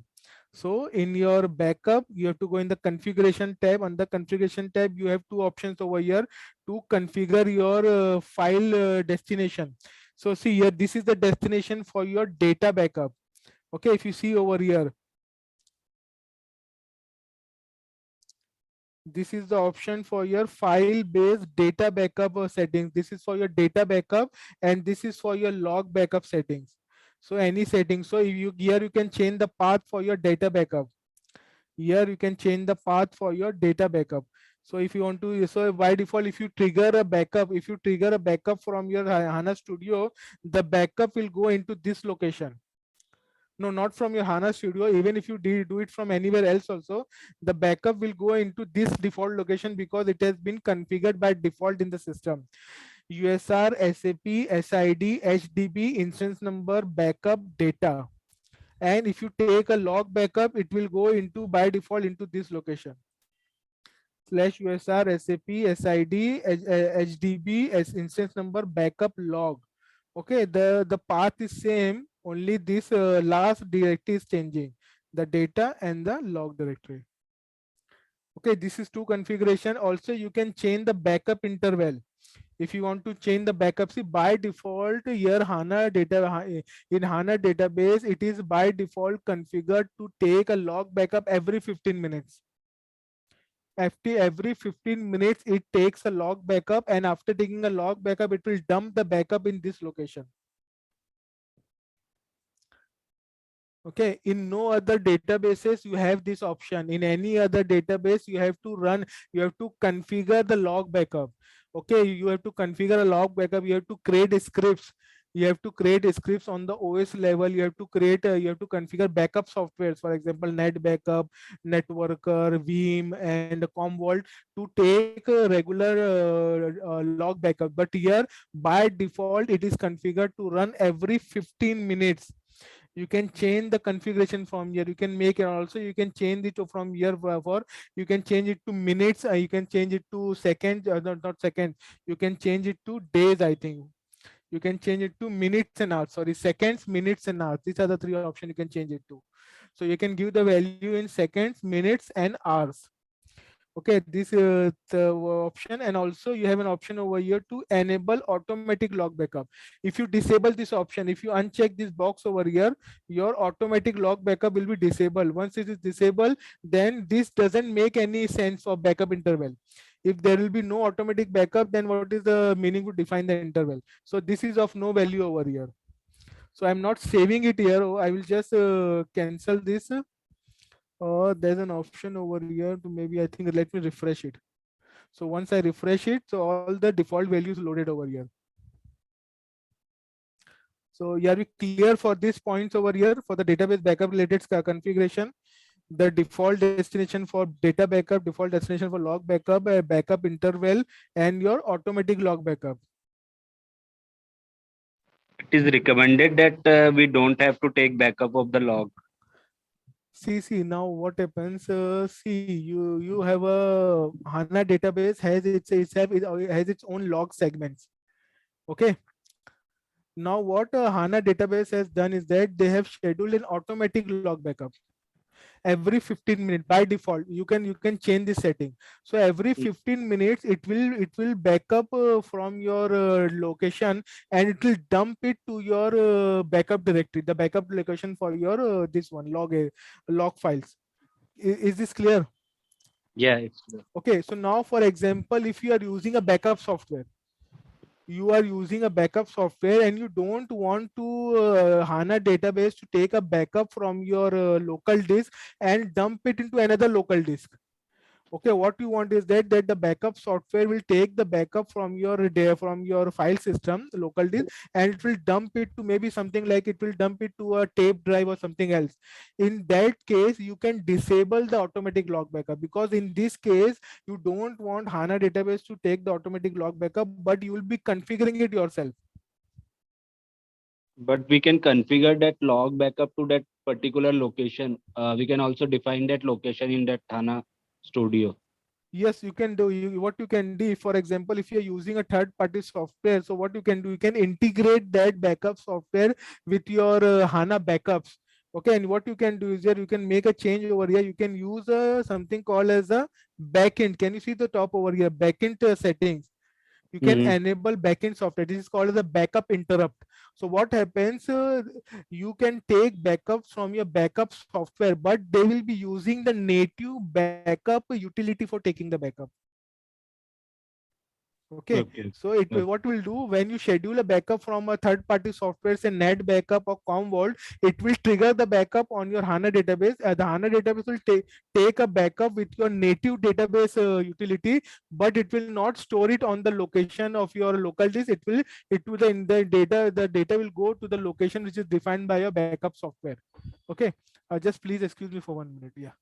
So in your backup, you have to go in the configuration tab. On the configuration tab, you have two options over here to configure your file destination. So see here, this is the destination for your data backup. Okay, if you see over here, this is the option for your file based data backup settings. This is for your data backup, and this is for your log backup settings. So any settings. So if you here you can change the path for your data backup. Here you can change the path for your data backup. So if you want to, so by default, if you trigger a backup, from your HANA Studio, the backup will go into this location. No, not from your HANA Studio. Even if you do it from anywhere else also, the backup will go into this default location because it has been configured by default in the system. USR, SAP, SID, HDB, instance number, backup, data. And if you take a log backup, it will go into by default into this location. /USR, SAP, SID, HDB, as instance number, backup, log. Okay, the path is same, only this last directory is changing, the data and the log directory. Okay, this is two configuration. Also you can change the backup interval. If you want to change the backup, see by default your HANA data in HANA database, it is by default configured to take a log backup every 15 minutes. After every 15 minutes, it takes a log backup, and after taking a log backup, it will dump the backup in this location. Okay, in no other databases you have this option. In any other database, you have to configure the log backup. Okay, you have to configure a log backup. You have to create scripts. You have to create scripts on the OS level. You have to configure backup softwares, for example, Net Backup, Networker, Veeam, and Commvault to take a regular log backup. But here, by default, it is configured to run every 15 minutes. You can change the configuration from here. You can make it also. You can change it from here for you can change it to minutes. You can change it to seconds. Not seconds. You can change it to days. I think you can change it to minutes and hours. Sorry, seconds, minutes, and hours. These are the three options you can change it to. So you can give the value in seconds, minutes, and hours. Okay, this the option, and also you have an option over here to enable automatic log backup. If you disable this option, if you uncheck this box over here, your automatic log backup will be disabled. Once it is disabled, then this doesn't make any sense for backup interval. If there will be no automatic backup, then what is the meaning to define the interval? So this is of no value over here. So I'm not saving it here. I will just cancel this. There's an option over here to maybe, I think, let me refresh it. So once I refresh it, so all the default values loaded over here. So yeah, we clear for these points over here for the database backup related configuration. The default destination for data backup, default destination for log backup, backup interval, and your automatic log backup. It is recommended that we don't have to take backup of the log. See, now what happens? See, you have a HANA database has its own log segments. Okay. Now what HANA database has done is that they have scheduled an automatic log backup every 15 minutes by default. You can change the setting. So every 15 minutes it will back up from your location, and it will dump it to your backup directory, the backup location for your this one log files. Is this clear? Yeah, it's clear. Okay, so now for example, if you are using a backup software, and you don't want to HANA database to take a backup from your local disk and dump it into another local disk. Okay, what you want is that the backup software will take the backup from your file system, local disk, and it will dump it to maybe something like it will dump it to a tape drive or something else. In that case, you can disable the automatic log backup, because in this case you don't want HANA database to take the automatic log backup, but you will be configuring it yourself. But we can configure that log backup to that particular location. We can also define that location in that HANA Studio. Yes, you can do. What you can do, for example, if you're using a third-party software, so what you can do, you can integrate that backup software with your HANA backups. Okay, and what you can do is here you can make a change over here. You can use something called as a backend. Can you see the top over here? Backend settings. You can enable backend software. This is called as a backup interrupt. So what happens? You can take backups from your backup software, but they will be using the native backup utility for taking the backup. Okay, Okay. so what will do when you schedule a backup from a third-party software, say Net Backup or Commvault, it will trigger the backup on your HANA database. The HANA database will take a backup with your native database utility, but it will not store it on the location of your local disk. The data will go to the location which is defined by your backup software. Okay, just please excuse me for 1 minute. Yeah.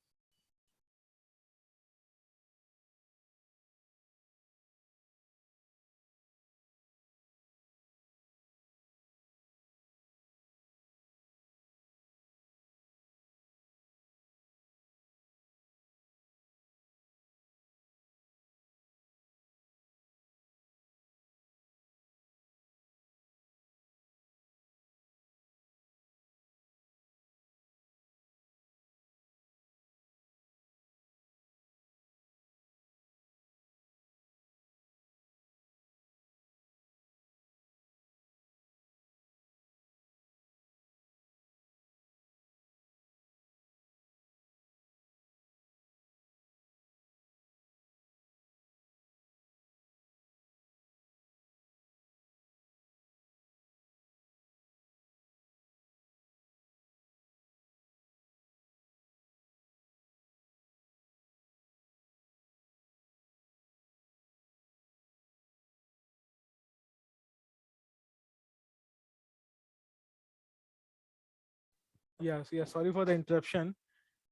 Yes, yeah, sorry for the interruption.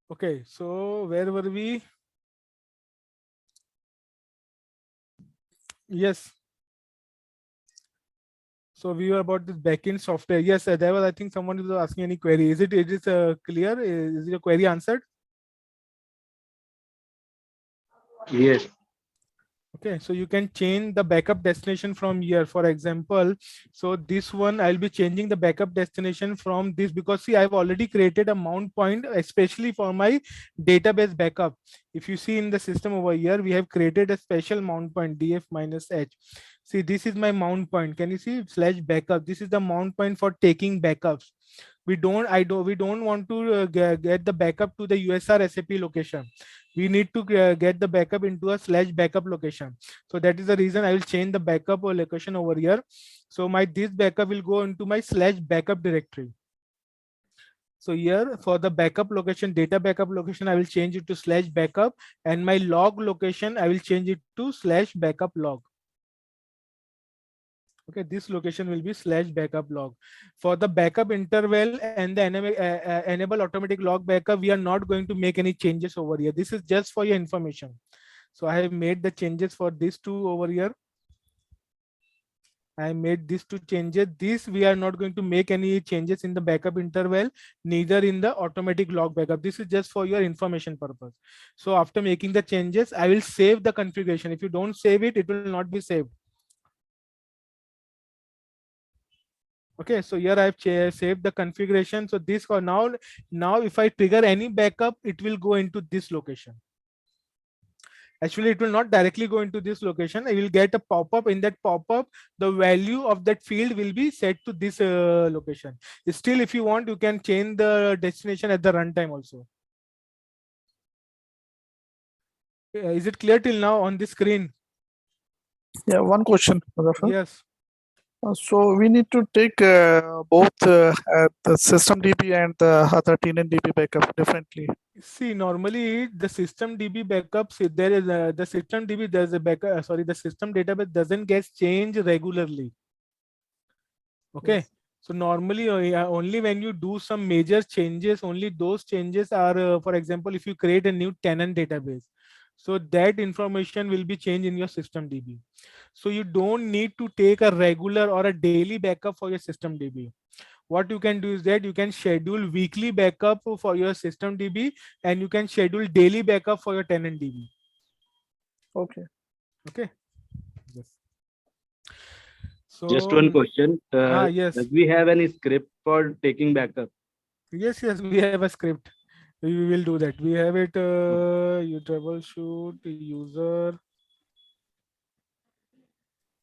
Okay, so where were we? Yes. So we were about this backend software. Yes, there was, I think someone was asking any query. Is it clear? Is your query answered? Yes. Okay, so you can change the backup destination from here. For example, so this one I'll be changing the backup destination from this, because see, I've already created a mount point especially for my database backup. If you see in the system over here, we have created a special mount point df-h. See, this is my mount point. Can you see /backup? This is the mount point for taking backups. We don't want to get the backup to the USR SAP location. We need to get the backup into a /backup location. So that is the reason I will change the backup location over here. So this backup will go into my /backup directory. So here for the backup location, data backup location, I will change it to /backup, and my log location, I will change it to /backup log. Okay, this location will be /backup log. For the backup interval and the enable automatic log backup, we are not going to make any changes over here. This is just for your information. So I have made the changes for these two over here. I made these two changes. This we are not going to make any changes in the backup interval, neither in the automatic log backup. This is just for your information purpose. So after making the changes, I will save the configuration. If you don't save it, it will not be saved. Okay, so here I have saved the configuration. So this now if I trigger any backup, it will go into this location. Actually, it will not directly go into this location. I will get a pop-up. In that pop-up, the value of that field will be set to this location. Still, if you want, you can change the destination at the runtime also. Is it clear till now on the screen? Yeah, one question, Rafa. Yes. So we need to take both the system DB and the other tenant DB backup differently. See, normally the system DB backups, there is the system DB, there's a backup, sorry, the system database doesn't get changed regularly. Okay. Yes. So normally only when you do some major changes, only those changes are, for example, if you create a new tenant database, so that information will be changed in your system DB. So you don't need to take a regular or a daily backup for your system DB. What you can do is that you can schedule weekly backup for your system DB, and you can schedule daily backup for your tenant DB. Okay. Okay. Yes. So just one question. Yes. Does we have any script for taking backup? Yes, we have a script. We will do that. We have it. You troubleshoot user.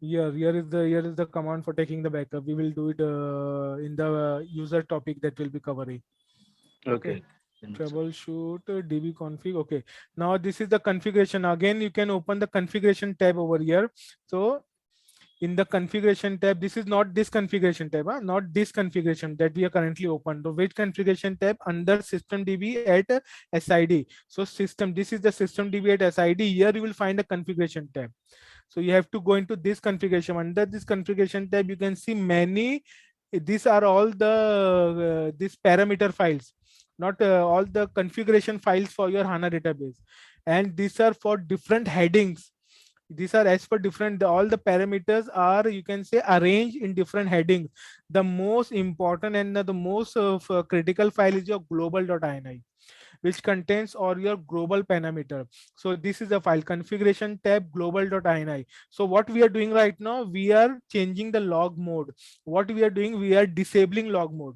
Here is the command for taking the backup. We will do it in the user topic that will be covering. Okay. Troubleshoot db config. Okay, now this is the configuration. Again, you can open the configuration tab over here. So in the configuration tab, this is not this configuration tab, not this configuration that we are currently open. The which configuration tab? Under system db at SID. So system, this is the system db at SID. Here you will find a configuration tab. So you have to go into this configuration. Under this configuration tab, you can see many. These are all the these parameter files, not all the configuration files for your HANA database. And these are for different headings. These are as per different, all the parameters are, you can say, arranged in different headings. The most important and the most critical file is your global.ini, which contains all your global parameter. So this is the file configuration tab global.ini. So what we are doing right now, we are changing the log mode. What we are doing, we are disabling log mode.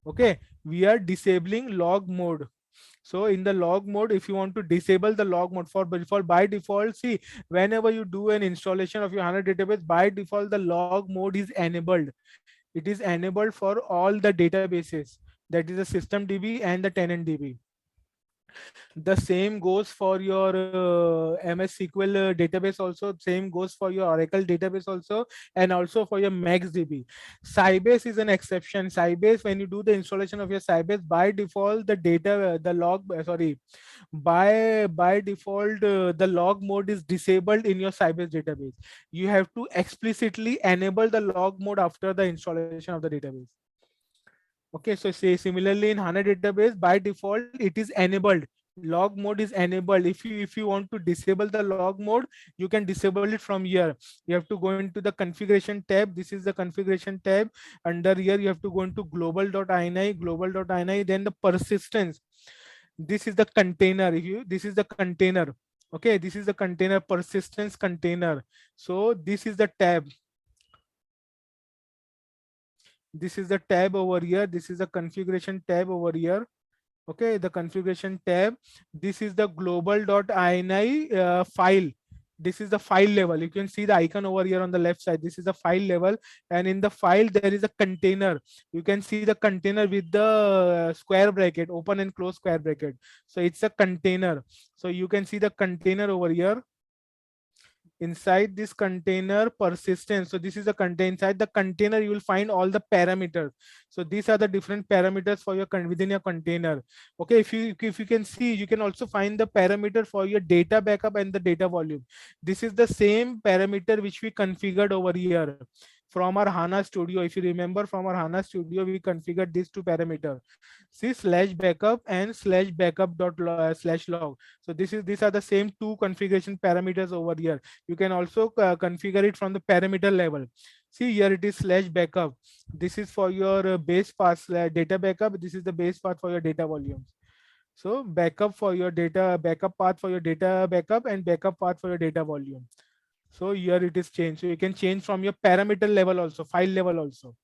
Okay, we are disabling log mode. So in the log mode, if you want to disable the log mode, for by default, see, whenever you do an installation of your HANA database, by default the log mode is enabled. It is enabled for all the databases, that is the system DB and the tenant DB. The same goes for your MS SQL database also. Same goes for your Oracle database also, and also for your MaxDB. Sybase is an exception. Sybase, when you do the installation of your Sybase, by default the data, the log, sorry, by default the log mode is disabled in your Sybase database. You have to explicitly enable the log mode after the installation of the database. Okay, so say similarly in HANA database, by default it is enabled. Log mode is enabled. If you want to disable the log mode, you can disable it from here. You have to go into the configuration tab. This is the configuration tab. Under here you have to go into global.ini, then the persistence. This is the container. This is the container. Okay, this is the container, persistence container. So this is the tab. This is the tab over here. This is the configuration tab over here. Okay, the configuration tab. This is the global.ini file. This is the file level. You can see the icon over here on the left side. This is the file level, and in the file there is a container. You can see the container with the square bracket, open and close square bracket. So it's a container. So you can see the container over here. inside this container persistence. So this is the container. Inside the container you will find all the parameters. So these are the different parameters for your within your container. Okay, if you can see, you can also find the parameter for your data backup and the data volume. This is the same parameter which we configured over here from our HANA Studio. If you remember, from our HANA Studio we configured these two parameters. See, slash backup and slash backup dot slash log. So these are the same two configuration parameters over here. You can also configure it from the parameter level. See, here it is slash backup. This is for your base path data backup. This is the base path for your data volumes. So backup for your data, backup path for your data backup, and backup path for your data volume. So here it is changed. So you can change from your parameter level also, file level also.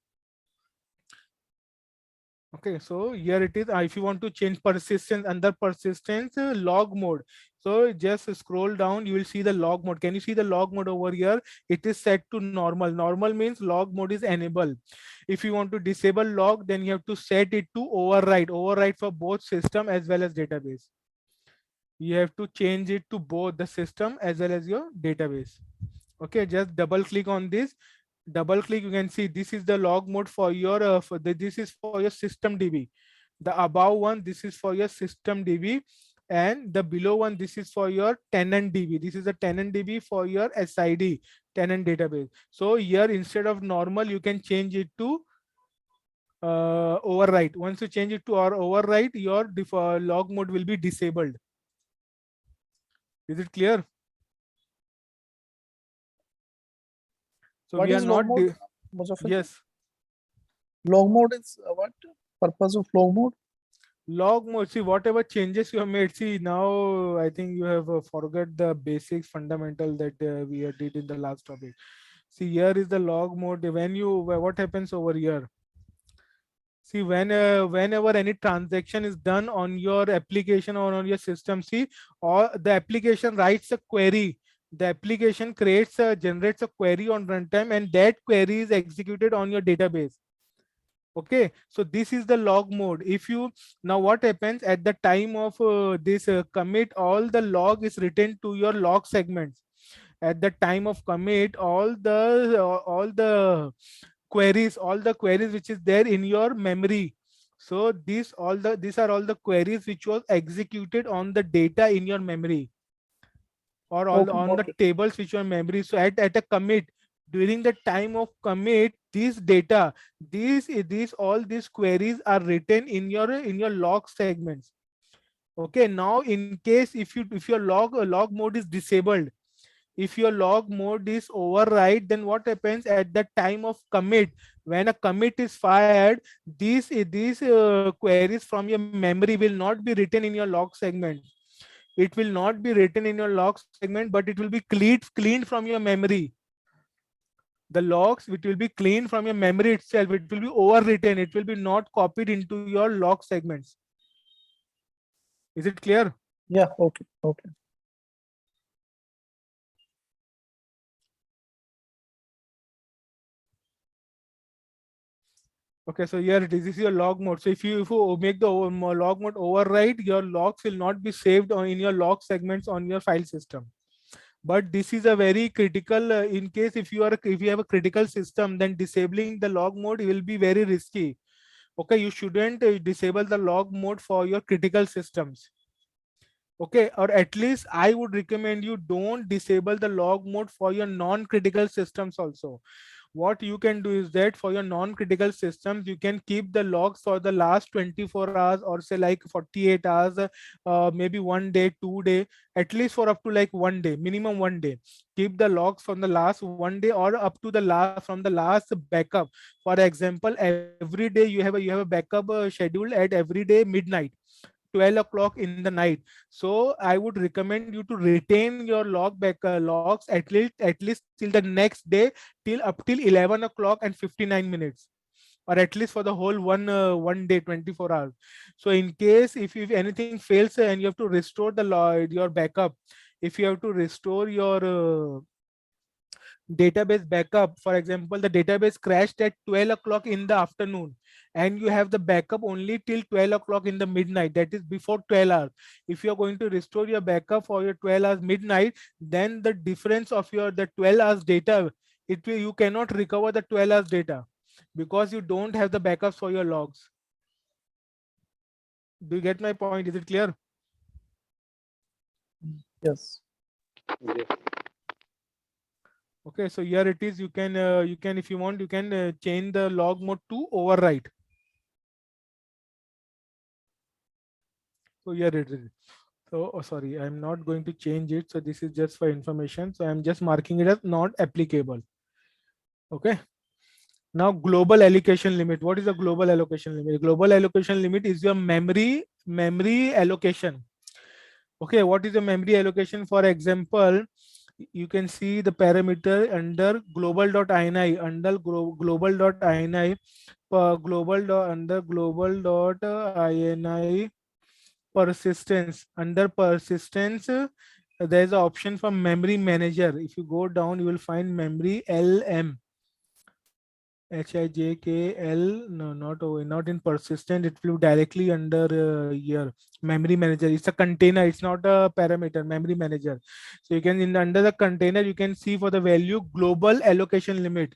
Okay, so here it is. If you want to change persistence, under persistence log mode, so just scroll down, you will see the log mode. Can you see the log mode over here? It is set to normal. Normal means log mode is enabled. If you want to disable log, then you have to set it to override for both system as well as database. You have to change it to both the system as well as your database. Okay, just double click on this. Double click, you can see this is the log mode for your this is for your system DB. The above one, this is for your system DB, and the below one, this is for your tenant DB. This is the tenant DB for your SID, tenant database. So here, instead of normal, you can change it to override. Once you change it to override, your log mode will be disabled. Is it clear? So What we are is not log mode? Muzaffar? yes. Log mode is what? Purpose of log mode? Log mode, see, whatever changes you have made, see, now I think you have forgot the basics fundamental that we did in the last topic. See, here is the log mode. When you, what happens over here? See, whenever any transaction is done on your application or on your system, see, or the application writes a query. The application generates a query on runtime, and that query is executed on your database. Okay, so this is the log mode. If you, now what happens at the time of this commit, all the log is written to your log segments. At the time of commit, all the queries which is there in your memory. So these are all the queries which was executed on the data in your memory, or all Okay, on the got it. tables which your memory. So at a commit, during the time of commit, this data, these all these queries are written in your log segments. Okay, now in case if your log mode is disabled, if your log mode is override, then what happens at the time of commit? When a commit is fired, these queries from your memory will not be written in your log segment. It will not be written in your log segment, but it will be cleaned from your memory. The logs, which will be cleaned from your memory itself, it will be overwritten. It will be not copied into your log segments. Is it clear? Yeah, okay, okay. Okay, so here it is. This is your log mode. So if you make the log mode override, your logs will not be saved in your log segments on your file system. But this is a very critical in case if you have a critical system, then disabling the log mode will be very risky. Okay, you shouldn't disable the log mode for your critical systems. Okay, or at least I would recommend you don't disable the log mode for your non-critical systems also. What you can do is that for your non-critical systems, you can keep the logs for the last 24 hours, or say like 48 hours, maybe 1 day, 2 day, at least for up to like 1 day, minimum 1 day. Keep the logs from the last 1 day or up to the last, from the last backup. For example, every day you have a backup scheduled at every day midnight, 12 o'clock in the night. So I would recommend you to retain your logs at least till the next day, till 11 o'clock and 59 minutes, or at least for the whole 1 day, 24 hours. So in case if anything fails and you have to restore your backup, if you have to restore your database backup, for example, the database crashed at 12 o'clock in the afternoon, and you have the backup only till 12 o'clock in the midnight, that is before 12 hours. If you are going to restore your backup for your 12 hours midnight, then the difference of your the 12 hours data, it will, you cannot recover the 12 hours data because you don't have the backups for your logs. Do you get my point? Is it clear? Yes. Okay, so here it is. You can if you want, you can change the log mode to override. So here it is. So sorry, I'm not going to change it. So this is just for information. So I'm just marking it as not applicable. Okay. Now global allocation limit. What is the global allocation limit? Global allocation limit is your memory allocation. Okay, what is the memory allocation? For example, you can see the parameter under global.ini, under global.ini, under global.ini persistence. Under persistence, there is an option for memory manager. If you go down, you will find memory LM. HIJKL, no, not in persistent. It will directly under here memory manager. It's a container. It's not a parameter. Memory manager. So you can under the container you can see for the value global allocation limit.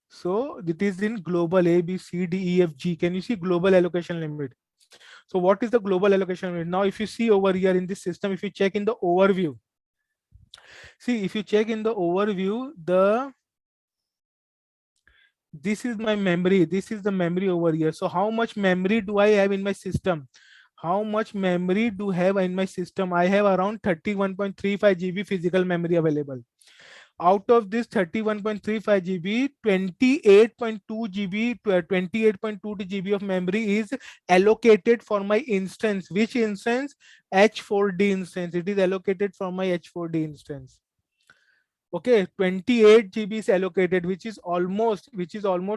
So it is in global A B C D E F G. Can you see global allocation limit? So what is the global allocation limit? Now if you see over here in this system, if you check in the overview, see if you check in the overview, this is my memory, this is the memory over here. So how much memory do I have in my system? How much memory do I have in my system? I have around 31.35 GB physical memory available. Out of this 31.35 GB, 28.2 GB, 28.2 GB of memory is allocated for my instance. Which instance? H4D instance. It is allocated for my H4D instance. Okay, 28 GB is allocated, which is almost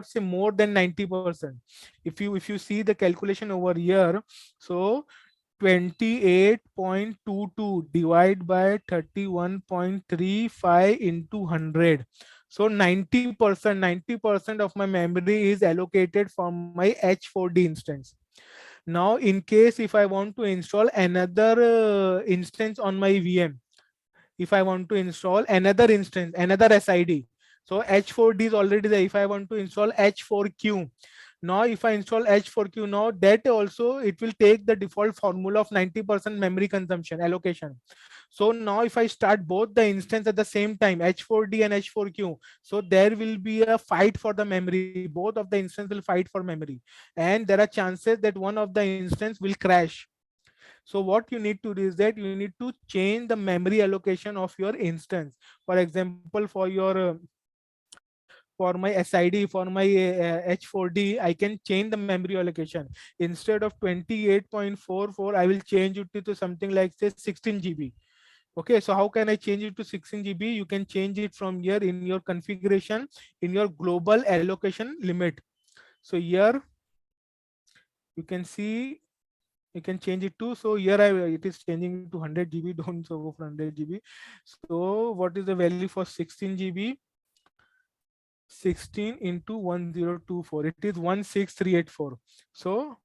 say more than 90%. If you see the calculation over here, so 28.22 divided by 31.35 into 100. So 90% of my memory is allocated for my H4D instance. Now, in case if I want to install another instance on my VM, if I want to install another instance, another SID. So H4D is already there. If I want to install H4Q, now if I install H4Q, now that also it will take the default formula of 90% memory consumption allocation. So now if I start both the instance at the same time, H4D and H4Q, so there will be a fight for the memory. Both of the instances will fight for memory, and there are chances that one of the instance will crash. So what you need to do is that you need to change the memory allocation of your instance. For example, for my SID, for my H4D, I can change the memory allocation. Instead of 28.44, I will change it to something like say 16 GB. Okay, so how can I change it to 16 GB? You can change it from here in your configuration, in your global allocation limit. So here you can see, you can change it to, so here it is changing to 100 GB. Don't go for 100 GB. So what is the value for 16 GB? 16 into 1024, it is 16384. So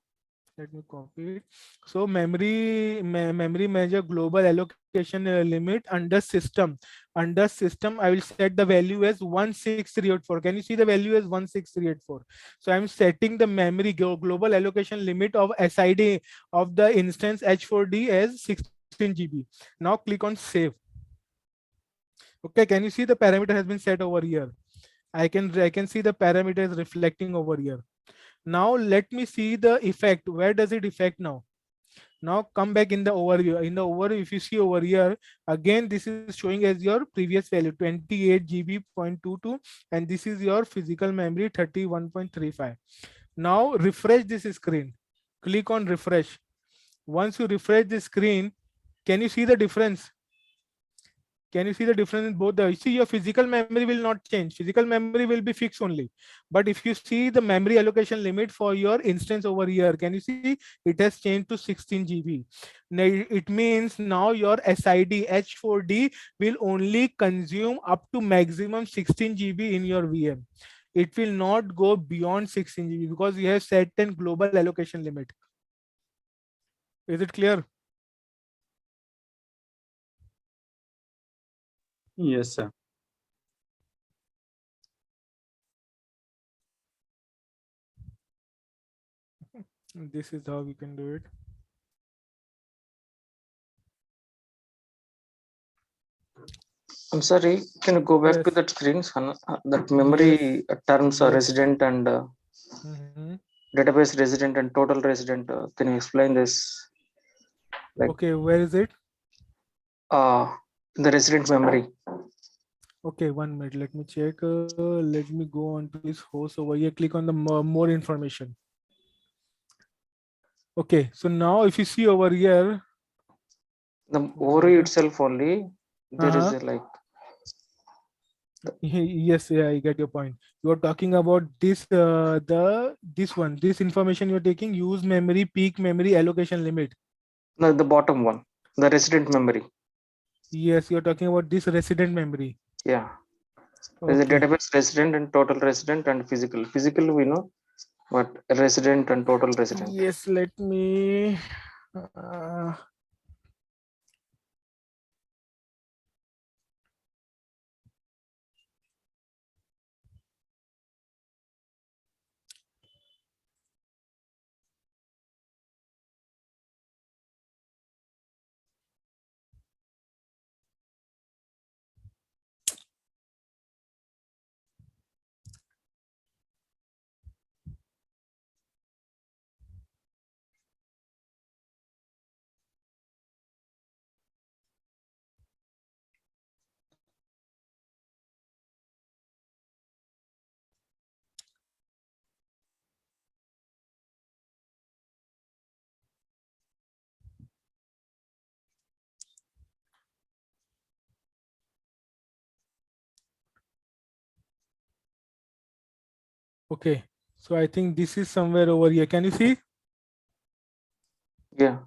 let me copy it. So memory manager global allocation limit under system I will set the value as 16384. Can you see the value as 16384? So I'm setting the memory global allocation limit of SID of the instance H4D as 16 GB. Now click on save. Okay, can you see the parameter has been set over here? I can see the parameters reflecting over here. Now let me see the effect. Where does it affect now? Now come back in the overview. In the overview, if you see over here, again this is showing as your previous value 28 GB.22, and this is your physical memory 31.35. Now refresh this screen. Click on refresh. Once you refresh the screen, can you see the difference? Can you see the difference in both? The see, your physical memory will not change. Physical memory will be fixed only. But if you see the memory allocation limit for your instance over here, can you see it has changed to 16 GB? Now it means now your SID H4D will only consume up to maximum 16 GB in your VM. It will not go beyond 16 GB because you have set an global allocation limit. Is it clear? Yes, sir. This is how we can do it. I'm sorry, can you go back to Yes. that screen? That Yes. memory terms are Yes. resident and Mhm. database resident and total resident. Can you explain this? Like Okay, where is it? the resident memory. Okay, 1 minute. Let me check. Let me go on to this host over here. Click on the more information. Okay, so now if you see over here, The one overview minute. itself only, there is Uh-huh. a like Yes, yeah, I get your point. You are talking about this, this one, this information you're taking. Use memory, peak memory, allocation limit. no, the bottom one, the resident memory. Yes, you're talking about this resident memory. Yeah, there's a Okay. database resident and total resident and physical. Physical we know, but resident and total resident. Yes, let me. Uh, okay. So I think this is somewhere over here. Can you see? Yeah,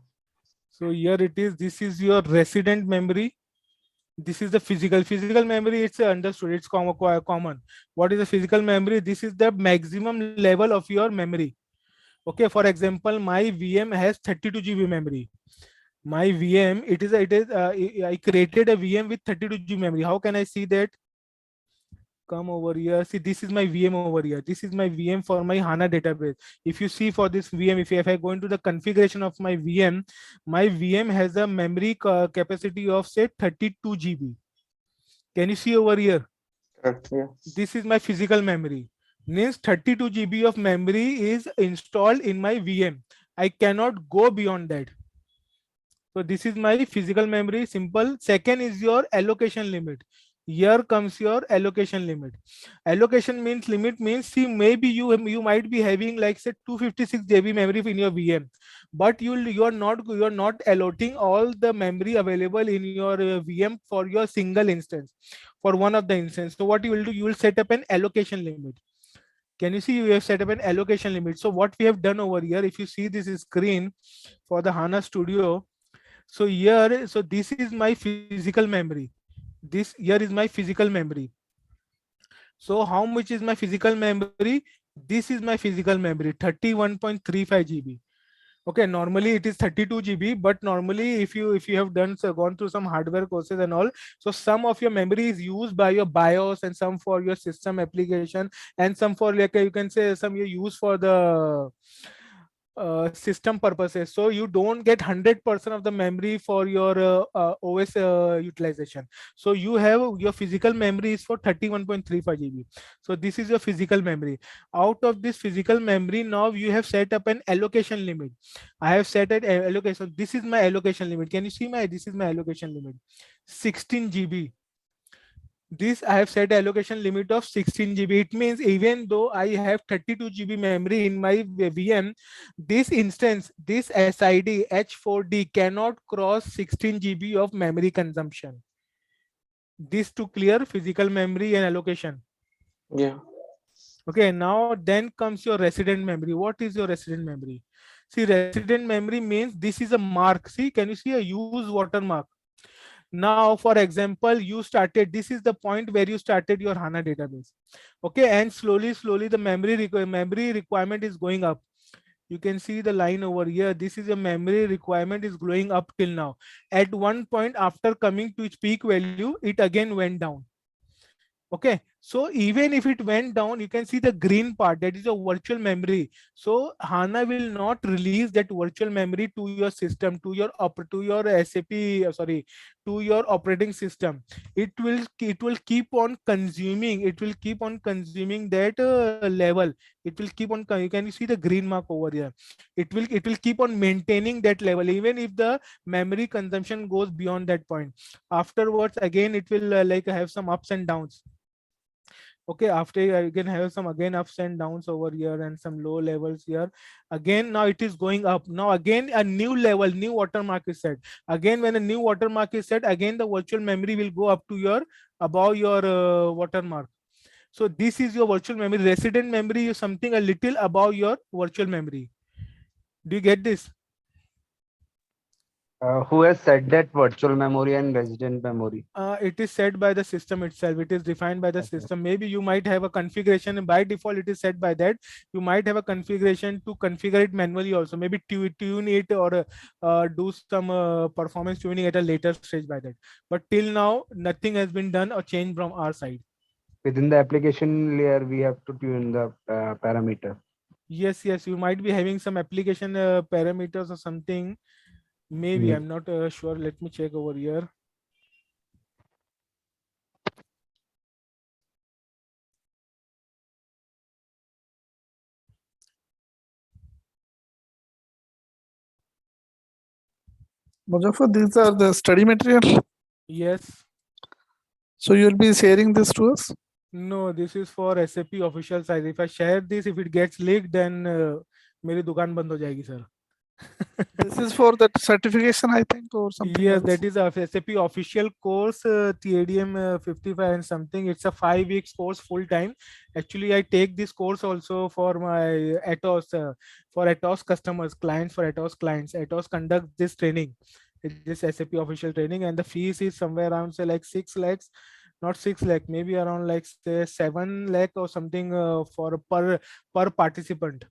So here it is. This is your resident memory. This is the physical memory. It's understood. It's common. What is the physical memory? This is the maximum level of your memory. Okay, for example, my VM has 32 GB memory. My VM, I created a VM with 32 GB memory. How can I see that? Come over here. See, this is my VM over here. This is my VM for my HANA database. If you see for this VM, if I go into the configuration of my VM has a memory capacity of say 32 GB. Can you see over here? correct. Yeah, This is my physical memory. Means 32 GB of memory is installed in my VM. I cannot go beyond that. So this is my physical memory, simple. Second is your allocation limit. Here comes your allocation limit. Allocation means limit means, see, maybe you might be having like say 256 GB memory in your VM, but you're not allotting all the memory available in your VM for your single instance, for one of the instance. So what you will do, you will set up an allocation limit. Can you see you have set up an allocation limit? So what we have done over here, if you see this screen for the HANA Studio, so here, so this is my physical memory. This here is my physical memory. So how much is my physical memory? This is my physical memory, 31.35 GB. Okay, normally it is 32 GB, but normally if you have done, so gone through some hardware courses and all, so some of your memory is used by your BIOS and some for your system application and some for like you can say some you use for the system purposes. So you don't get 100% of the memory for your OS utilization. So you have your physical memory is for 31.35 GB. So this is your physical memory. Out of this physical memory, now you have set up an allocation limit. I have set an allocation. This is my allocation limit. Can you see this is my allocation limit, 16 GB. This I have set allocation limit of 16 GB. It means even though I have 32 GB memory in my VM, this instance, this SID H4D cannot cross 16 GB of memory consumption. This to clear physical memory and allocation. Yeah. Okay, now then comes your resident memory. What is your resident memory? See, resident memory means this is a mark. See, can you see a use watermark? Now, for example, you started, this is the point where you started your HANA database. Okay, and slowly the memory requirement is going up. You can see the line over here. This is a memory requirement is growing up till now. At one point after coming to its peak value, it again went down. Okay, so even if it went down, you can see the green part, that is a virtual memory. So HANA will not release that virtual memory to your system, to your SAP, sorry, to your operating system. It will keep on consuming, that level. It will keep on you can see the green mark over here. It will keep on maintaining that level even if the memory consumption goes beyond that point. Afterwards again it will like have some ups and downs. Okay, after you can have some again ups and downs over here and some low levels here. Again now it is going up. Now again a new level, new watermark is set. Again when a new watermark is set, again the virtual memory will go up to your above your watermark. So this is your virtual memory. Resident memory is something a little above your virtual memory. Do you get this? Who has said that virtual memory and resident memory? It is set by the system itself. It is defined by the Okay. system. Maybe you might have a configuration, and by default it is set by that. You might have a configuration to configure it manually also. Maybe tune it or do some performance tuning at a later stage by that. But till now, nothing has been done or changed from our side. Within the application layer, we have to tune the parameter. Yes, you might be having some application parameters or something. Maybe I'm not sure. Let me check over here. Muzaffar, these are the study material. Yes. So you'll be sharing this to us? No, this is for SAP official site. If I share this, if it gets leaked, then मेरी दुकान बंद हो जाएगी, sir. This is for that certification, I think, or something Yes, else. that is a SAP official course, TADM 55 and something. It's a 5 weeks course full time. Actually, I take this course also for my Atos, for Atos customers, clients, for Atos clients. Atos conduct this training, this SAP official training, and the fees is somewhere around say like 6 lakhs, not 6 lakh, maybe around like say 7 lakh or something for per participant.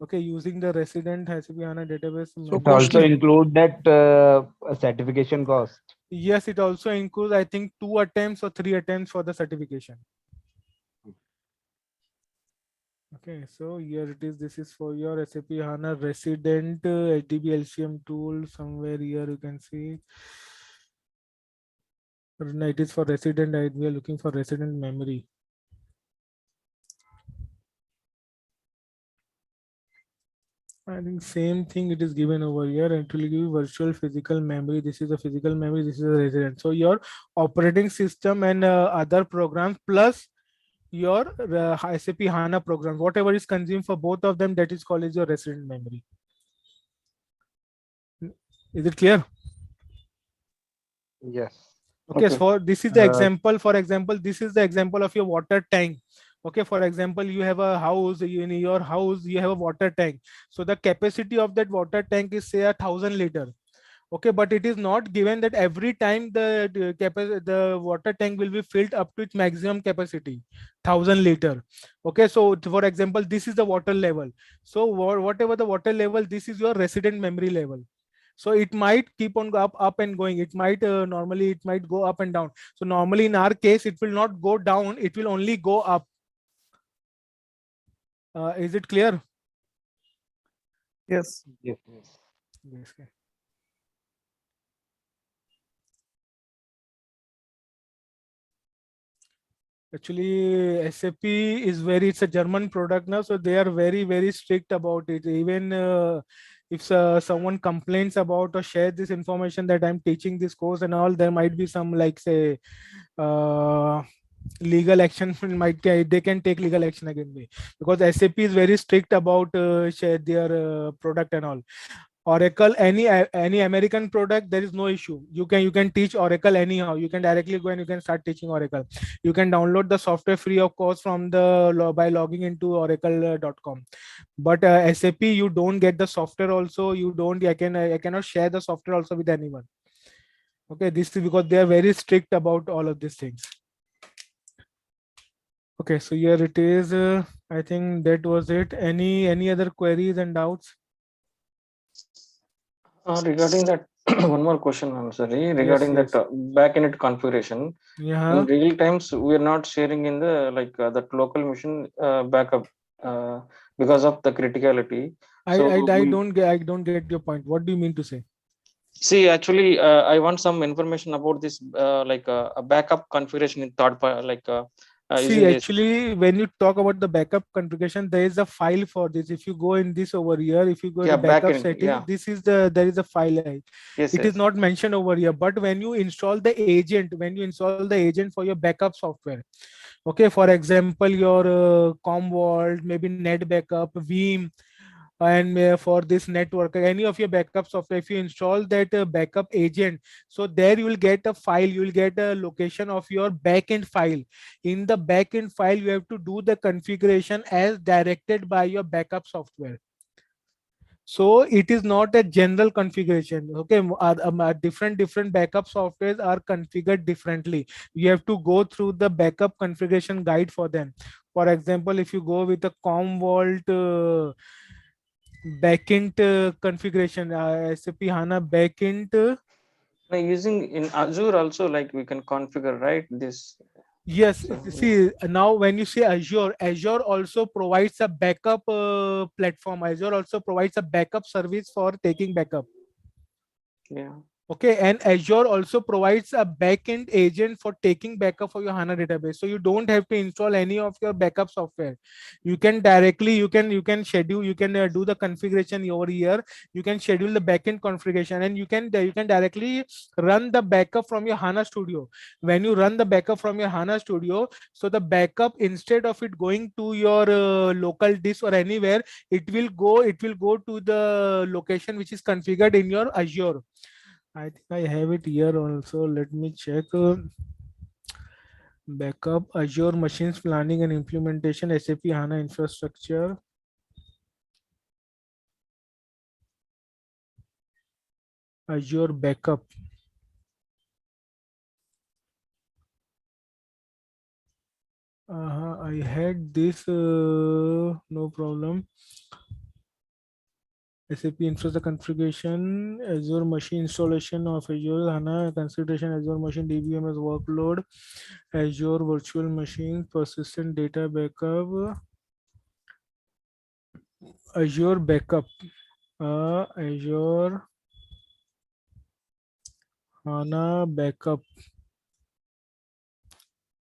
Okay, using the resident SAP HANA database. So It also costly. include that certification cost. Yes, it also includes, I think, 2 attempts or 3 attempts for the certification. Okay, so here it is. This is for your SAP HANA resident HDB LCM tool. Somewhere here you can see. No, it is for resident. We are looking for resident memory. I think same thing it is given over here, and it will give virtual physical memory. This is a physical memory, this is a resident. So your operating system and other programs plus your SAP HANA program, whatever is consumed for both of them, that is called as your resident memory. Is it clear? Yes. Okay, Okay. so this is the example. For example, this is the example of your water tank. Okay, for example, you have a house, in your house you have a water tank. So the capacity of that water tank is say 1,000 liter. Okay, but it is not given that every time the water tank will be filled up to its maximum capacity, 1,000 liter. Okay, so for example, this is the water level. So whatever the water level, this is your resident memory level. So it might keep on up and going. It might normally it might go up and down. So normally in our case, it will not go down. It will only go up. Is it clear? Yes. Yes. Yes. Okay. Actually, SAP is it's a German product now, so they are very strict about it. Even if someone complains about or share this information that I'm teaching this course and all, there might be some like say legal action. They can take legal action against me because SAP is very strict about share their product and all. Oracle, any American product, there is no issue. You can teach Oracle anyhow. You can directly go and you can start teaching Oracle. You can download the software free of cost from by logging into oracle.com. But SAP, you don't get the software also. You don't. I cannot share the software also with anyone. Okay, this is because they are very strict about all of these things. Okay, so here it is. I think that was it. Any other queries and doubts? Regarding that, one more question, I'm sorry. Yes, Regarding yes. that backend configuration, Yeah. in real times, we are not sharing in the that local machine backup because of the criticality. So I don't get your point. What do you mean to say? see, actually, I want some information about this, a backup configuration in third part, See, using this. actually, when you talk about the backup configuration, there is a file for this. If you go in this over here, if you go Yeah, to backup backend. setting, Yeah. this is there is a file. Yes. It is Yes. not mentioned over here. But when you install the agent, for your backup software, okay, for example, your Commvault, maybe Net Backup, Veeam, and for this network, any of your backup software, if you install that backup agent, so there you will get a file, you will get a location of your backend file. In the backend file, you have to do the configuration as directed by your backup software. So it is not a general configuration. Okay, different backup softwares are configured differently. You have to go through the backup configuration guide for them. For example, if you go with a Commvault backend configuration, SAP HANA backend. Now, using in Azure also, like we can configure, right? This. Yes, So yeah. see, now when you say Azure, Azure also provides a backup platform. Azure also provides a backup service for taking backup. Yeah. Okay, and Azure also provides a backend agent for taking backup for your HANA database. So you don't have to install any of your backup software. You can directly, schedule, you can do the configuration over here. You can schedule the backend configuration, and you can directly run the backup from your HANA Studio. When you run the backup from your HANA Studio, so the backup, instead of it going to your local disk or anywhere, it will go to the location which is configured in your Azure. I think I have it here also. Let me check. Backup, Azure Machines Planning and Implementation, SAP HANA Infrastructure. Azure Backup. I had this, no problem. SAP Infrastructure Configuration, Azure Machine Installation of Azure HANA, Consideration Azure Machine DBMS Workload, Azure Virtual Machine, Persistent Data Backup, Azure Backup, Azure HANA Backup.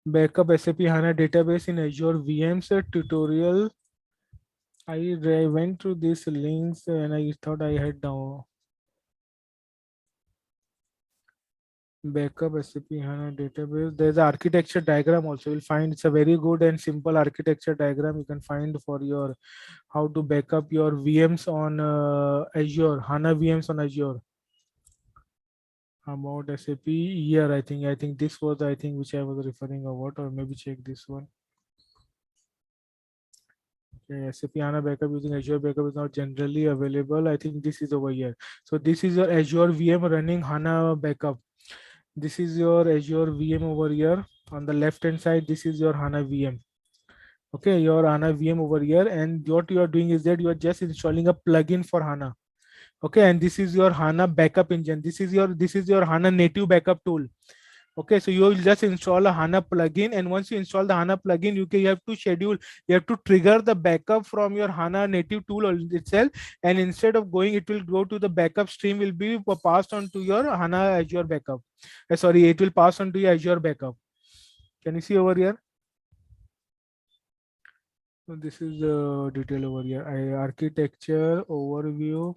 Backup SAP HANA database in Azure VMs tutorial. I went through these links and I thought I had down. Backup SAP HANA database. There's an architecture diagram also. You'll find it's a very good and simple architecture diagram you can find for your how to backup your VMs on Azure, HANA VMs on Azure. About SAP here, I think this was which I was referring about, or maybe check this one. Okay, SAP HANA backup using Azure backup is not generally available. I think this is over here. So this is your Azure VM running HANA backup. This is your Azure VM over here. On the left hand side, this is your HANA VM. Okay, your HANA VM over here, and what you are doing is that you are just installing a plugin for HANA. Okay, and this is your HANA backup engine. This is your HANA native backup tool. Okay, so you will just install a HANA plugin, and once you install the HANA plugin, you have to schedule, you have to trigger the backup from your HANA native tool itself, and instead of going, it will go to the backup stream, will be passed on to your HANA Azure backup. Sorry, it will pass on to your Azure backup. Can you see over here? So this is the detail over here. Architecture overview.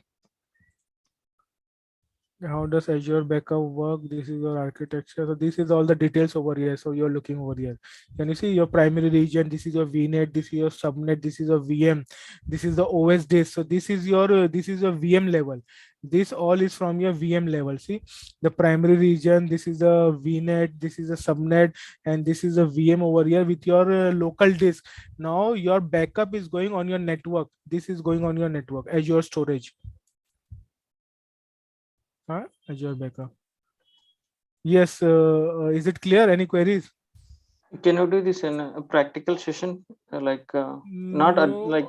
How does Azure backup work? This is your architecture. So this is all the details over here. So you're looking over here. Can you see your primary region? This is your VNet. This is your subnet. This is your VM. This is the OS disk. So this is your VM level. This all is from your VM level. See the primary region. This is the VNet. This is a subnet, and this is a VM over here with your local disk. Now your backup is going on your network. This is going on your network as your storage. Azure backup. Yes, is it clear? Any queries? Can you do this in a practical session? Not like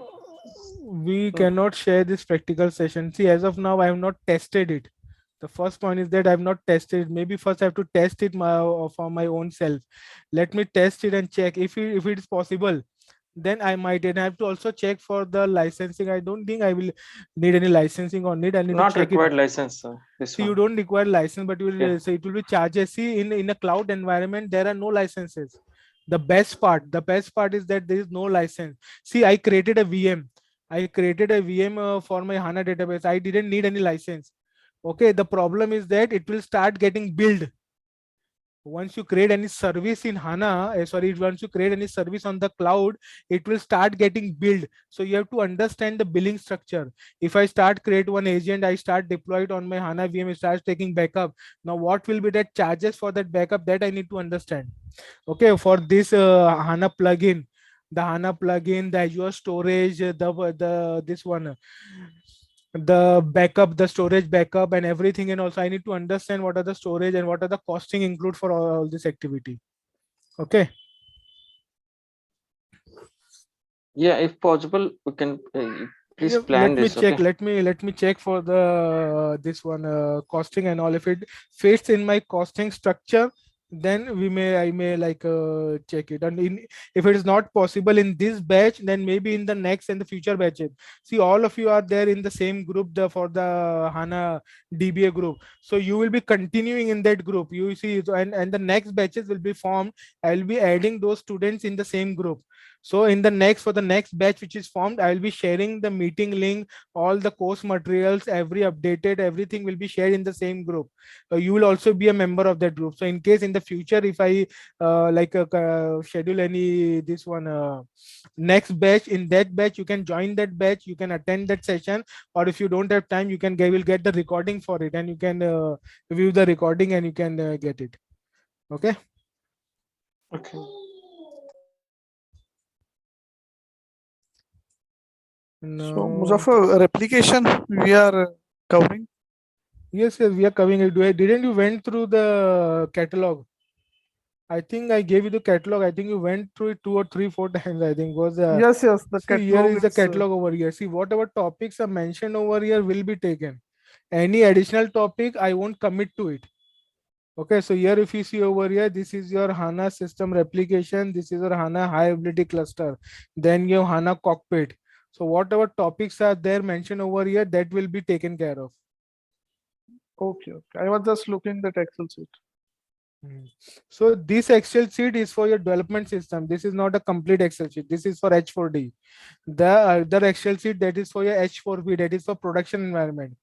we cannot share this practical session. See, as of now, I have not tested it. The first point is that I have not tested it. Maybe first I have to test it for my own self. Let me test it and check if it is possible. Then I might, and I have to also check for the licensing. I don't think I will need any licensing on it. I need not to check required it. license. This See, one. you don't require license, but you will say it will be charges. See, in a cloud environment, there are no licenses. The best part is that there is no license. See, I created a VM. For my HANA database. I didn't need any license. Okay, the problem is that it will start getting billed. Once you create any service in HANA, once you create any service on the cloud, it will start getting billed. So you have to understand the billing structure. If I start create one agent, I start deploy it on my HANA VM, it starts taking backup. Now what will be that charges for that backup, that I need to understand. Okay, for this HANA plugin, the Azure storage, this one, the backup, the storage backup and everything, and also I need to understand what are the storage and what are the costing include for all this activity. Okay. Yeah, if possible, we can please plan let me this. check. Okay? Let me check for the this one costing and all. If it fits in my costing structure, then I may like check it. And if it is not possible in this batch, then maybe in the next and the future batches. See, all of you are there in the same group, for the HANA DBA group, so you will be continuing in that group. You see, and the next batches will be formed. I will be adding those students in the same group. So in the for the next batch which is formed, I will be sharing the meeting link, all the course materials, everything will be shared in the same group. You will also be a member of that group. So in case in the future, if I schedule any this one next batch, in that batch you can join that batch, you can attend that session, or if you don't have time, you will get the recording for it, and you can view the recording and you can get it. Okay. Okay. So Muzaffar, replication we are covering. Yes, we are covering it. Didn't you went through the catalog? I think I gave you the catalog. I think you went through it 2 or 3, 4 times. I think was yes. The see, catalog here is the catalog over here. See, whatever topics are mentioned over here will be taken. Any additional topic, I won't commit to it. Okay, so here if you see over here, this is your HANA system replication. This is your HANA high availability cluster. Then your HANA cockpit. So whatever topics are there mentioned over here, that will be taken care of. Okay. I was just looking at Excel sheet. So this Excel sheet is for your development system. This is not a complete Excel sheet. This is for H4D. The other Excel sheet, that is for your H4B, that is for production environment.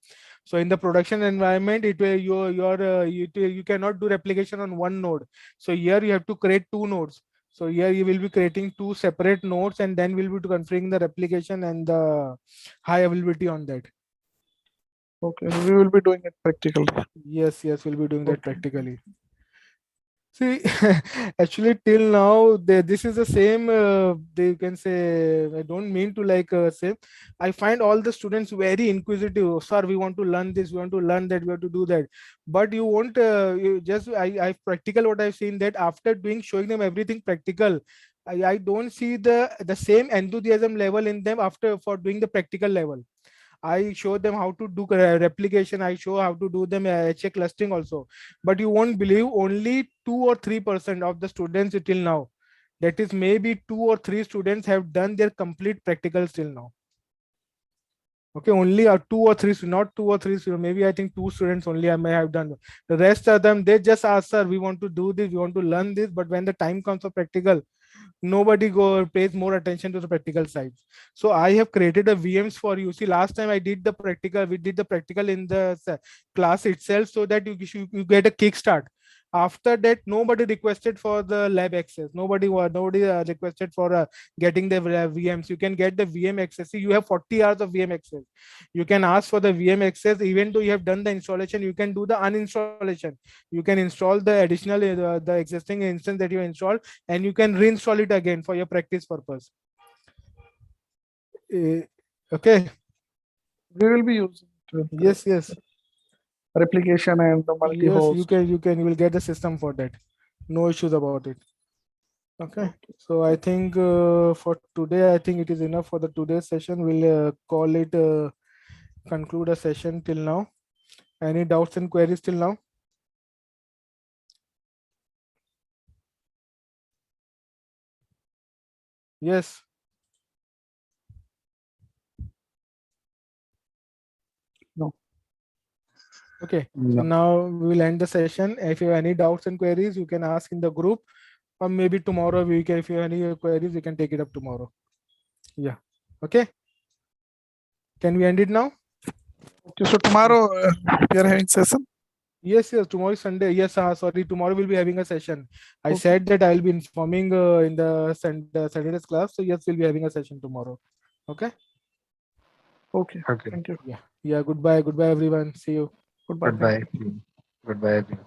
So in the production environment, it will you cannot do replication on one node. So here you have to create 2 nodes. So here you will be creating 2 separate nodes, and then we'll be configuring the replication and the high availability on that. Okay, we will be doing it practically. Yes, we'll be doing that practically. See, actually, till now, this is the same. You can say, I don't mean to like say. I find all the students very inquisitive. Oh, sir, we want to learn this, we want to learn that, we have to do that. But you won't. You just I practical. What I've seen that after showing them everything practical, I don't see the same enthusiasm level in them after for doing the practical level. I show them how to do replication. I show how to do them HA clustering also. But you won't believe, only 2 or 3% of the students till now, that is maybe 2 or 3 students have done their complete practicals till now. Okay, only 2 or 3, not 2 or 3, maybe I think 2 students only I may have done. The rest of them, they just ask, sir, we want to do this, we want to learn this, but when the time comes for practical, nobody pays more attention to the practical sides. So I have created a VMs for you. See, last time I did the practical, we did the practical in the class itself, so that you get a kickstart. After that, nobody requested for the lab access. Nobody requested for getting the VMs. You can get the VM access. See, you have 40 hours of VM access. You can ask for the VM access. Even though you have done the installation, you can do the uninstallation. You can install the additional the existing instance that you installed, and you can reinstall it again for your practice purpose. Okay. We will be using it with Yes. replication and the multi-host. Yes, you will get the system for that. No issues about it. Okay. So I think for today, I think it is enough for the today's session. We'll call it conclude a session till now. Any doubts and queries till now? Yes. No. Okay. No. So now we will end the session. If you have any doubts and queries, you can ask in the group, or maybe tomorrow we can. If you have any queries, we can take it up tomorrow. Yeah. Okay. Can we end it now? Okay, so tomorrow we are having session. Yes. Tomorrow is Sunday. Yes. Sorry. Tomorrow we'll be having a session. I Okay. said that I'll be informing in the Saturday's class. So yes, we'll be having a session tomorrow. Okay. Okay. Okay. Thank you. Yeah. Goodbye. Goodbye, everyone. See you. Goodbye. Goodbye. Goodbye, everyone.